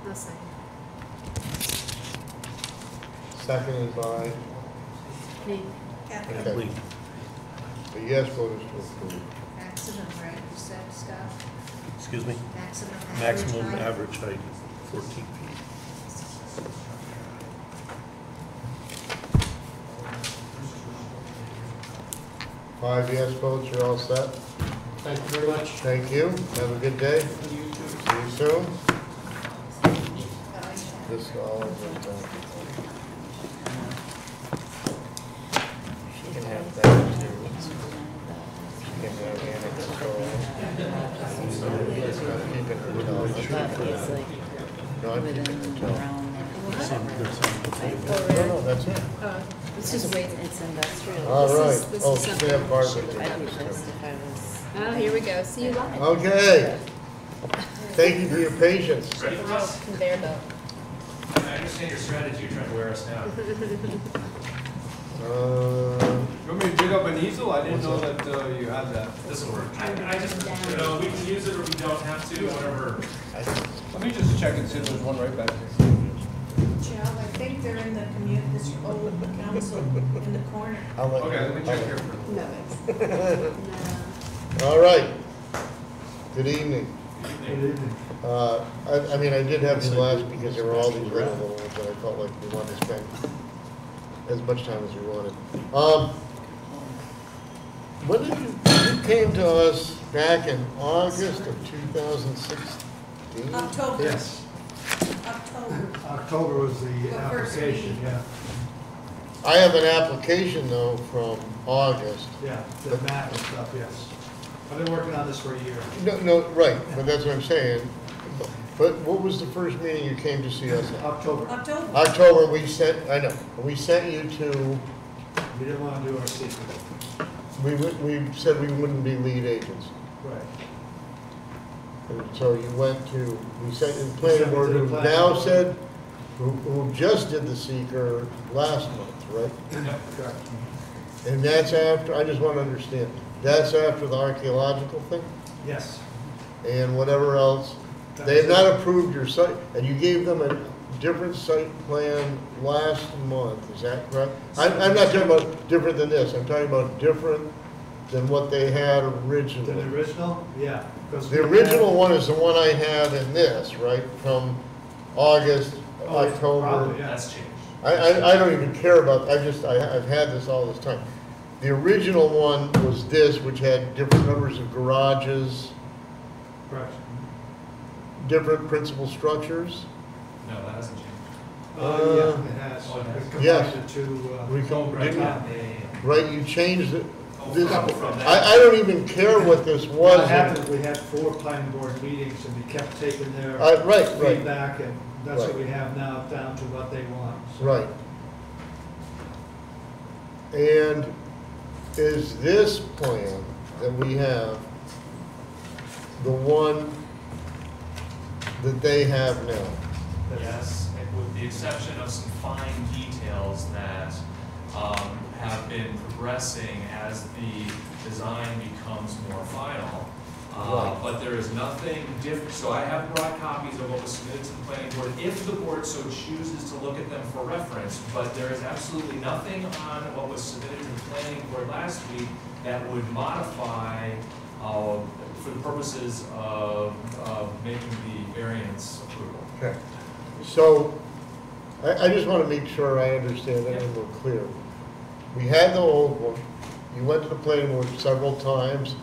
I'll second. Seconded by? Me. Kathleen. Okay. The yes vote is to approve. Maximum, right, you said, Scott? Excuse me? Maximum Maximum height? average height, 14 feet. Five yes votes, you're all set. Thank you very much. Thank you. Have a good day. See you soon. This all of it. She can have that too. She can have Anna control. Keep it hotel. No, I'm keeping hotel. No, that's it. It's just wait. It's industrial. All right. This Oh, is she's something- gonna have Barbara. I'd be pissed if I was. Oh, here we go. See you live. Okay. Thank you for your patience. Ready for us? Conveyor belt. I understand your strategy, you're trying to wear us down. You want me to dig up an easel? I didn't know that you had that. This will work. I just, you know, we can use it or we don't have to, whatever. Let me just check and see if there's one right back here. Joe, I think they're in the this old council in the corner. Okay, let me check here. No, it's. All right. Good evening. Good evening. I mean, I did have these last because there were all these little ones that I felt like we wanted to spend as much time as we wanted. When did you came to us back in August of 2016? October. Yes, October. October was the The first application, meeting. yeah. I have an application though from August. Yeah, the map and stuff, yes. I've been working on this for a year. No, right, but that's what I'm saying. But what was the first meeting you came to see us at? October. October. October, we sent, I know, we sent you to, We didn't want to do our secret. we said we wouldn't be lead agents. Right. And so you went to, we sent you the We planning sent board, it to the who planning now board. said, who just did the seeker last month, right? Correct. And that's after, I just want to understand, that's after the archaeological thing? Yes. And whatever else They have not approved your site, and you gave them a different site plan last month, is that correct? I'm not talking about different than this, I'm talking about different than what they had originally. The original, yeah. 'cause The we original had- one is the one I have in this, right, from August, October. Probably, yeah. That's changed. I don't even care about, I've had this all this time. The original one was this, which had different numbers of garages, Correct. different principal structures. No, that hasn't changed. Yeah, it has. Oh, it has. We Yes. combined the two, We come, Right, didn't yeah, you? yeah, yeah. Right, you changed it. Oh, This, couple from that. I don't even care what this was. What happened, we had 4 planning board meetings and we kept taking their Right. feedback and that's what Right. we have now down to what they want. So- Right. And is this plan that we have the one that they have now? Yes, and with the exception of some fine details that have been progressing as the design becomes more final. Right. But there is nothing different, so I have brought copies of what was submitted to the planning board, if the board so chooses to look at them for reference, but there is absolutely nothing on what was submitted to the planning board last week that would modify, for the purposes of making the variance approval. Okay. So, I just want to make sure I understand that and we're clear. We had the old one, you went to the planning board several times,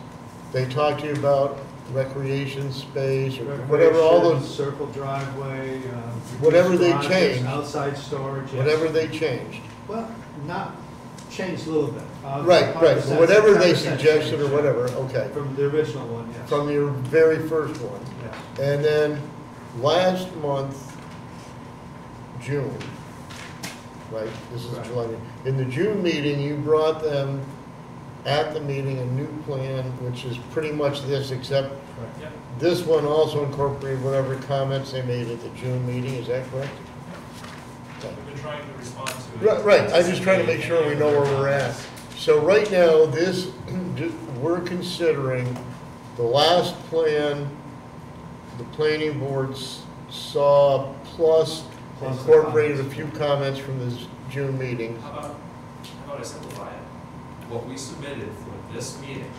they talked to you about recreation space or whatever, all Recreation, those, circle driveway, whatever they garages, changed. outside storage. yes. whatever they changed. Well, not changed a little bit. Right, right, so whatever they 10% suggested or change, whatever, okay. From the original one, yes. From your very first one. Yes. And then last month, June, right, this is Right. July. In the June meeting, you brought them at the meeting a new plan, which is pretty much this, except Yep. this one also incorporated whatever comments they made at the June meeting, is that correct? Okay. We've been trying to respond to it. Right, I'm just trying to make sure we know where we're at. So right now, this, we're considering the last plan, the planning boards saw, plus Plus the incorporated a comments. few comments from this June meeting. How about I simplify it? What we submitted for this meeting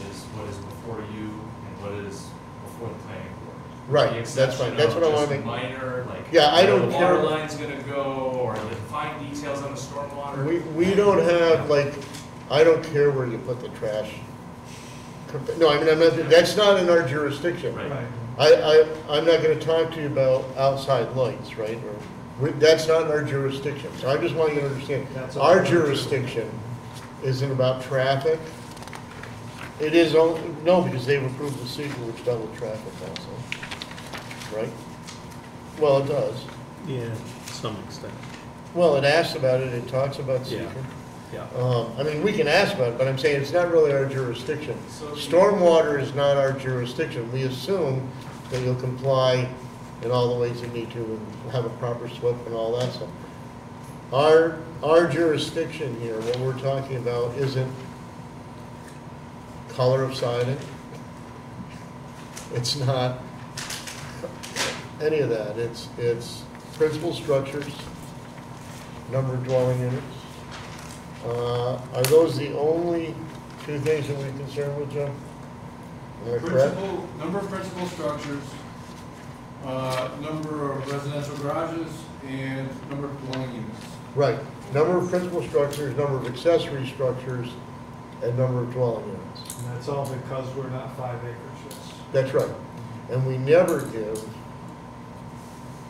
is what is before you and what is before the planning board. Right, The that's fine, exception that's of what I wanna just make. minor, like, Yeah, I where don't the care. water line's gonna go, or the fine details on the stormwater. We don't have, like, I don't care where you put the trash. No, I mean, I'm not, that's not in our jurisdiction. Right. Right. I'm not gonna talk to you about outside lights, right? That's not in our jurisdiction, so I just want you to understand, That's all our about traffic. jurisdiction isn't about traffic. It is, no, because they've approved the seeker, which dealt with traffic also, right? Well, it does. Yeah, to some extent. Well, it asks about it, it talks about Yeah. seeker. Yeah. I mean, we can ask about it, but I'm saying it's not really our jurisdiction. So- Stormwater is not our jurisdiction. We assume that you'll comply in all the ways you need to and have a proper SWIP and all that stuff. Our jurisdiction here, what we're talking about, isn't color of siding. It's not any of that. It's principal structures, number of dwelling units. Are those the only two things that we're concerned with, Joe? Am I correct? Number of principal structures, number of residential garages, and number of dwelling units. Right. Number of principal structures, number of accessory structures, and number of dwelling units. And that's all because we're not 5 acres, yes. That's right. And we never give,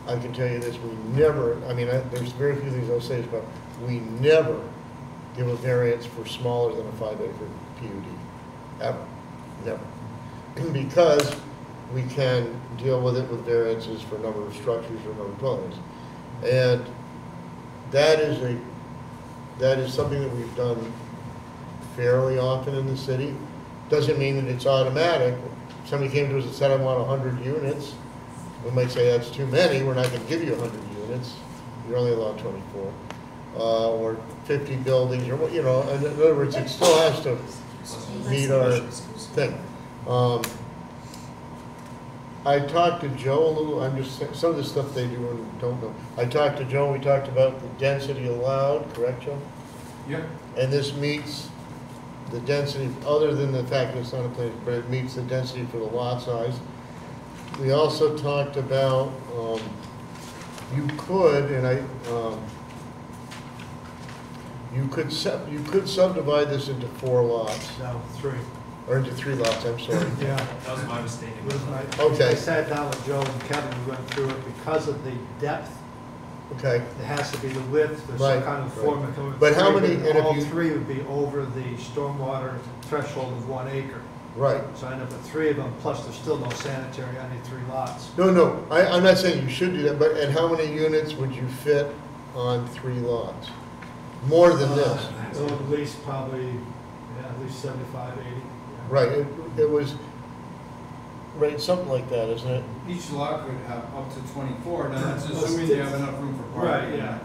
I can tell you this, we never, I mean, there's very few things I'll say this about, we never give a variance for smaller than a 5-acre PUD, ever, never. Because we can deal with it with variances for number of structures or number of dwellings. And that is something that we've done fairly often in the city. Doesn't mean that it's automatic. If somebody came to us and said, I want 100 units, we might say that's too many, we're not gonna give you 100 units, you're only allowed 24. Or 50 buildings, or what, you know, in other words, it still has to meet our thing. I talked to Joe a little, I'm just, some of the stuff they do and don't know. I talked to Joe, we talked about the density allowed, correct, Joe? Yep. And this meets the density, other than the fact that it's not a place, but it meets the density for the lot size. We also talked about, you could, and you could subdivide this into 4 lots, No, 3. or into 3 lots, I'm sorry. Yeah. That was my mistake. Okay. I sat down with Joe and Kevin, we went through it because of the depth. Okay. It has to be the width, there's Right, some kind of right. formula. coming with But how 3, many- and if all you- 3 would be over the stormwater threshold of 1 acre. Right. So I end up with 3 of them, plus there's still no sanitary, I need 3 lots. No, I'm not saying you should do that, but, and how many units would you fit on 3 lots? More than this? So at least probably, yeah, at least 75, 80. Right, it was, right, something like that, isn't it? Each lot could have up to 24, now that's assuming they have enough room for parking. Right, yeah.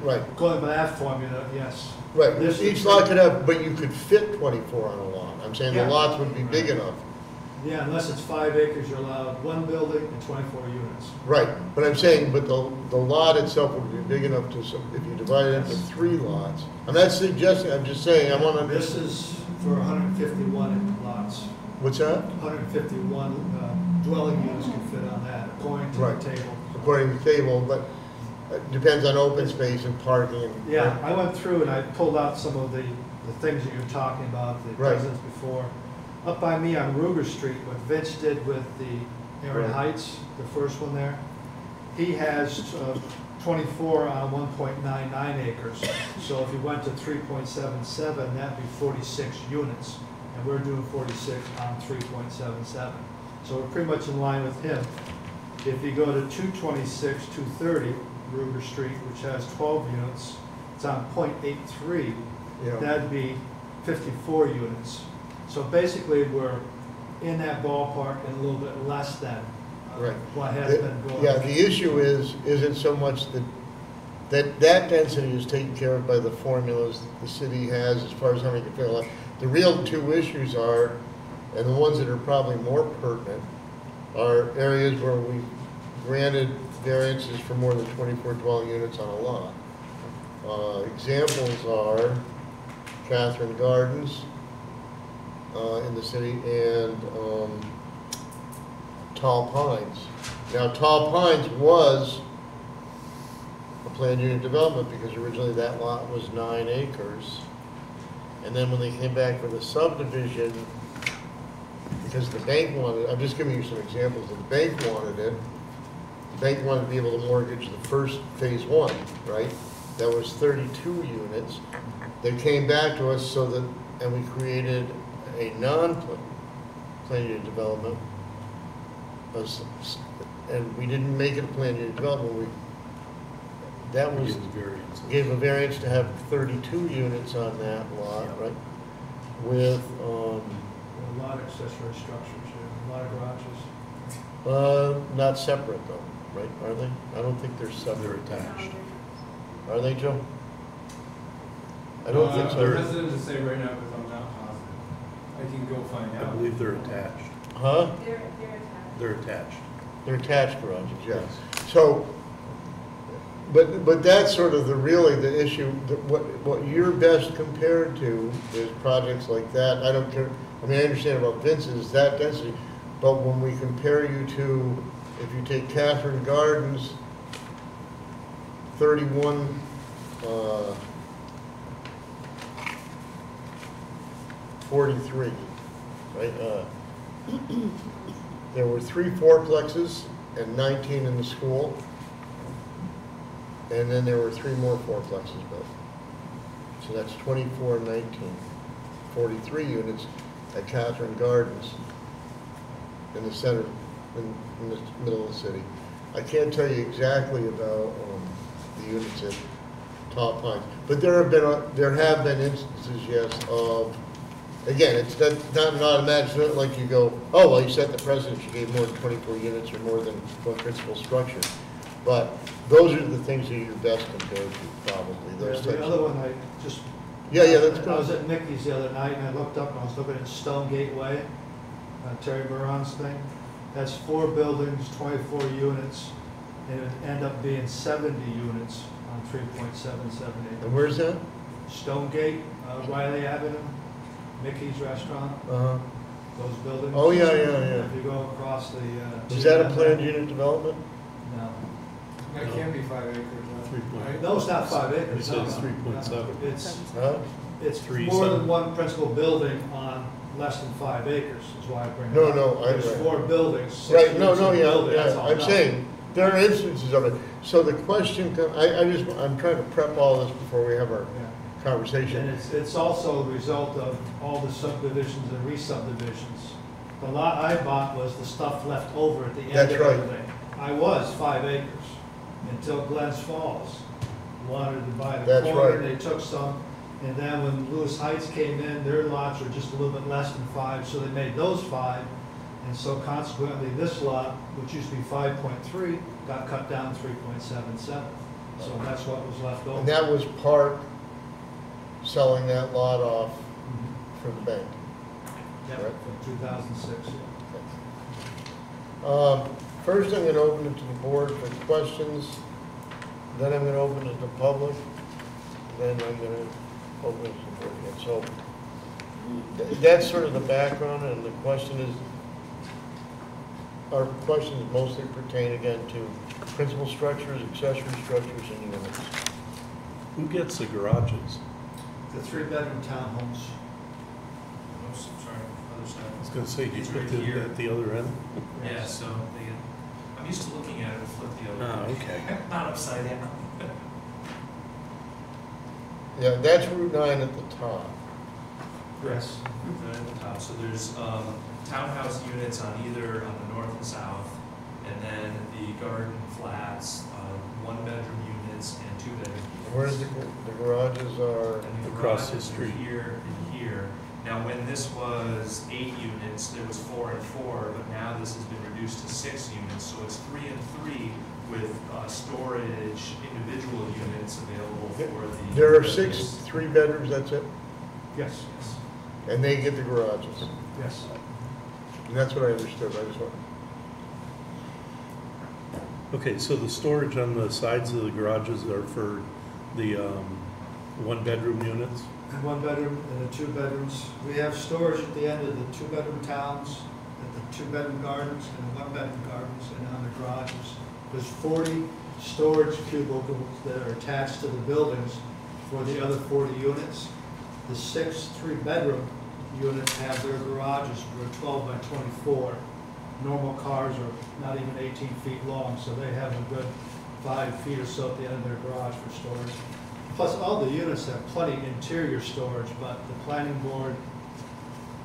Right. Going by that formula, yes. Right, This each is- lot could have, but you could fit 24 on a lot. I'm saying the Yeah. lots would be big enough. Yeah, unless it's 5 acres, you're allowed 1 building and 24 units. Right, but I'm saying, but the lot itself would be big enough to, if you divide it into 3 lots. I'm not suggesting, I'm just saying, I want to. This is for 151 lots. What's that? 151 dwelling units can fit on that, according to the Right. table. According to the table, but it depends on open space and parking. And Yeah, I went through and I pulled out some of the things that you're talking about, the Right. presidents before. Up by me on Ruger Street, what Vince did with the Aaron Right. Heights, the first one there, he has 24 on 1.99 acres. So if you went to 3.77, that'd be 46 units. And we're doing 46 on 3.77. So we're pretty much in line with him. If you go to 226, 230 Ruger Street, which has 12 units, it's on 0.83, Yeah. that'd be 54 units. So basically, we're in that ballpark and a little bit less than Right. what has been going. Yeah, the issue isn't so much that density is taken care of by the formulas the city has as far as how many can fit on. The real 2 issues are, and the ones that are probably more pertinent, are areas where we granted variances for more than 24 dwelling units on a lot. Examples are Catherine Gardens in the city and Tall Pines. Now, Tall Pines was a planned unit development because originally that lot was 9 acres. And then when they came back for the subdivision, because the bank wanted, I'm just giving you some examples, the bank wanted it. The bank wanted to be able to mortgage the first phase 1, right? That was 32 units. They came back to us so that, and we created a non-planned unit development. And we didn't make it a planned unit development. That was, gave a variance to have 32 units on that lot, right? With, A lot of accessory structures, yeah, a lot of garages. not separate though, right? Are they? I don't think they're separate. They're attached. Are they, Joe? I don't think so. I'm hesitant to say right now because I'm not positive. I can go find I out. believe they're attached. Huh? They're attached. They're attached garages, yes. So, but that's sort of really the issue, what you're best compared to is projects like that. I don't care, I mean, I understand about Vince's, that density, but when we compare you to, if you take Catherine Gardens, 31, 43, right? There were 3 fourplexes and 19 in the school. And then there were 3 more fourplexes built. So that's 24 and 19, 43 units at Catherine Gardens in the center, in the middle of the city. I can't tell you exactly about the units at Tall Pines, but there have been instances, yes, of, again, it's not an automatic, it's not like you go, oh, well, you set the precedent, you gave more than 24 units or more than one principal structure. But those are the things that you're best compared to, probably, those Yeah, types the other of. one, I just. Yeah, that's good. I was at Mickey's the other night and I looked up and I was looking at Stone Gateway, Terry Moran's thing. That's 4 buildings, 24 units, and it would end up being 70 units on 3.77 acres. And where's that? Stonegate, Riley Avenue, Mickey's Restaurant, those buildings. Oh, yeah. If you go across the. Is that a planned unit development? No. That can be 5 acres, right? No, it's not 5 acres. It says no. 3.7. It's Three, more than seven. one principal building on less than 5 acres, is why I bring it No, up. no, I- There's 4 buildings. 6 Right, no, units in a building, that's yeah, all I'm done. saying, there are instances of it. So the question, I'm trying to prep all this before we have our And conversation. it's also a result of all the subdivisions and re-subdivisions. The lot I bought was the stuff left over at the end That's of right. everything. I was 5 acres until Glens Falls wanted to buy the That's corner, right. they took some. And then when Lewis Heights came in, their lots were just a little bit less than 5, so they made those 5. And so consequently, this lot, which used to be 5.3, got cut down to 3.77. So that's what was left over. And that was Park selling that lot off for the bank. Yeah, Right. from 2006. First, I'm going to open it to the board for questions. Then I'm going to open it to the public. Then I'm going to open it to the board again. So that's sort of the background, and the question is, our questions mostly pertain again to principal structures, accessory structures, and units. Who gets the garages? The 3-bedroom townhomes. Oops, sorry, other side. I was gonna say, do you It's put right it here. at the other end? Yeah, so I'm used to looking at it flip the other Ah, way. okay. Not upside down. Yeah, that's Route 9 at the top. Yes. Right at the top, so there's townhouse units on either, on the north and south, and then the garden flats, 1-bedroom units and 2-bedroom units. Where's the garages are? And the Across the garages are street. here and here. Now, when this was 8 units, there was 4 and 4, but now this has been reduced to 6 units, so it's 3 and 3 with storage, individual units available for the. There are 6 3-bedrooms, that's it? Yes. Yes. And they get the garages? Yes. And that's what I understood, I just want. Okay, so the storage on the sides of the garages are for the 1-bedroom units? And 1-bedroom and the 2-bedrooms. We have storage at the end of the 2-bedroom towns, at the 2-bedroom gardens and the 1-bedroom gardens and on the garages. There's 40 storage cubicles that are attached to the buildings for the other 40 units. The 6 3-bedroom units have their garages for 12 by 24. Normal cars are not even 18 feet long, so they have a good 5 feet or so at the end of their garage for storage. Plus, all the units have plenty interior storage, but the planning board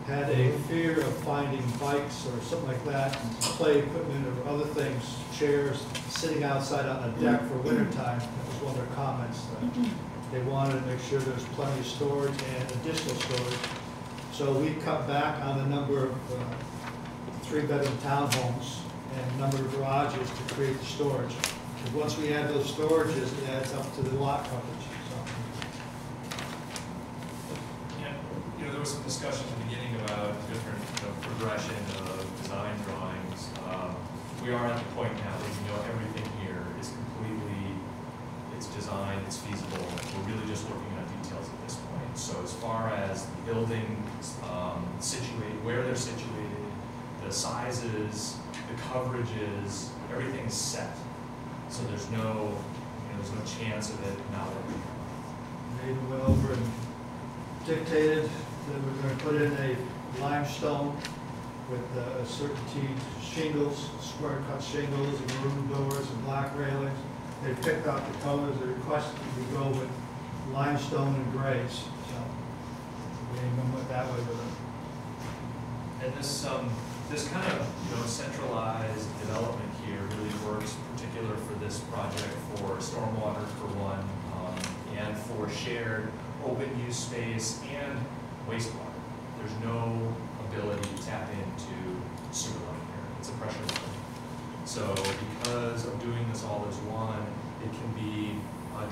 had a fear of finding bikes or something like that, and play equipment or other things, chairs, sitting outside on a deck for wintertime. That was one of their comments. They wanted to make sure there's plenty of storage and additional storage. So we cut back on the number of 3-bedroom townhomes and number of garages to create the storage. And once we add those storages, it adds up to the lot coverage. Yeah, there was some discussion at the beginning about different progression of design drawings. We are at the point now that everything here is completely, it's designed, it's feasible. We're really just working on details at this point. So as far as the buildings situated, where they're situated, the sizes, the coverages, everything's set. So there's no chance of it not working. They even went over and dictated that we're going to put in a limestone with certainty shingles, square cut shingles, and maroon doors and black railings. They picked out the colors. They requested that we go with limestone and grays. So we even went that way with it. And this kind of centralized development here really works, particular for this project for stormwater for one, and for shared open use space and wastewater. There's no ability to tap into sewer line here. It's a pressure line. So because of doing this all as one, it can be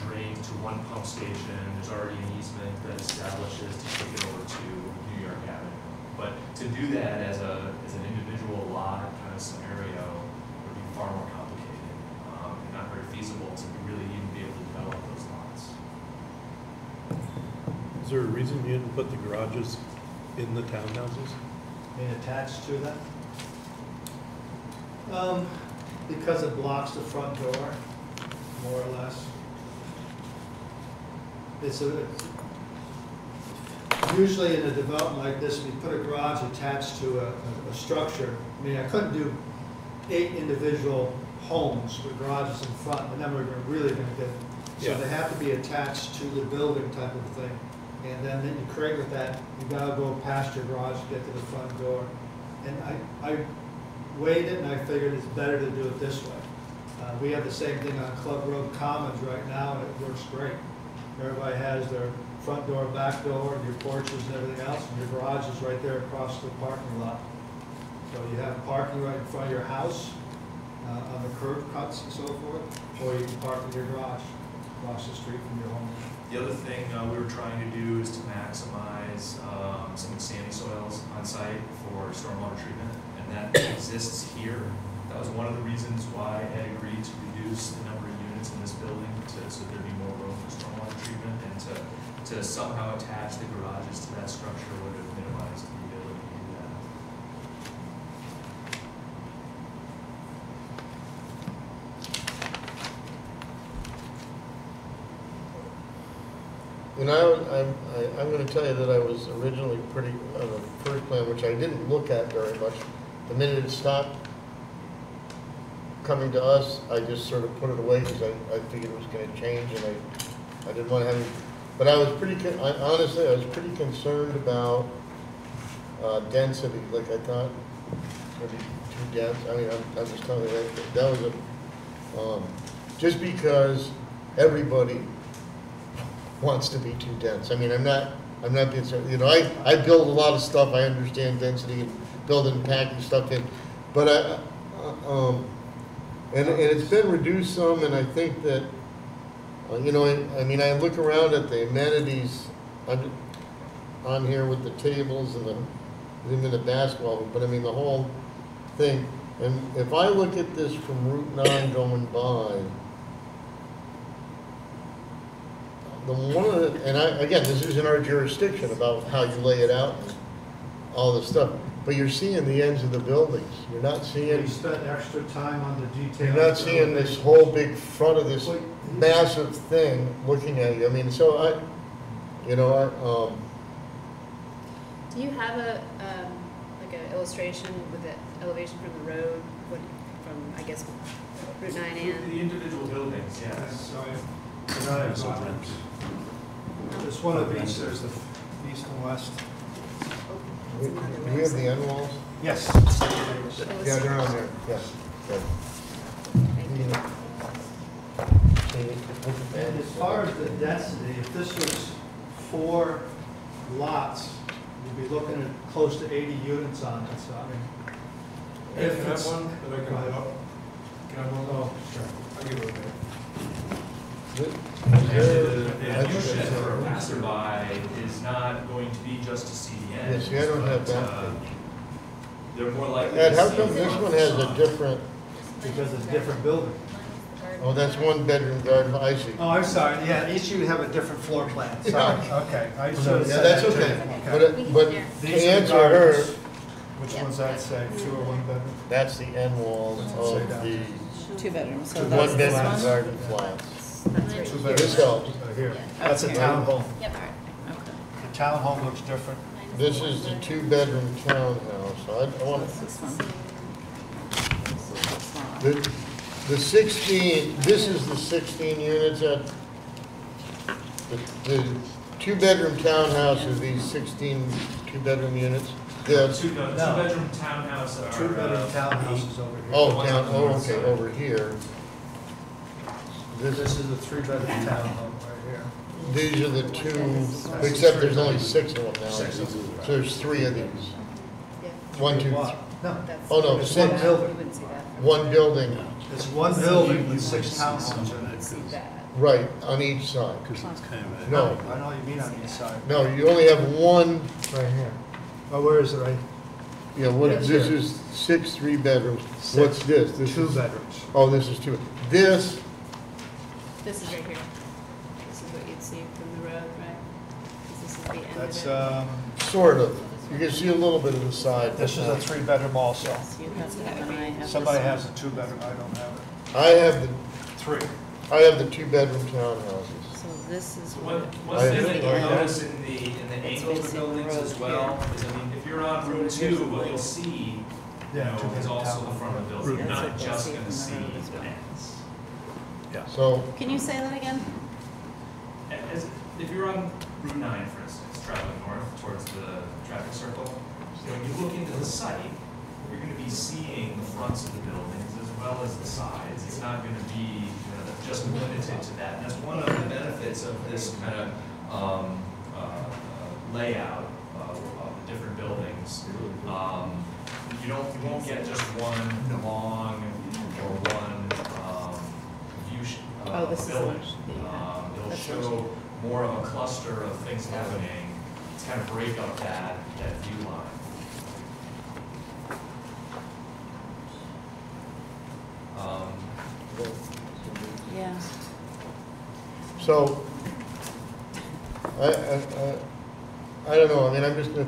drained to one pump station. There's already an easement that establishes to take it over to New York Avenue. But to do that as an individual lot kind of scenario Is there a reason you didn't put the garages in the townhouses? Being attached to that. Because it blocks the front door, more or less. Usually in a development like this, if you put a garage attached to a structure, I mean, I couldn't do 8 individual homes with garages in front, and then we're really gonna get, so they have to be attached to the building type of thing. And then you create with that, you gotta go past your garage to get to the front door. And I weighed it and I figured it's better to do it this way. We have the same thing on Club Road Commons right now, and it works great. Everybody has their front door, back door, your porches and everything else, and your garage is right there across the parking lot. So you have parking right in front of your house, on the curb cuts and so forth, or you can park in your garage across the street from your home. The other thing we were trying to do is to maximize some of the sandy soils on site for stormwater treatment, and that exists here. That was one of the reasons why Ed agreed to reduce the number of units in this building so there'd be more room for stormwater treatment, and to somehow attach the garages to that structure would have minimized the ability to do that. You know, I'm going to tell you that I was originally pretty, on the first plan, which I didn't look at very much, the minute it stopped coming to us, I just sort of put it away because I figured it was going to change, and I didn't want to have it. But I was honestly, I was pretty concerned about density. Like, I thought maybe too dense. I mean, I'm just telling you that was just because everybody wants to be too dense. I mean, I'm not being, you know, I build a lot of stuff. I understand density and building and packing stuff in, but and it's been reduced some, and I think that, you know, I mean, I look around at the amenities on here with the tables and even the basketball, but I mean, the whole thing. And if I look at this from Route 9 going by, again, this is in our jurisdiction about how you lay it out and all this stuff. But you're seeing the ends of the buildings. You're not seeing. You spent extra time on the details. You're not seeing this whole big front of this massive thing looking at you. I mean, so do you have like an illustration with the elevation from the road, from, I guess, Route 9 and? The individual buildings, yes. There's one of these, there's the east and west. Do we have the end walls? Yes. Yeah, they're on there, yes. And as far as the density, if this was 4 lots, you'd be looking at close to 80 units on it, so I mean. Hey, can I have one that I can hold up? Can I have one? Oh, sure. I'll give it a minute. The addition for a passerby is not going to be just to see the end. Yes, see, I don't have that. They're more likely Ed, to how see come this one has a different? Because it's a different building. Oh, that's 1 bedroom garden, I see. Oh, I'm sorry, yeah, each of you have a different floor plan, sorry, okay. I should have Yeah, said that's that okay. too. But These to are the answer her, gardens. Which one's that say, 2 or 1 bedroom? that's the end walls of the 2 bedrooms, so 1 that's this bedroom one? garden flats. That's right. 2 This bedrooms. helps. Here, that's a townhome. Yep. Okay. The townhome looks different. This is the 2 bedroom townhouse, so I want That's this one. the 16, this is the 16 units at, the 2 bedroom townhouse is these 16 2 bedroom units. The, Two bedroom townhouse are. 2 bedroom townhouses over here. okay, over here. This is a 3 bedroom townhome right here. These are the 2, except there's only 6 of them now. So there's 3 of these. 1, 2, 3. No. Oh, no, It's 6. 1 building. 1 building, It's 1 building with 6 townhomes in it. right, on each side. Because it's kind of a. No, I know what you mean on each side. no, you only have 1, Right here. Oh, where is it, right? yeah, what, Yes, this sir. is 6 3 bedrooms. Six. What's this? This 2 is- bedrooms. Oh, this is 2. This, This is right here. This is what you'd see from the road, right? That's, Sort of. You can see a little bit of the side. this is a 3-bedroom also. You have that one, I have this Somebody one. has a 2-bedroom, I don't have it. I have the 3. I have the 2-bedroom townhouses. So this is One, what. one thing that you'll notice in the angles of the buildings as well, is, I mean, if you're on Route 2, what you'll see, is also the front of the building. You're not just gonna see the ends. Yeah. So, Can you say that again? If you're on Route 9, for instance, traveling north towards the traffic circle, when you look into the site, you're gonna be seeing the fronts of the buildings as well as the sides. It's not gonna be just limited to that. And that's one of the benefits of this kind of layout of the different buildings. You won't get just one long or one building. It'll show more of a cluster of things happening to kind of break up that view line. Yeah. so, I don't know, I mean, I'm just gonna,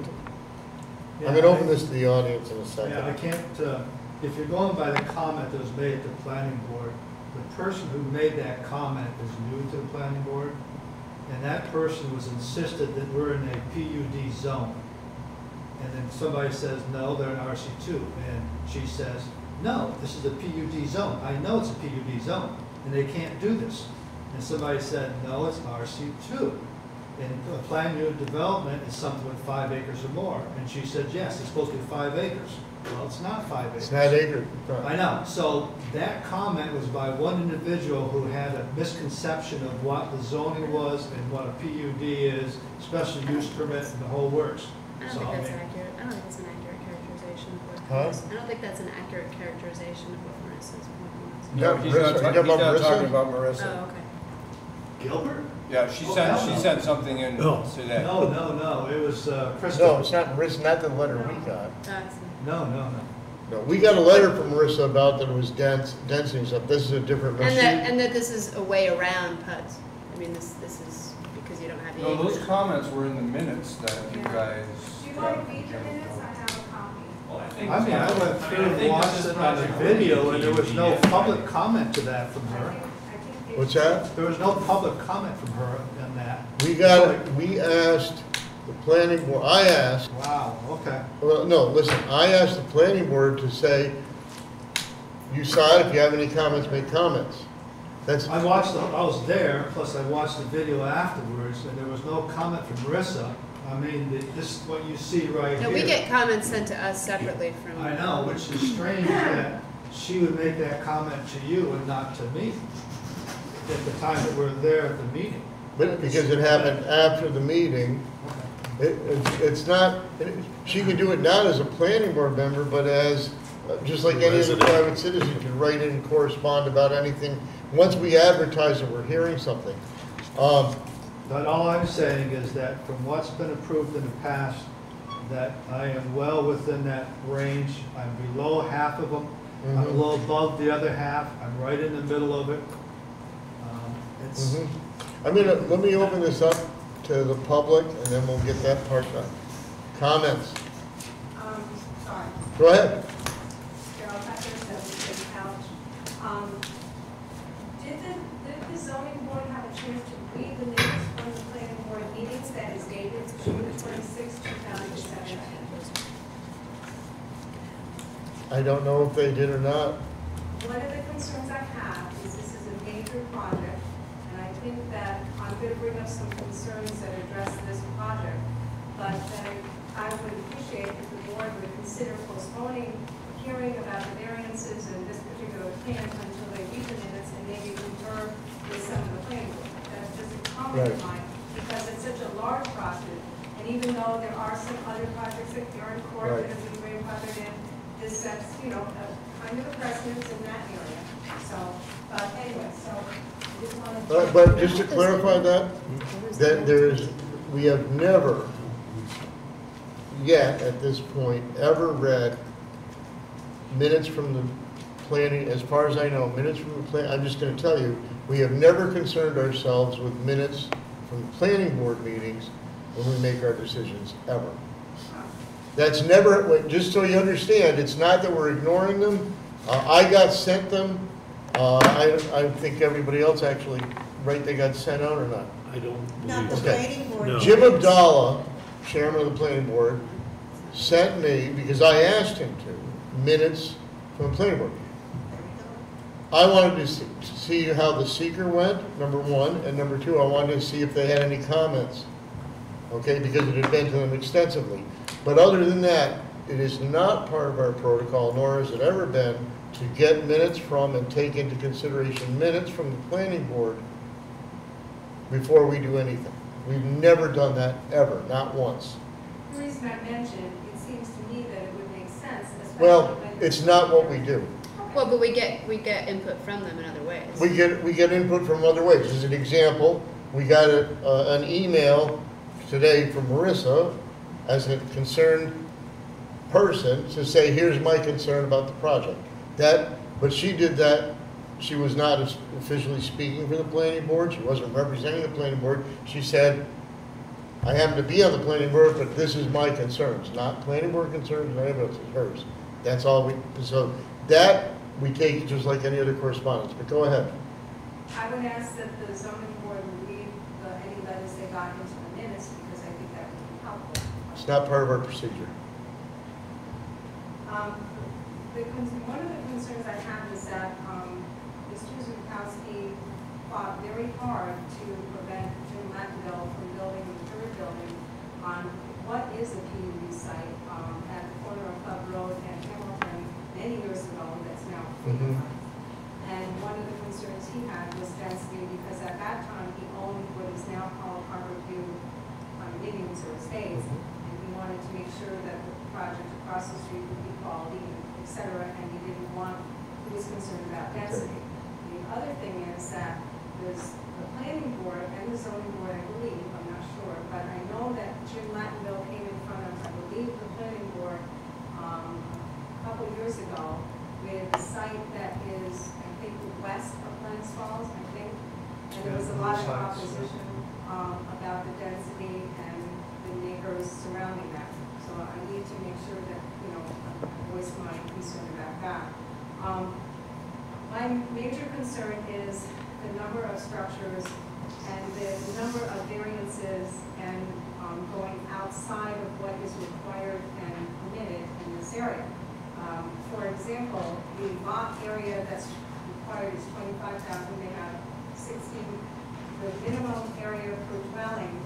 I'm gonna open this to the audience in a second. Yeah, I can't, if you're going by the comment that was made at the planning board, the person who made that comment is new to the planning board, and that person was insisted that we're in a PUD zone. And then somebody says, no, they're in RC2, and she says, no, this is a PUD zone. I know it's a PUD zone, and they can't do this. And somebody said, no, it's RC2. And a planned unit development is something with 5 acres or more. And she said, yes, it's supposed to be 5 acres. Well, it's not 5 acres. It's not acre. I know. So that comment was by one individual who had a misconception of what the zoning was and what a PUD is, special use permit, and the whole works. I don't So, think that's mean, accurate. I don't think that's an accurate characterization of what. Huh? I don't think that's an accurate characterization of what Marissa's point was. No, he's Marissa, not, you he's not talking about talking Marissa? about Marissa. Oh, okay. Gilbert? Yeah, she sent something in today. No, it was Krista. No, it's not Marissa, not the letter we got. No. No, we got a letter from Marissa about that it was density and stuff. This is a different machine. And that this is a way around PUDs. I mean, this is because you don't have the. No, those comments were in the minutes that you guys. Do you want to read the minutes? I have a copy. Well, I went through and watched it on the video, and there was no public comment to that from her. What's that? There was no public comment from her on that. We asked the planning board, I asked. Wow, okay. Well, no, listen, I asked the planning board to say, you saw it, if you have any comments, make comments. That's. I was there, plus I watched the video afterwards, and there was no comment from Marissa. I mean, this, what you see right here. No, we get comments sent to us separately from. I know, which is strange that she would make that comment to you and not to me at the time that we're there at the meeting. But because it happened after the meeting, it's not, she could do it not as a planning board member, but as, just like any other private citizen can write in and correspond about anything. Once we advertise that we're hearing something. But all I'm saying is that from what's been approved in the past, that I am well within that range. I'm below half of them. I'm a little above the other half. I'm right in the middle of it. It's. I mean, let me open this up to the public, and then we'll get that part done. Comments? Sorry. Go ahead. Carol Becker, 17 Couch. Did the zoning board have a chance to read the minutes from the planning board meetings that is dated June 26, 2017? I don't know if they did or not. One of the concerns I have is this is a major project, and I think that I'm going to bring up some concerns that address this project, but I would appreciate if the board would consider postponing hearing about the variances in this particular plan until they read the minutes and maybe confer with some of the planning board. That's just a comment of mine, because it's such a large project, and even though there are some other projects that are in court that have been grandfathered in, this sets, kind of a precedence in that area. So, but anyway, so I just wanted to. But just to clarify that we have never yet at this point ever read minutes from the planning, as far as I know, minutes from the plan. I'm just going to tell you, we have never concerned ourselves with minutes from planning board meetings when we make our decisions, ever. That's never, wait, just so you understand, it's not that we're ignoring them. I got sent them. I think everybody else actually, right, they got sent out or not? I don't Not believe the so. planning board. No. Jim Abdallah, chairman of the planning board, sent me, because I asked him to, minutes from the planning board. I wanted to see how the seeker went, number one, and number two, I wanted to see if they had any comments. Okay, because it had been to them extensively. But other than that, it is not part of our protocol, nor has it ever been, to get minutes from and take into consideration minutes from the planning board before we do anything. We've never done that, ever, not once. The reason I mentioned, it seems to me that it would make sense, especially Well, when. it's not what we do. Well, but we get input from them in other ways. We get input from other ways. As an example, we got an email today from Marissa as a concerned person to say, here's my concern about the project. But she did that, she was not officially speaking for the planning board, she wasn't representing the planning board. She said, I happen to be on the planning board, but this is my concerns, not planning board concerns, not anybody else's, hers. That's all so that we take just like any other correspondence, but go ahead. I would ask that the zoning board read any letters they got into the minutes, because I think that would be helpful. It's not part of our procedure. One of the concerns I have is that Mr. Zukowski fought very hard to prevent Jim Lattendale from building the third building on what is a PUD site at the corner of Club Road and Hamilton many years ago that's now free. And one of the concerns he had was density, because at that time he owned what is now called Harborview condominiums or estates, and he wanted to make sure that the project across the street would be quality, et cetera, and he didn't want, he was concerned about density. The other thing is that there's the planning board and the zoning board, I believe, I'm not sure, but I know that Jim Lattendale came in front of, I believe, the planning board a couple years ago with a site that is, I think, west of Glens Falls, I think, and there was a lot of opposition about the density and the neighbors surrounding that. So I need to make sure that, I voice my concern about that. My major concern is the number of structures and the number of variances and going outside of what is required and permitted in this area. For example, the lot area that's required is 25,000. They have 16. The minimum area per dwelling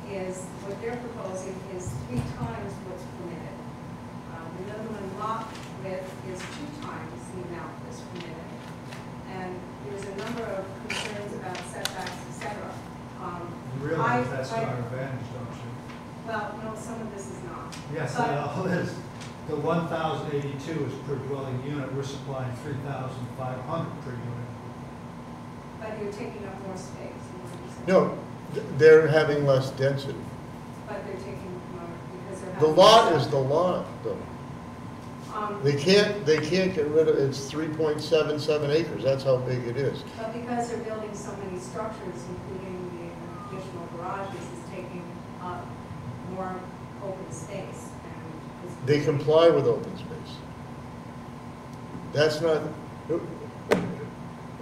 is, what they're proposing is 3 times what's permitted. The minimum lot width is 2 times the amount that's permitted. And there's a number of concerns about setbacks, et cetera. You realize that's to our advantage, don't you? Well, no, some of this is not. Yes, But- it is. The 1,082 is per dwelling unit, we're supplying 3,500 per unit. But you're taking up more space. is what you're saying. No, they're having less density. But they're taking more because they're The having. lot is the lot, though. Um, They can't get rid of, it's 3.77 acres, that's how big it is. But because they're building so many structures, including the additional garages, it's taking up more open space. They comply with open space. That's not,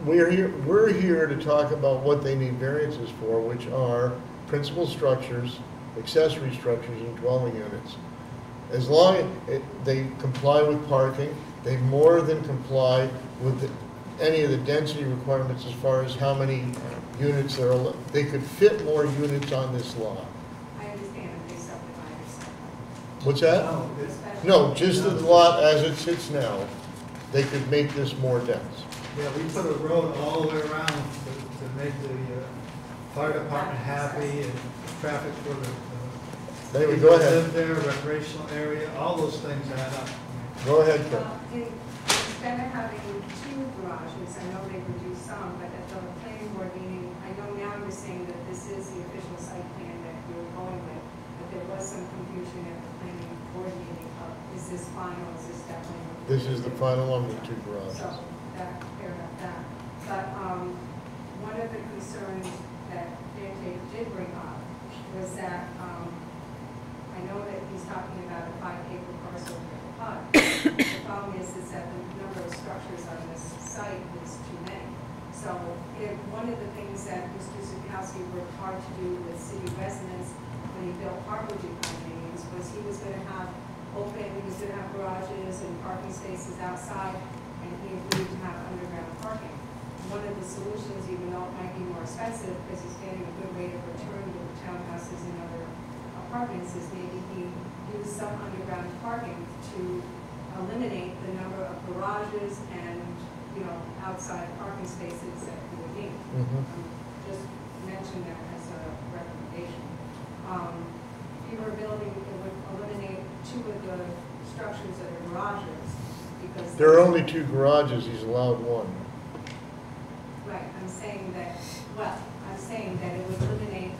we're here to talk about what they need variances for, which are principal structures, accessory structures, and dwelling units. As long as they comply with parking, they more than comply with any of the density requirements as far as how many units there are. They could fit more units on this lot. I understand if they subdivide or something. What's that? No, just the lot as it sits now, they could make this more dense. Yeah, we put a road all the way around to make the fire department happy and traffic for the Anyway, people go that ahead. live there, recreational area, all those things add up. Go ahead, Ken. Instead of having 2 garages, I know they reduced some, but at the planning board meeting, I know now you're saying that this is the official site plan that you're going with, but there was some confusion at the planning board meeting of, is this final, is this definitely? This is the final one with 2 garages. So, that, clear up that. But, one of the concerns that Dante did bring up was that, I know that he's talking about a 5-acre parcel for the PUD. The problem is that the number of structures on this site is too many. So one of the things that Mr. Zukowski worked hard to do with city residents when he built Harborview condominiums was he was going to have garages and parking spaces outside, and he agreed to have underground parking. One of the solutions, even though it might be more expensive, because he's getting a good rate of return to the townhouses and other apartments, is maybe he use some underground parking to eliminate the number of garages and, outside parking spaces that he would need. Just mention that as a recommendation. If you were building, it would eliminate 2 of the structures that are garages, because There are only 2 garages, he's allowed 1. right, I'm saying that it would eliminate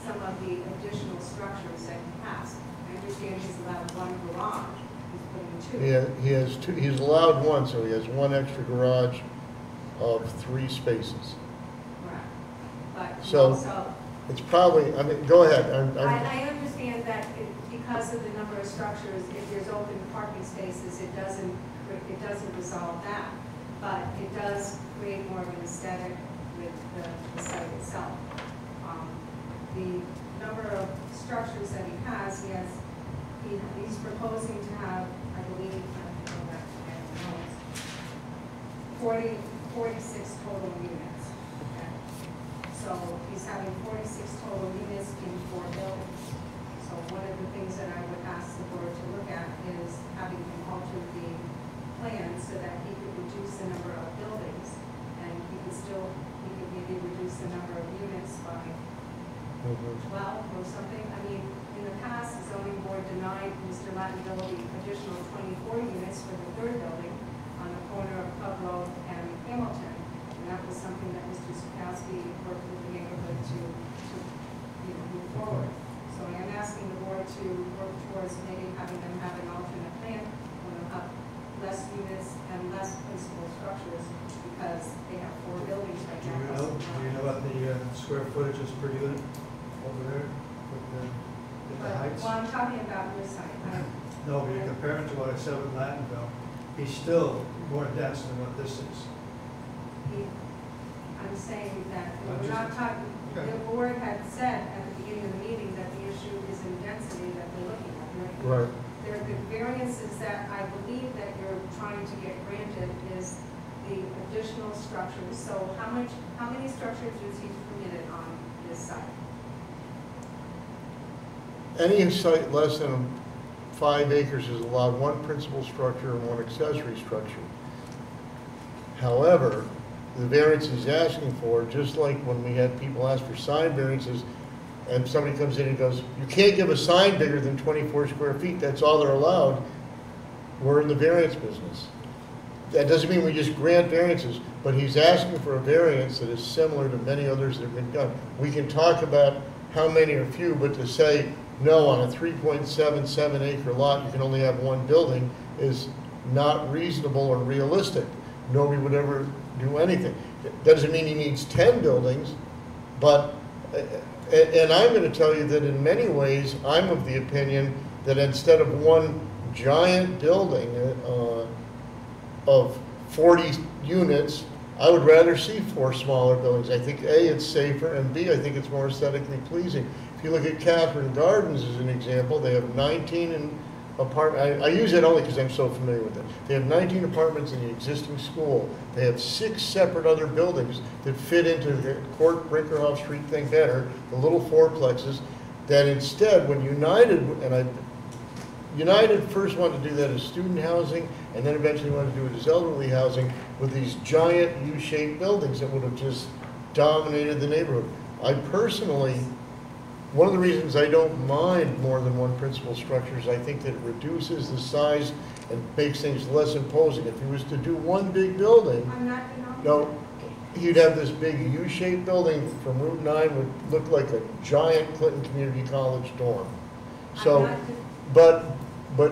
some of the additional structures that he has. I understand he's allowed 1 garage, he's putting 2. He has 2, he's allowed 1, so he has 1 extra garage of 3 spaces. Right. But So, also, it's probably, go ahead. I understand that because of the number of structures, if there's open parking spaces, it doesn't resolve that. But it does create more of an aesthetic with the site itself. The number of structures that he has, he's proposing to have, I believe, 46 total units. Okay? So he's having 46 total units in 4 buildings. So one of the things that I would ask the board to look at is having him alter the plan so that he could reduce the number of buildings, and he could maybe reduce the number of units by 12 or something. I mean, in the past, the zoning board denied Mr. Lattenville the additional 24 units for the 3rd building on the corner of Pub Road and Hamilton. And that was something that Mr. Zukowski worked with the neighborhood to move forward. So I am asking the board to work towards maybe having them have an alternate plan when they'll have less units and less principal structures, because they have 4 buildings right now. Do you know what the square footage is per unit over there with the heights? Well, I'm talking about your site. No, but you compare it to what I said with Lattenville, he's still more dense than what this is. I'm saying that we're not talking, the board had said at the beginning of the meeting that the issue is in density that we're looking at. Right. There are the variances that I believe that you're trying to get granted is the additional structures. So how many structures is he permitted on this site? Any site less than 5 acres is allowed 1 principal structure and 1 accessory structure. However, the variance he's asking for, just like when we had people ask for sign variances, and somebody comes in and goes, you can't give a sign bigger than 24 square feet, that's all they're allowed, we're in the variance business. That doesn't mean we just grant variances, but he's asking for a variance that is similar to many others that have been done. We can talk about how many are few, but to say, no, on a 3.77 acre lot, you can only have 1 building is not reasonable or realistic. Nobody would ever do anything. It doesn't mean he needs 10 buildings, but, and I'm going to tell you that in many ways, I'm of the opinion that instead of 1 giant building of 40 units, I would rather see 4 smaller buildings. I think A, it's safer, and B, I think it's more aesthetically pleasing. If you look at Catherine Gardens as an example, they have 19 apartments. I use it only because I'm so familiar with it. They have 19 apartments in the existing school. They have 6 separate other buildings that fit into the Court Brinkerhoff Street thing better, the little 4-plexes, that instead, when United first wanted to do that as student housing, and then eventually wanted to do it as elderly housing, with these giant U-shaped buildings that would have just dominated the neighborhood. I personally, one of the reasons I don't mind more than 1 principal structure is I think that it reduces the size and makes things less imposing. If he was to do 1 big building, he'd have this big U-shaped building from Route 9 would look like a giant Clinton Community College dorm. So, but when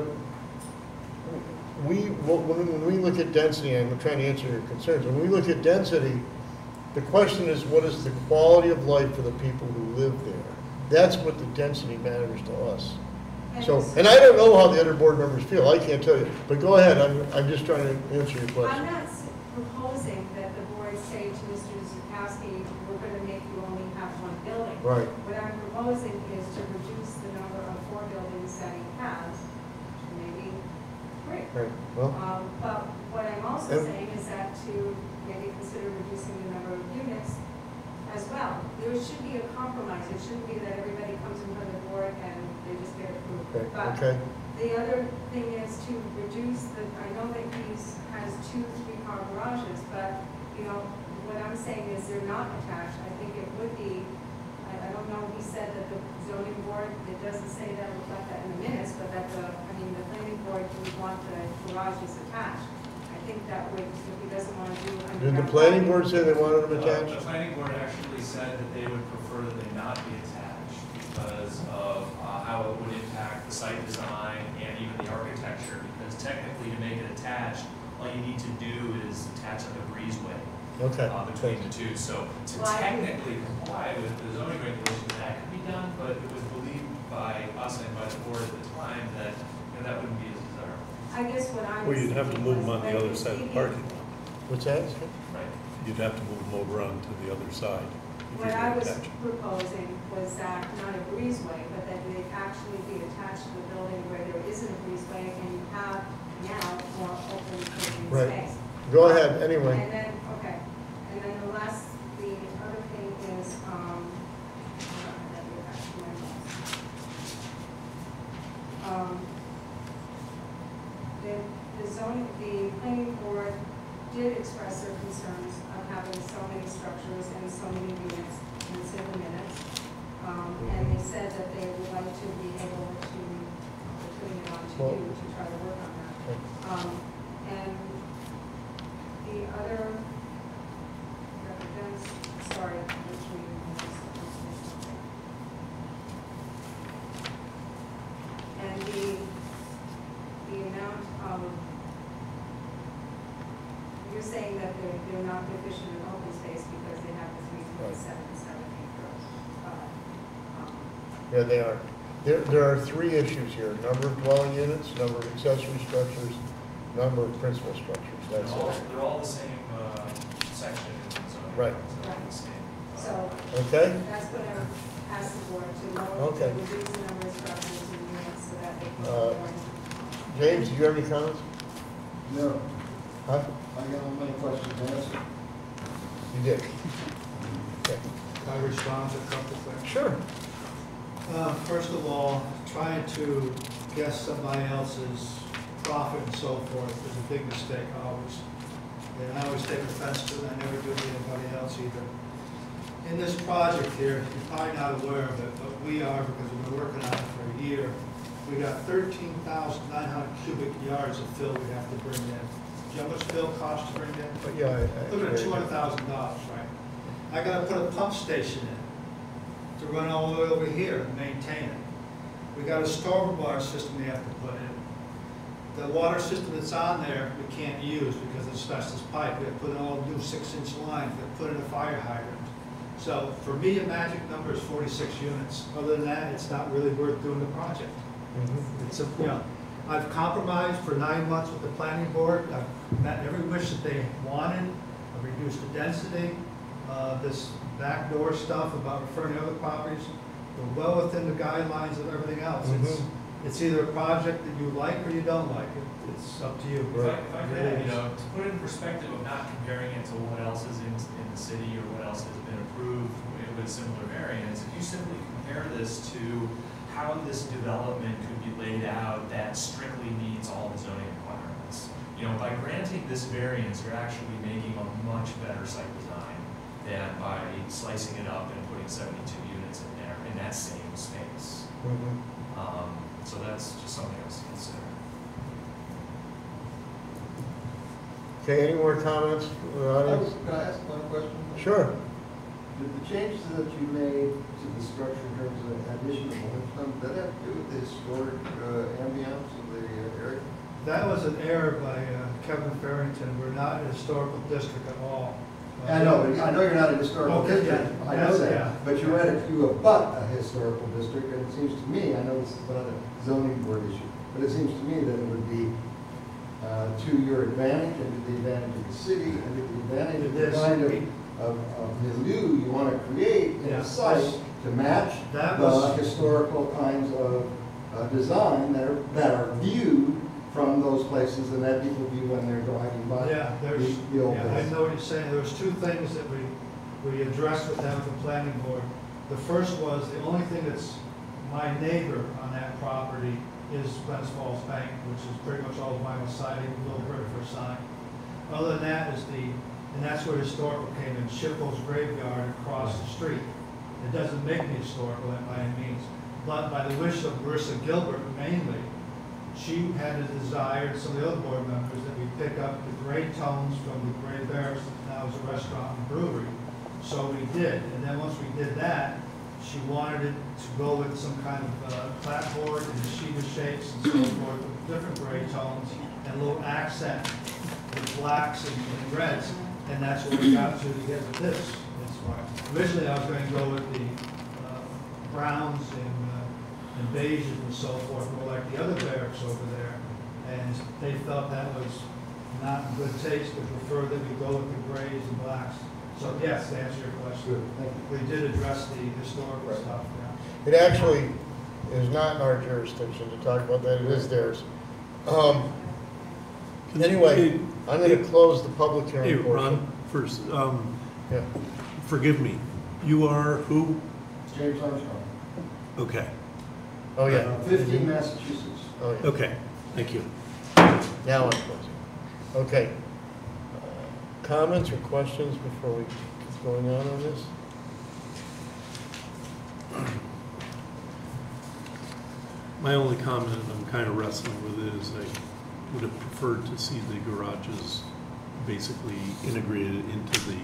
we look at density, and I'm trying to answer your concerns, when we look at density, the question is, what is the quality of life for the people who live there? That's what the density matters to us. So, and I don't know how the other board members feel, I can't tell you, but go ahead, I'm just trying to answer your I'm question. not proposing that the board say to Mr. Zukowski, we're gonna make you only have one building. Right. What I'm proposing is to reduce the number of 4 buildings that he has, to maybe 3. Right, well, But what I'm also And- saying is that to maybe consider reducing the number of units as well. There should be a compromise. It shouldn't be that everybody comes in front of the board and they just get approved. okay, But okay, the other thing is to reduce the, I know that has 2 3-car garages, but, you know, what I'm saying is they're not attached. I think it would be, I don't know, he said that the zoning board, it doesn't say that, reflect that in the minutes, but that the planning board would want the garages attached. I think that would, if he doesn't want to do. did the planning board say they wanted them The attached? planning board actually said that they would prefer that they not be attached because of how it would impact the site design and even the architecture, because technically to make it attached, all you need to do is attach like a breezeway Okay. between the two. So to technically comply with the zoning regulations, that could be done, but it was believed by us and by the board at the time that that wouldn't be as desirable. I guess what I was. Well, you'd have to move them on the thinking other was side of the maybe- parking lot. What's that? Right. You'd have to move them over onto the other side. if What you're I gonna was attach. proposing was that not a breezeway, but that they actually be attached to the building where there isn't a breezeway and you have now more open green Right. space. Go ahead, anyway. And then, okay, and then the other thing is, the planning board did express their concerns of having so many structures and so many units, and it's in the minutes. And they said that they would like to be able to, putting it on to you to try to work on that. And the other represents, sorry, which we and the amount of, you're saying that they're not deficient in open space because they have the 3.77 acres. Yeah, they are. There are 3 issues here, number of dwelling units, number of accessory structures, number of principal structures, that's all. They're all the same section in the zoning. Right. They're all the same. So. Okay. That's what I would ask the board to lower, Okay. to reduce the number of structures in units so that they can. James, do you have any comments? No. Huh? I got all my questions answered. You did. Okay. Can I respond to a couple things? Sure. First of all, trying to guess somebody else's profit and so forth is a big mistake always. And I always take offense to it, I never do it to anybody else either. In this project here, you're probably not aware of it, but we are because we've been working on it for a year. We got 13,900 cubic yards of fill we have to bring in. Do you know how much fill costs to bring in? But yeah, Look at $200,000, right? I gotta put a pump station in to run all the way over here and maintain it. We got a stormwater system we have to put in. The water system that's on there, we can't use because it's asbestos pipe. We have to put in all new 6-inch lines, we have to put in a fire hydrant. So for me, a magic number is 46 units. Other than that, it's not really worth doing the project. It's a, you know, I've compromised for 9 months with the planning board. I've met every wish that they wanted. I've reduced the density. This backdoor stuff about referring to other properties, we're well within the guidelines of everything else. It's either a project that you like or you don't like. It's up to you. If I could add, to put it in perspective of not comparing it to what else is in the city or what else has been approved with similar variants, if you simply compare this to how this development could be laid out that strictly meets all the zoning requirements. By granting this variance, you're actually making a much better site design than by slicing it up and putting 72 units in there in that same space. So that's just something else to consider. Okay, any more comments from the audience? Can I ask one question? Sure. Did the changes that you made to the structure in terms of addition of one, did that have to do with the historic ambiance of the area? That was an error by Kevin Farrington. We're not a historical district at all. I know, but I know you're not a historical Okay, district, yeah. I know Yeah. that, but you abut a historical district, and it seems to me, I know this is not a zoning board issue, but it seems to me that it would be to your advantage and to the advantage of the city and to the advantage of the kind of milieu you want to create in Yeah. a site to match That the was- historical kinds of design that are viewed from those places and that people view when they're driving by Yeah, there's, the old yeah, I buildings. know what you're saying. There was two things that we addressed with them, the planning board. The first was, the only thing that's my neighbor on that property is Glens Falls Bank, which is pretty much all vinyl siding, little Britford sign. Other than that is and that's where historical came in, Shippo's graveyard across the street. It doesn't make me historical by any means, but by the wish of Marissa Gilbert mainly, she had a desire, and some of the other board members, that we pick up the gray tones from the Gray Barracks, that now is a restaurant and brewery. So we did, and then once we did that, she wanted it to go with some kind of clapboard and cedar shapes and so forth, with different gray tones and a little accent with blacks and reds, and that's what we got to get with this. That's why. Originally, I was going to go with the browns and beiges and so forth, more like the other barracks over there, and they felt that was not in good taste, but preferred that we go with the grays and blacks. So yes, to answer your question, we did address the historical stuff, yeah. It actually is not in our jurisdiction to talk about that, it is theirs. Anyway, I'm gonna close the public Hey, hearing portion. Ron, first, Yeah. forgive me, you are who? James Armstrong. Okay, Oh, yeah. 15 Massachusetts. Oh, yeah. okay, thank you. Now I'm closing. Okay. Comments or questions before we get going on this? My only comment I'm kind of wrestling with is I would have preferred to see the garages basically integrated into the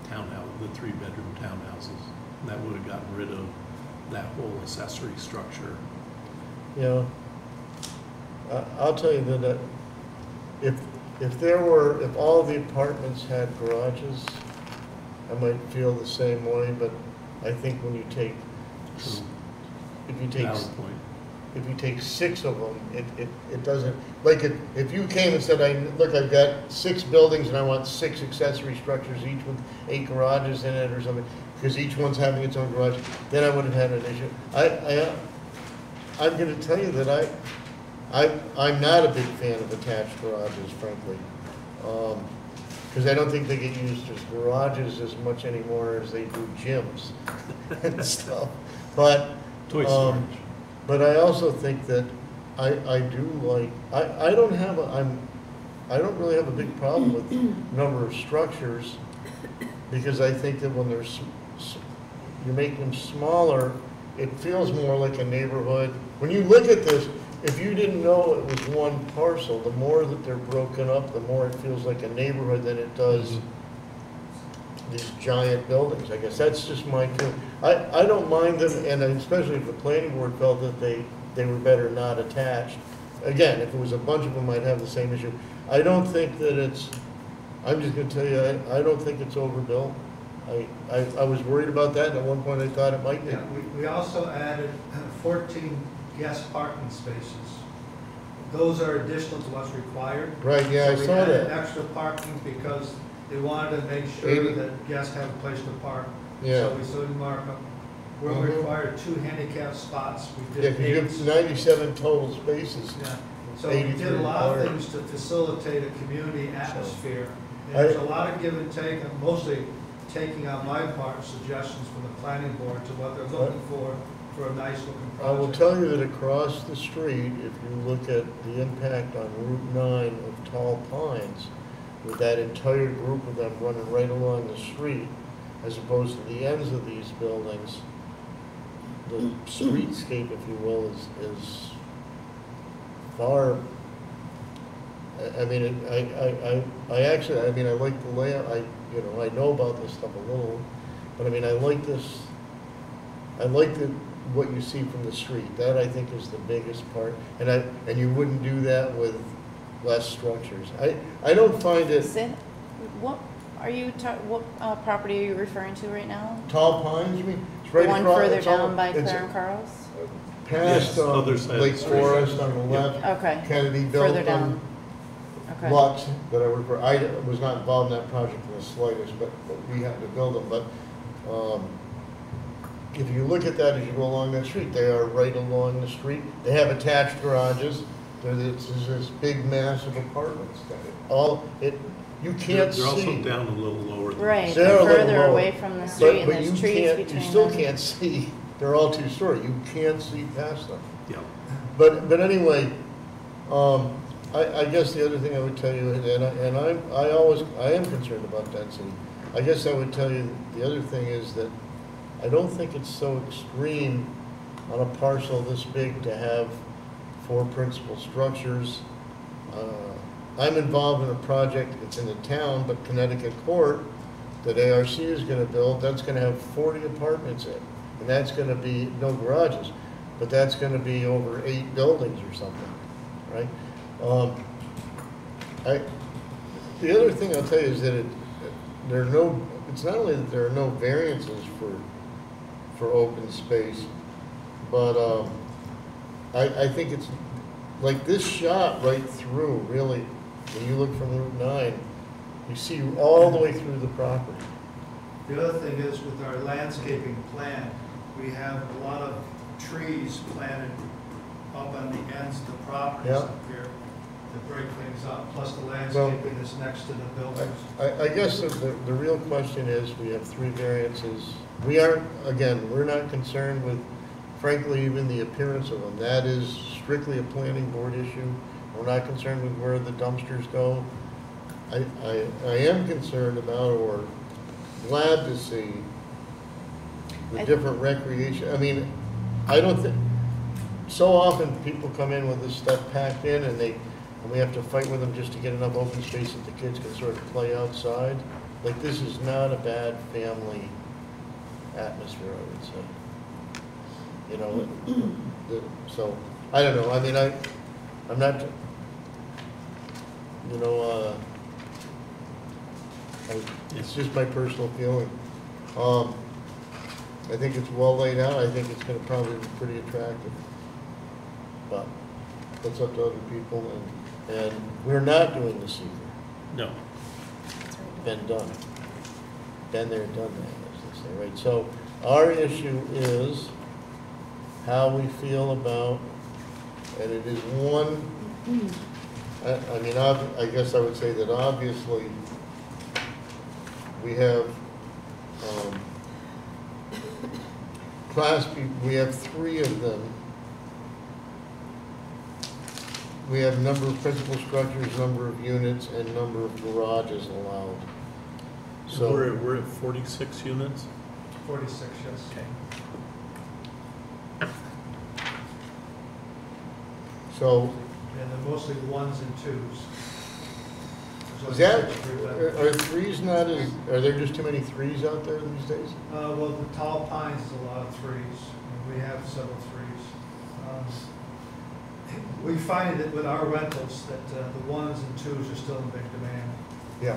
townhouse, the 3-bedroom townhouses. And that would have gotten rid of that whole accessory structure. Yeah. I'll tell you that if all the apartments had garages, I might feel the same way, but I think when you take, Valid point. if you take 6 of them, it doesn't, like if you came and said, look, I've got 6 buildings and I want 6 accessory structures, each with 8 garages in it or something, because each one's having its own garage, then I would have had an issue. I'm gonna tell you that I'm not a big fan of attached garages, frankly. Because I don't think they get used as garages as much anymore as they do gyms and stuff. But, Toy storage. but I also think that I do like, I don't really have a big problem with number of structures, because I think that when you make them smaller, it feels more like a neighborhood. When you look at this, if you didn't know it was one parcel, the more that they're broken up, the more it feels like a neighborhood than it does these giant buildings. I guess that's just my feeling. I don't mind them, and especially if the planning board felt that they were better not attached. Again, if it was a bunch of them, I'd have the same issue. I don't think that I'm just gonna tell you, I don't think it's overbuilt. I was worried about that, and at one point I thought it might be. Yeah, we also added 14 guest parking spaces. Those are additional to what's required. Right, yeah, I So saw we added that. extra parking because they wanted to make sure 80. that guests have a place to park. Yeah. So we still didn't mark them. We're Mhm. required 2 handicap spots. We Yeah, did 'cause you 8. have 97 total spaces. Yeah. So we did 83 a lot of required. things to facilitate a community atmosphere. And I- there's a lot of give and take, and mostly taking on my part suggestions from the planning board to what they're looking for a nice looking I will project. tell you that across the street, if you look at the impact on Route 9 of tall pines, with that entire group of them running right along the street, as opposed to the ends of these buildings, the streetscape, if you will, is far. I mean, I actually, I mean, I like the layout. I know about this stuff a little, but I mean, I like this. I like what you see from the street. That I think is the biggest part, and you wouldn't do that with less structures. I don't find it. What, Are you, what property are you referring to right now? Tall Pines, you mean? It's The right one across- further it's all- down by it's Claire and Carl's? Past Yes, other side of Lake the street. Forest on the left. Okay. Kennedy built Further down. Okay. lots that I work for. I was not involved in that project in the slightest, but we had to build them. But if you look at that as you go along that street, they are right along the street. They have attached garages. There's this big massive apartments. You can't see. They're also down a little lower. Than Right, They're they're a little further lower. away from the street and But there's you trees can't- between them. You still can't see. They're all two-story. You can't see past them. Yeah. But anyway, I guess the other thing I would tell you, and I am concerned about density. I guess I would tell you, the other thing is that I don't think it's so extreme on a parcel this big to have 4 principal structures. I'm involved in a project, it's in the town, but Connecticut Court, that ARC is gonna build, that's gonna have 40 apartments in. And that's gonna be, no garages, but that's gonna be over 8 buildings or something, right? The other thing I'll tell you is that it's not only that there are no variances for open space, but I think it's, like this shot right through, really, when you look from Route 9, you see all the way through the property. The other thing is, with our landscaping plan, we have a lot of trees planted up on the ends of the properties Yeah. up here to break things up, plus the landscaping is next to the buildings. I guess the real question is, we have 3 variances. We're not concerned with, frankly, even the appearance of them. That is strictly a planning board issue. We're not concerned with where the dumpsters go. I am concerned about, or glad to see, the different recreation. I mean, I don't think, so often people come in with this stuff packed in and we have to fight with them just to get enough open space that the kids can sort of play outside. Like, this is not a bad family atmosphere, I would say. You know, so, I don't know, I mean, I'm not, you know, it's just my personal feeling. I think it's well laid out, I think it's gonna probably be pretty attractive. But, that's up to other people, and we're not doing the secret. No. Been done. Been there, done that, as they say, right? So, our issue is how we feel about, and it is one, I mean, I guess I would say that obviously we have Class B, we have 3 of them. We have number of principal structures, number of units, and number of garages allowed. So We're at 46 units? 46, yes. Okay. So, And they're mostly 1s and 2s. is that, are 3s not as, are there just too many 3s out there these days? Well, the Tall Pines is a lot of 3s, and we have several 3s. We find that with our rentals, that the 1s and 2s are still in big demand. Yeah.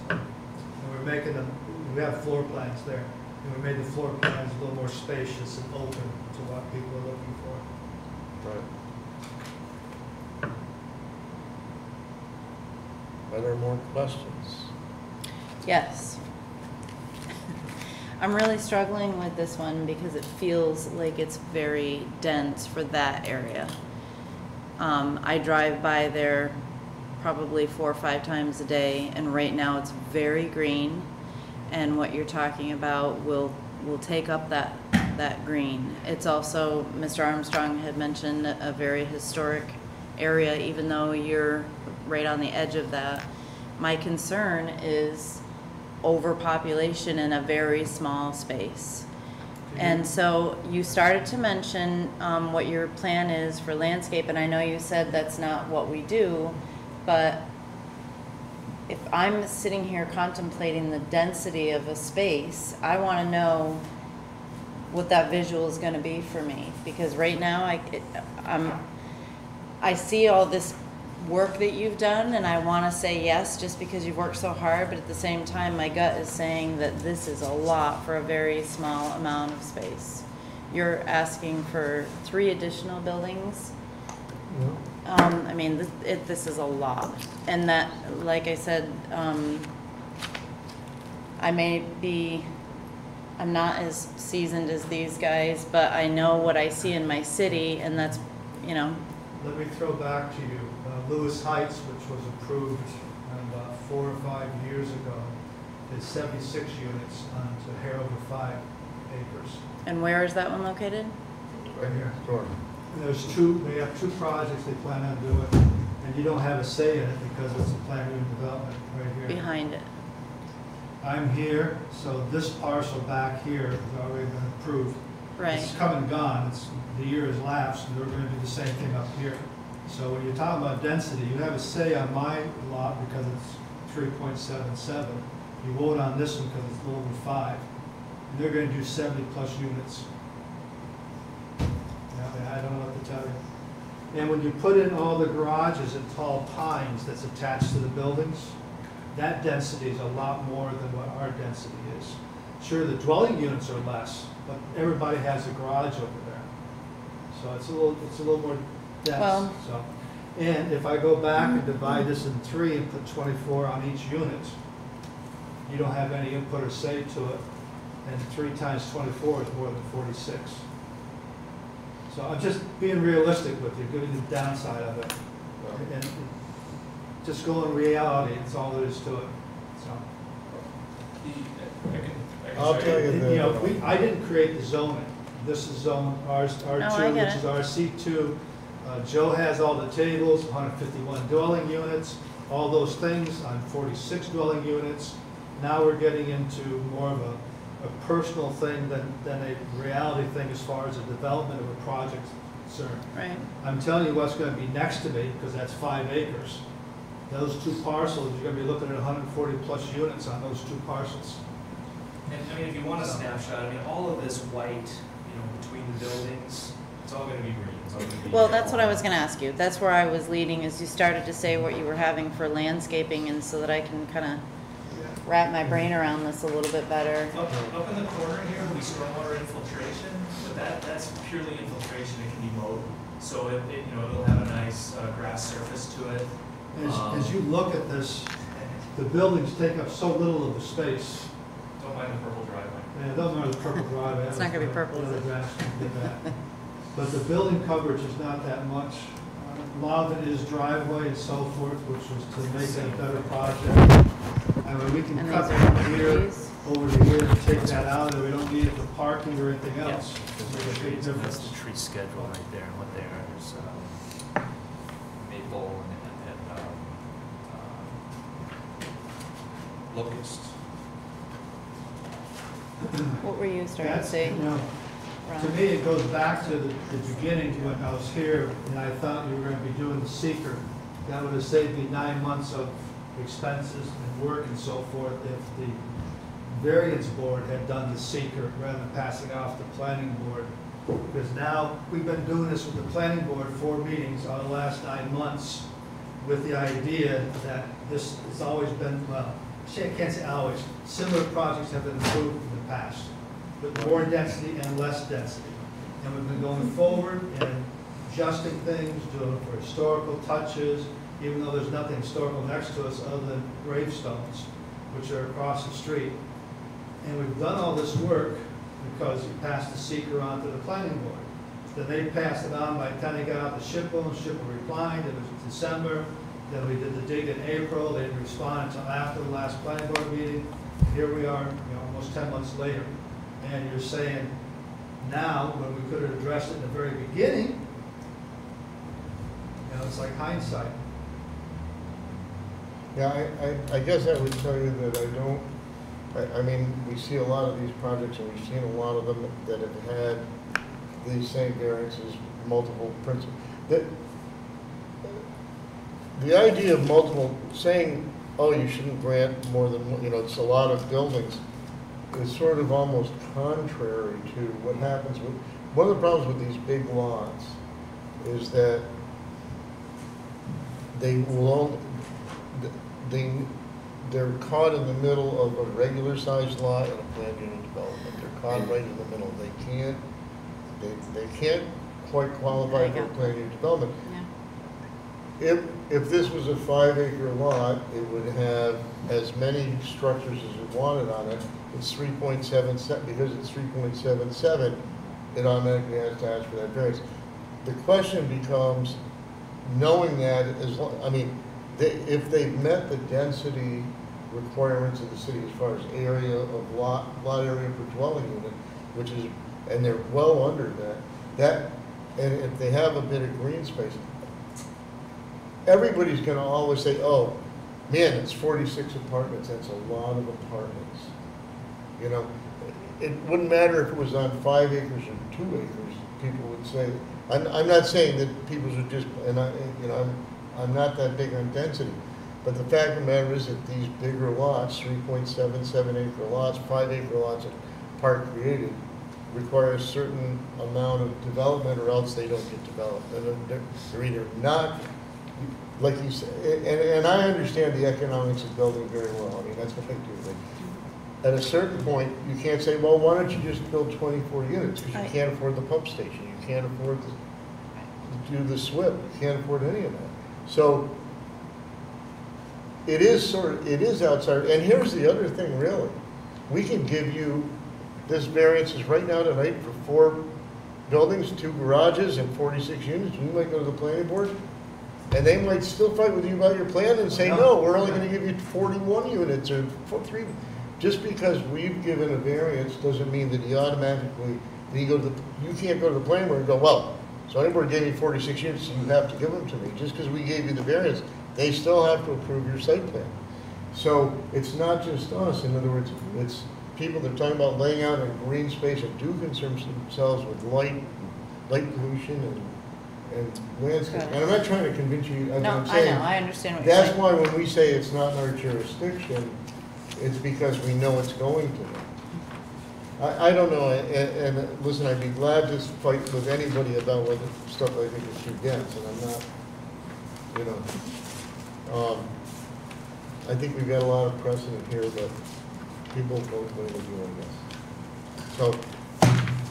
And we're making them, we have floor plans there, and we made the floor plans a little more spacious and open to what people are looking for. Right. Are there more questions? Yes. I'm really struggling with this one because it feels like it's very dense for that area. I drive by there probably 4 or 5 times a day, and right now it's very green, and what you're talking about will take up that green. It's also, Mr. Armstrong had mentioned, a very historic area, even though you're right on the edge of that. My concern is overpopulation in a very small space. And so you started to mention what your plan is for landscape, and I know you said that's not what we do, but if I'm sitting here contemplating the density of a space, I want to know what that visual is going to be for me, because right now I see all this work that you've done, and I want to say yes just because you've worked so hard, but at the same time, my gut is saying that this is a lot for a very small amount of space. You're asking for 3 additional buildings. I mean, this is a lot. And that, like I said, I'm not as seasoned as these guys, but I know what I see in my city, and that's, you know. Let me throw back to you, Lewis Heights, which was approved about 4 or 5 years ago, is 76 units on to hair over 5 acres. And where is that one located? Right here. Sure. They have 2 projects they plan on doing, and you don't have a say in it because it's a planned unit development right here. Behind it. I'm here, so this parcel back here has already been approved. Right. It's come and gone, the year has lapsed, and they're going to do the same thing up here. So when you're talking about density, you have a say on my lot because it's 3.77. You vote on this one because it's a little over 5. And they're going to do 70 plus units. I don't know what to tell you. And when you put in all the garages and tall pines that's attached to the buildings, that density is a lot more than what our density is. Sure, the dwelling units are less, but everybody has a garage over there. So it's a little more dense. Well, so, and if I go back and divide this in 3 and put 24 on each unit, you don't have any input or say to it. And 3 times 24 is more than 46. So I'm just being realistic with you, giving the downside of it. And just go in reality, it's all there is to it. So. I'll tell you that. You know, I didn't create the zoning. This is zone R2, which is RC2. Joe has all the tables, 151 dwelling units, all those things on 46 dwelling units. Now we're getting into more of a personal thing than a reality thing as far as the development of a project is concerned. Right. I'm telling you what's going to be next to me, because that's 5 acres. Those 2 parcels, you're going to be looking at 140 plus units on those 2 parcels. And I mean, if you want a snapshot, I mean, all of this white, between the buildings, it's all going to be green. It's all going to be well, that's what I was going to ask you. That's where I was leading, is you started to say what you were having for landscaping, and so that I can kind of wrap my brain around this a little bit better. Up in the corner here will be stormwater infiltration, but that's purely infiltration. It can be mowed, so it'll have a nice grass surface to it. As you look at this, the buildings take up so little of the space. Don't mind the purple driveway. Yeah, don't mind the purple driveway. It's not going to be purple. But the building coverage is not that much. A lot of it is driveway and so forth, which was to make it a better project. I mean, we can cut from here over to here and take that out, and we don't need it for parking or anything else. That's the tree schedule right there, and what they are is maple and locust. What were you starting to say? To me, it goes back to the beginning when I was here, and I thought you were going to be doing the seeker. That would have saved me 9 months of expenses and work and so forth if the variance board had done the seeker rather than passing off the planning board. Because now we've been doing this with the planning board 4 meetings out of the last 9 months with the idea that this has always been, well, I can't say always, similar projects have been approved in the past with more density and less density. And we've been going forward and adjusting things, doing for historical touches, even though there's nothing historical next to us other than gravestones, which are across the street. And we've done all this work because you passed the seeker on to the planning board. Then they passed it on by the time they got out the SHPO, and SHPO replied, it was December. Then we did the dig in April, they didn't respond until after the last planning board meeting. Here we are, almost 10 months later. And you're saying now, when we could have addressed it in the very beginning, it's like hindsight. Yeah, I guess I would tell you that I mean, we see a lot of these projects, and we've seen a lot of them that have had these same variances, multiple principles. The idea of multiple, saying, oh, you shouldn't grant more than, it's a lot of buildings, is sort of almost contrary to what happens with, one of the problems with these big lots is that they will, they're caught in the middle of a regular sized lot and a planned unit development. They're caught right in the middle. They can't quite qualify for a planned unit development. If this was a 5-acre lot, it would have as many structures as it wanted on it. It's 3.77, because it's 3.77, it automatically has to ask for that variance. The question becomes, knowing that, if they've met the density requirements of the city as far as area of lot area per dwelling unit, which is, and they're well under that, and if they have a bit of green space, everybody's gonna always say, oh, man, it's 46 apartments, that's a lot of apartments. You know, it wouldn't matter if it was on 5 acres or 2 acres, people would say, I'm not saying that people should just, and I'm not that big on density, but the fact of the matter is that these bigger lots, 3.77 acre lots, 5 acre lots of park created, require a certain amount of development or else they don't get developed. And they're either not, like you said, and I understand the economics of building very well. I mean, that's what I do. At a certain point, you can't say, well, why don't you just build 24 units? Because you can't afford the pump station. You can't afford to do the SWIP. You can't afford any of that. So it is outside. And here's the other thing, really. We can give you this variance is right now tonight for 4 buildings, 2 garages, and 46 units. We might go to the planning board, and they might still fight with you about your plan and say, no, we're only going to give you 41 units or 3. Just because we've given a variance doesn't mean that you automatically, you can't go to the planning board and go, well, zoning board gave me 46 units, so you have to give them to me. Just because we gave you the variance, they still have to approve your site plan. So it's not just us. In other words, it's people that are talking about laying out a green space and do concern themselves with light pollution and landscape. And I'm not trying to convince you, No, I know, I understand what you're saying. That's why when we say it's not in our jurisdiction, it's because we know it's going to be. I don't know, and listen, I'd be glad to fight with anybody about whether stuff I think is too dense, and I'm not, I think we've got a lot of precedent here, but people both way to do, I guess. So,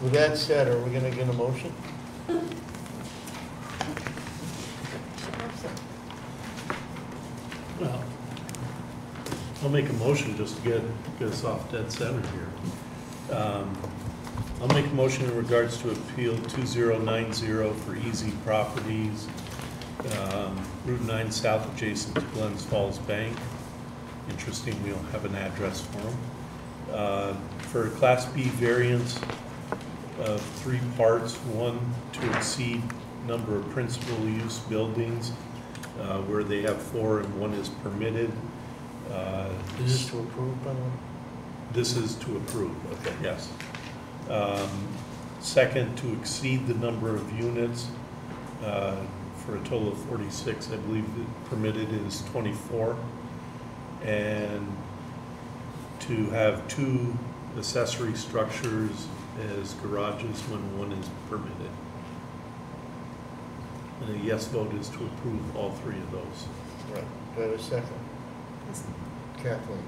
with that said, are we gonna get a motion? Well, I'll make a motion just to get us off dead center here. I'll make a motion in regards to Appeal 2090 for Easy Properties, Route 9 South adjacent to Glens Falls Bank. Interesting, we don't have an address for them. For a Class B variance of 3 parts, 1 to exceed number of principal use buildings, where they have 4 and 1 is permitted. Is this to approve, by the way? This is to approve, okay, yes. Second, to exceed the number of units for a total of 46. I believe the permitted is 24. And to have 2 accessory structures as garages when 1 is permitted. And a yes vote is to approve all 3 of those. Right. Do I have a second? Kathleen.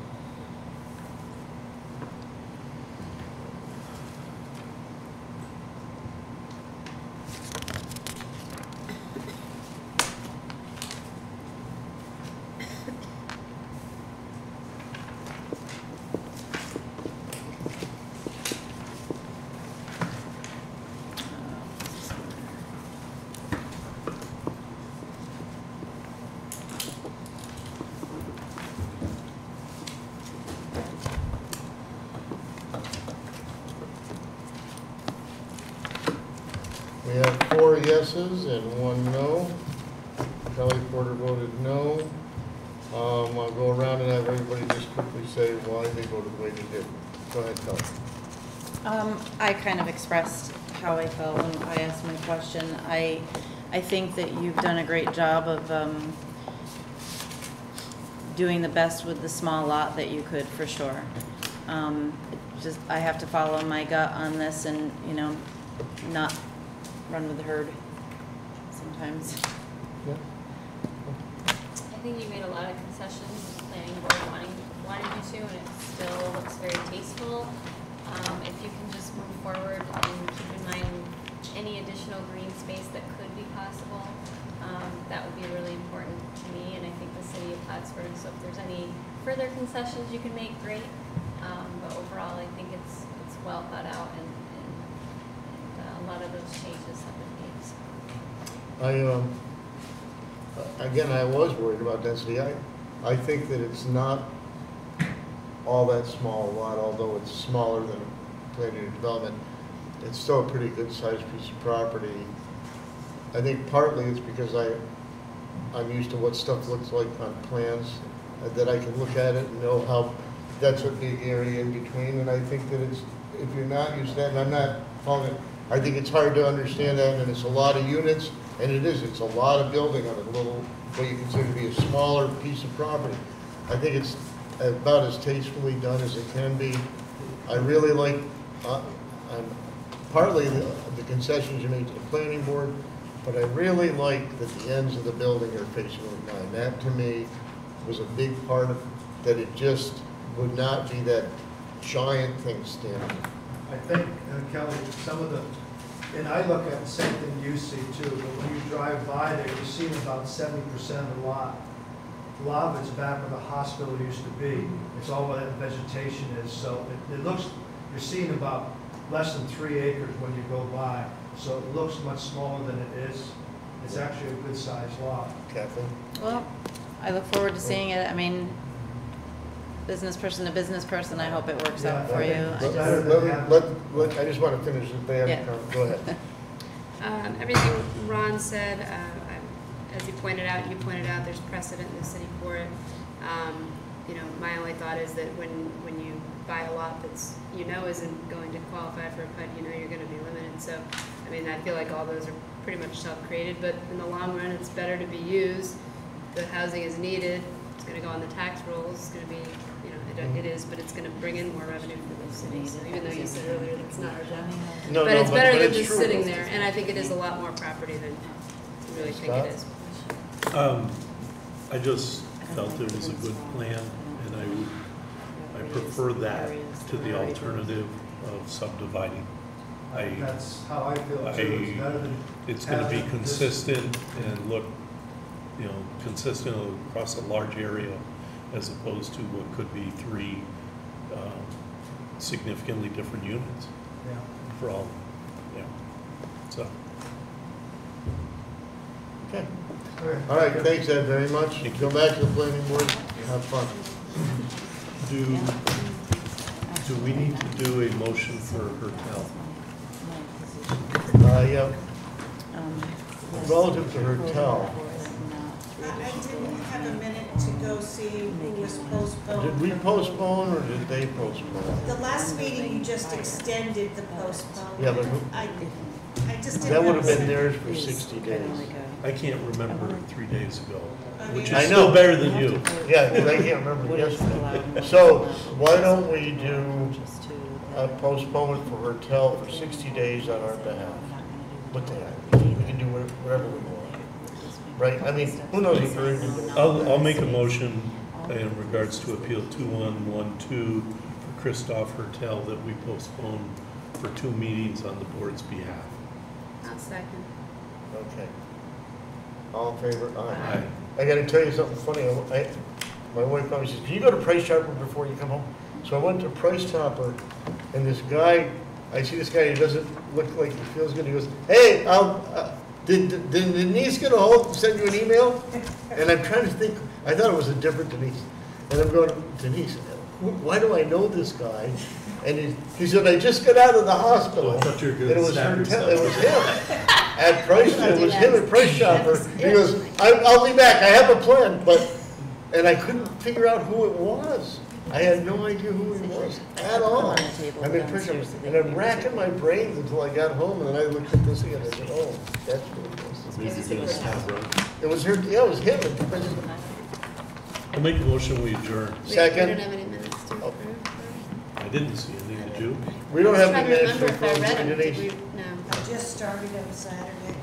We have 4 yeses and 1 no. Kelly Porter voted no. I'll go around and have everybody just quickly say why they voted the way they did. Go ahead, Kelly. I kind of expressed how I felt when I asked my question. I think that you've done a great job of doing the best with the small lot that you could, for sure. Just, I have to follow my gut on this and, not run with the herd sometimes. Yeah. think you made a lot of concessions with the planning board wanting you to, and it still looks very tasteful. If you can just move forward and keep in mind any additional green space that could be possible, that would be really important to me, and I think the city of Plattsburgh. So if there's any further concessions you can make, great. But overall, I think it's well thought out, and a lot of those changes have been made. So. Again, I was worried about density. I think that it's not all that small a lot, although it's smaller than a planned unit development. It's still a pretty good sized piece of property. I think partly it's because I'm used to what stuff looks like on plans, that I can look at it and know how that's a big area in between. And I think that it's, if you're not used to that, and I'm not calling it, I think it's hard to understand that, and it's a lot of units, and it's a lot of building on a little, what you consider to be a smaller piece of property. I think it's about as tastefully done as it can be. I really like, partly the concessions you made to the planning board, but I really like that the ends of the building are facing Route 9. That, to me, was a big part of, that it just would not be that giant thing standing. I think, Kelly, some of the, and I look at the same thing you see too, but when you drive by there, you're seeing about 70% of the lot. A lot of it's back where the hospital used to be. It's all where that vegetation is, so it looks, you're seeing about less than 3 acres when you go by. So it looks much smaller than it is. It's actually a good sized lot. Kathleen? Well, I look forward to seeing it. I mean, business person to business person, I hope it works out for you. I just want to finish it there. Yeah. Go ahead. Everything Ron said, as he pointed out, you pointed out, there's precedent in the city for it. You know, my only thought is that when you buy a lot that's, you know, isn't going to qualify for a PUD, you know you're going to be limited. So, I mean, I feel like all those are pretty much self-created, but in the long run, it's better to be used. The housing is needed. It's going to go on the tax rolls. It's going to be, you know, it is, but it's going to really more revenue for the city. So even though you said earlier that it's not our job, but it's better than just sitting there. And I think it is a lot more property than you really think it is. I just felt it was a good plan, and I prefer that to the alternative of subdividing. That's how I feel too. It's going to be consistent and look, you know, consistent across a large area, as opposed to what could be 3 significantly different units. Yeah. For all, yeah. So. Okay. All right, thanks, Ed, very much. Go back to the planning board. Have fun. Do we need to do a motion for Hertel? Yeah. Relative to Hertel, I didn't have a minute to go see who was postponed. did we postpone or did they postpone? The last meeting, you just extended the postponement. Yeah, but I just didn't. that would have been theirs for 60 days. I can't remember 3 days ago, which is I still know. better than you. Yeah, because I can't remember yesterday. So why don't we do a postponement for Hertel for 60 days on our behalf? What the heck? We can do whatever we want. Right? I mean, who knows if they're even... I'll make a motion in regards to Appeal 2112 for Christophe Hertel that we postpone for 2 meetings on the board's behalf. I'll second. Okay. All in favor? Aye. Aye. I gotta tell you something funny. My wife probably says, can you go to Price Chopper before you come home? So I went to Price Chopper, and this guy, I see this guy, he doesn't look like he feels good. He goes, hey, did Denise get a hold, send you an email? And I'm trying to think, I thought it was a different Denise. And I'm going, Denise, why do I know this guy? And he said, I just got out of the hospital. Oh, I thought you were And going it to was stab Hertel, yourself. it was him. At Price, it was him at Price Chopper. He goes, I'll be back, I have a plan, and I couldn't figure out who it was. I had no idea who he was at all. I'm in Price Chopper, and I'm racking my brains until I got home, and then I looked at this again, and I said, oh, that's what it was. It was her, yeah, it was him at Price Chopper. I'll make a motion, we adjourn. Second. We don't have any minutes to approve. I didn't see anything to do. We don't have I'm any trying to minutes remember for if I read them. Did Denise. we? No. I just started on Saturday.